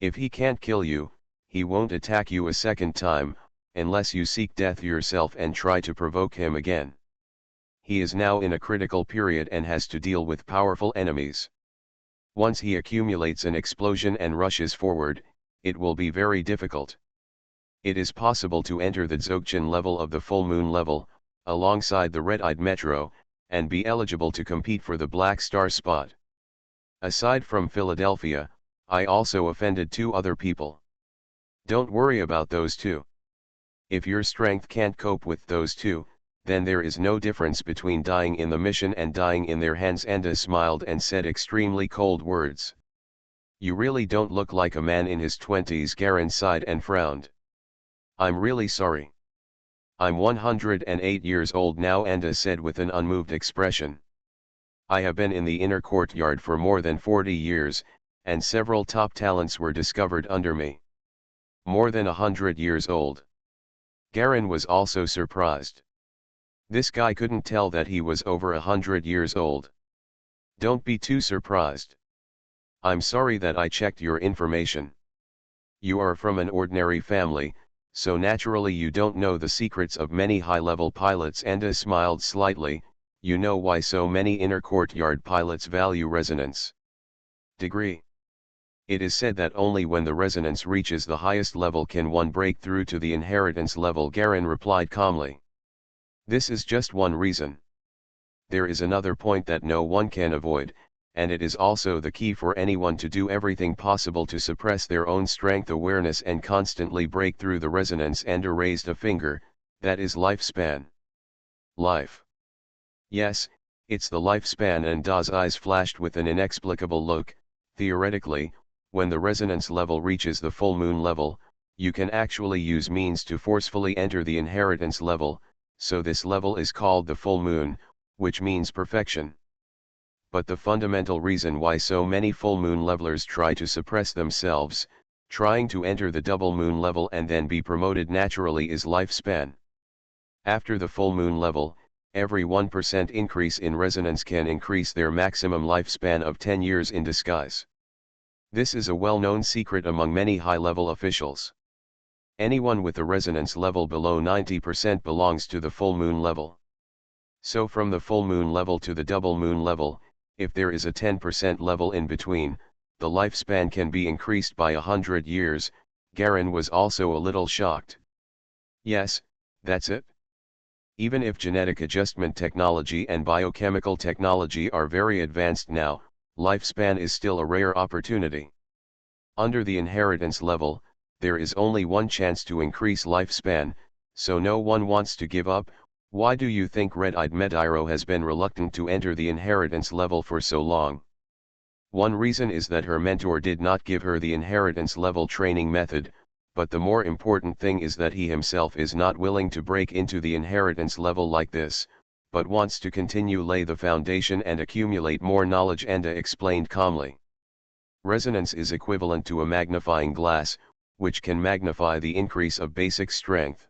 If he can't kill you, he won't attack you a second time, unless you seek death yourself and try to provoke him again. He is now in a critical period and has to deal with powerful enemies. Once he accumulates an explosion and rushes forward, it will be very difficult. It is possible to enter the Dzogchen level of the full moon level, alongside the red-eyed Metro, and be eligible to compete for the Black Star spot. Aside from Philadelphia, I also offended 2 other people. Don't worry about those 2. If your strength can't cope with those 2, then there is no difference between dying in the mission and dying in their hands. Enda smiled and said extremely cold words. You really don't look like a man in his 20s, Garen sighed and frowned. I'm really sorry. I'm 108 years old now, Enda said with an unmoved expression. I have been in the inner courtyard for more than 40 years, and several top talents were discovered under me. More than 100 years old. Garen was also surprised. This guy couldn't tell that he was over 100 years old. Don't be too surprised. I'm sorry that I checked your information. You are from an ordinary family, so naturally you don't know the secrets of many high-level pilots. Enda smiled slightly. You know why so many inner courtyard pilots value resonance degree. It is said that only when the resonance reaches the highest level can one break through to the inheritance level, Garen replied calmly. This is just one reason. There is another point that no one can avoid, and it is also the key for anyone to do everything possible to suppress their own strength awareness and constantly break through the resonance. Enda raised a finger. That is lifespan. Life. Yes, it's the lifespan. Enda's eyes flashed with an inexplicable look. Theoretically, when the resonance level reaches the full moon level, you can actually use means to forcefully enter the inheritance level, so this level is called the full moon, which means perfection. But the fundamental reason why so many full moon levelers try to suppress themselves, trying to enter the double moon level and then be promoted naturally, is lifespan. After the full moon level, every 1% increase in resonance can increase their maximum lifespan of 10 years in disguise. This is a well-known secret among many high-level officials. Anyone with a resonance level below 90% belongs to the full moon level. So from the full moon level to the double moon level, if there is a 10% level in between, the lifespan can be increased by 100 years. Garen was also a little shocked. Yes, that's it. Even if genetic adjustment technology and biochemical technology are very advanced now, lifespan is still a rare opportunity. Under the inheritance level, there is only one chance to increase lifespan, so no one wants to give up. Why do you think Red-Eyed Mediro has been reluctant to enter the inheritance level for so long? One reason is that her mentor did not give her the inheritance level training method, but the more important thing is that he himself is not willing to break into the inheritance level like this, but wants to continue lay the foundation and accumulate more knowledge. Anda explained calmly. Resonance is equivalent to a magnifying glass, which can magnify the increase of basic strength.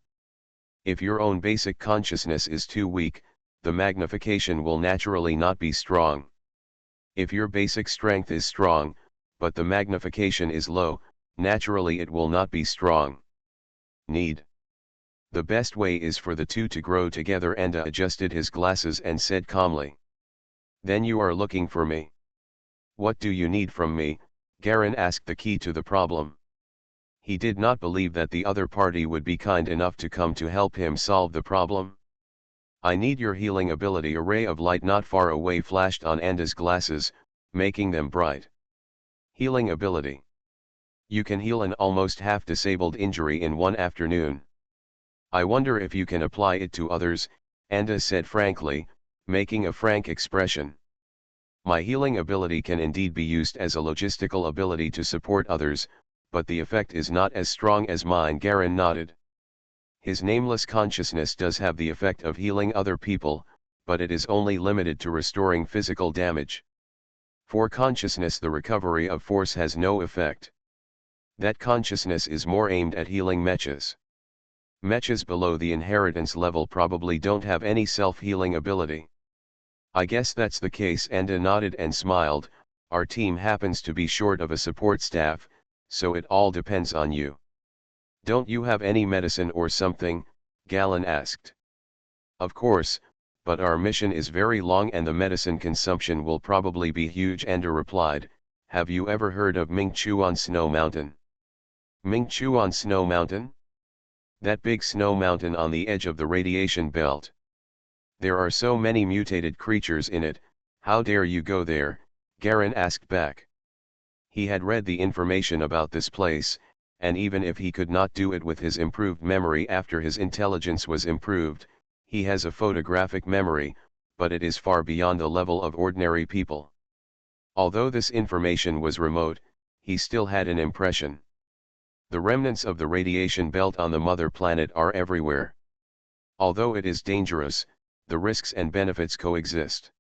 If your own basic consciousness is too weak, the magnification will naturally not be strong. If your basic strength is strong, but the magnification is low, naturally it will not be strong. Need. The best way is for the two to grow together. Anda adjusted his glasses and said calmly. Then you are looking for me. What do you need from me? Garen asked, the key to the problem. He did not believe that the other party would be kind enough to come to help him solve the problem. I need your healing ability. A ray of light not far away flashed on Anda's glasses, making them bright. Healing ability. You can heal an almost half-disabled injury in one afternoon. I wonder if you can apply it to others, Anda said frankly, making a frank expression. My healing ability can indeed be used as a logistical ability to support others, but the effect is not as strong as mine. Garen nodded. His nameless consciousness does have the effect of healing other people, but it is only limited to restoring physical damage. For consciousness, the recovery of force has no effect. That consciousness is more aimed at healing mechas. Mechas below the inheritance level probably don't have any self-healing ability. I guess that's the case. Anda nodded and smiled. Our team happens to be short of a support staff, so it all depends on you. Don't you have any medicine or something? Galen asked. Of course, but our mission is very long and the medicine consumption will probably be huge. Anda replied. Have you ever heard of Ming Chuan Snow Mountain? Ming Chuan Snow Mountain? That big snow mountain on the edge of the radiation belt. There are so many mutated creatures in it. How dare you go there? Garen asked back. He had read the information about this place, and even if he could not do it with his improved memory after his intelligence was improved, he has a photographic memory, but it is far beyond the level of ordinary people. Although this information was remote, he still had an impression. The remnants of the radiation belt on the mother planet are everywhere. Although it is dangerous, the risks and benefits coexist.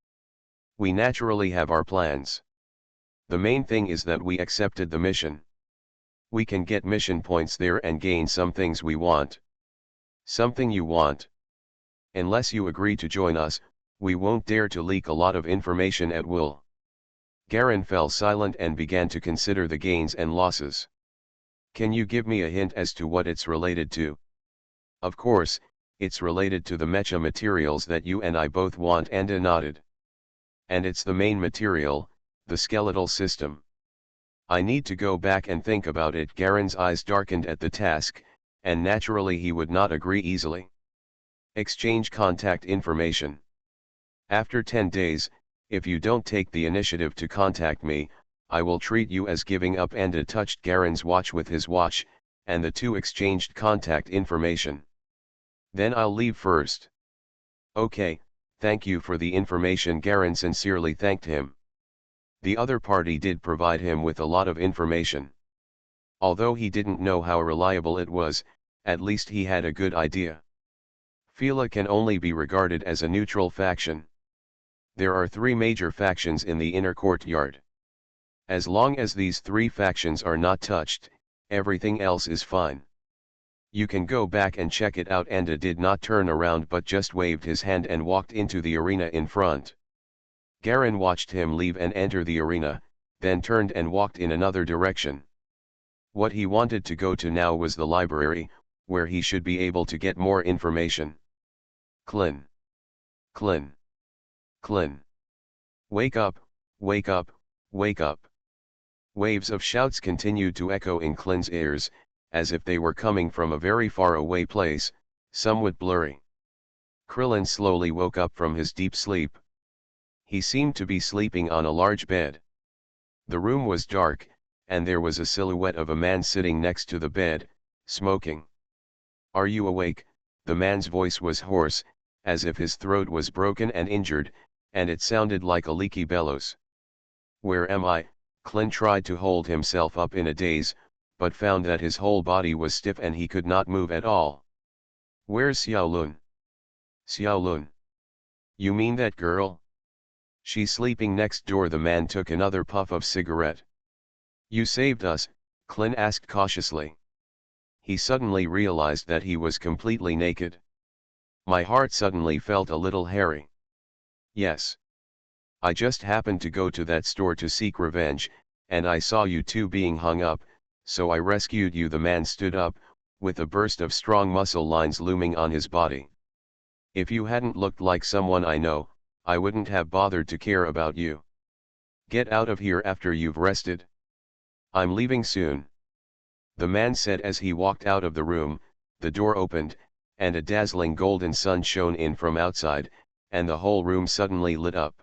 We naturally have our plans. The main thing is that we accepted the mission. We can get mission points there and gain some things we want. Something you want. Unless you agree to join us, we won't dare to leak a lot of information at will. Garen fell silent and began to consider the gains and losses. Can you give me a hint as to what it's related to? Of course, it's related to the mecha materials that you and I both want. Anda nodded. And it's the main material, the skeletal system. I need to go back and think about it. Garen's eyes darkened at the task, and naturally he would not agree easily. Exchange contact information. After 10 days, if you don't take the initiative to contact me, I will treat you as giving up. Anda touched Garen's watch with his watch, and the two exchanged contact information. Then I'll leave first. Okay, thank you for the information. Garen sincerely thanked him. The other party did provide him with a lot of information. Although he didn't know how reliable it was, at least he had a good idea. Fila can only be regarded as a neutral faction. There are 3 major factions in the inner courtyard. As long as these 3 factions are not touched, everything else is fine. You can go back and check it out. Anda did not turn around but just waved his hand and walked into the arena in front. Garen watched him leave and enter the arena, then turned and walked in another direction. What he wanted to go to now was the library, where he should be able to get more information. Klin. Klin. Klin. Wake up, wake up, wake up. Waves of shouts continued to echo in Klin's ears, as if they were coming from a very far away place, somewhat blurry. Krillin slowly woke up from his deep sleep. He seemed to be sleeping on a large bed. The room was dark, and there was a silhouette of a man sitting next to the bed, smoking. "Are you awake?" The man's voice was hoarse, as if his throat was broken and injured, and it sounded like a leaky bellows. "Where am I?" Clint tried to hold himself up in a daze, but found that his whole body was stiff and he could not move at all. "Where's Xiaolun?" "Xiaolun? You mean that girl? She's sleeping next door." The man took another puff of cigarette. "You saved us?" Clint asked cautiously. He suddenly realized that he was completely naked. "My heart suddenly felt a little hairy." "Yes. I just happened to go to that store to seek revenge, and I saw you two being hung up, so I rescued you." The man stood up, with a burst of strong muscle lines looming on his body. "If you hadn't looked like someone I know, I wouldn't have bothered to care about you. Get out of here after you've rested." "I'm leaving soon," the man said as he walked out of the room. The door opened, and a dazzling golden sun shone in from outside, and the whole room suddenly lit up.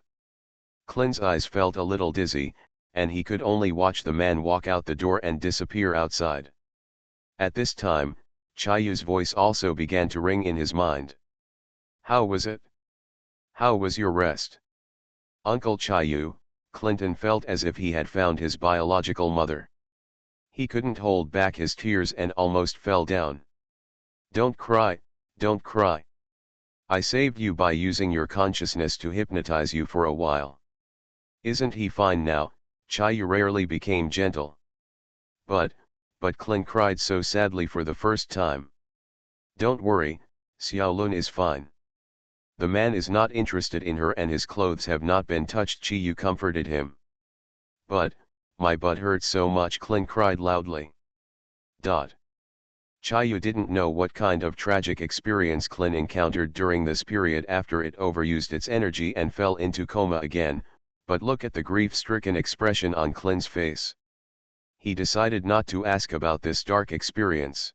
Clint's eyes felt a little dizzy, and he could only watch the man walk out the door and disappear outside. At this time, Chayu's voice also began to ring in his mind. "How was it? How was your rest?" "Uncle Chayu," Clinton felt as if he had found his biological mother. He couldn't hold back his tears and almost fell down. "Don't cry, don't cry. I saved you by using your consciousness to hypnotize you for a while. Isn't he fine now?" Chayu rarely became gentle. But Clint cried so sadly for the first time. "Don't worry, Xiaolun is fine. The man is not interested in her and his clothes have not been touched." Chiyu comforted him. "But, my butt hurts so much," Clint cried loudly. Chayu didn't know what kind of tragic experience Clint encountered during this period after it overused its energy and fell into coma again, but look at the grief-stricken expression on Clint's face. He decided not to ask about this dark experience.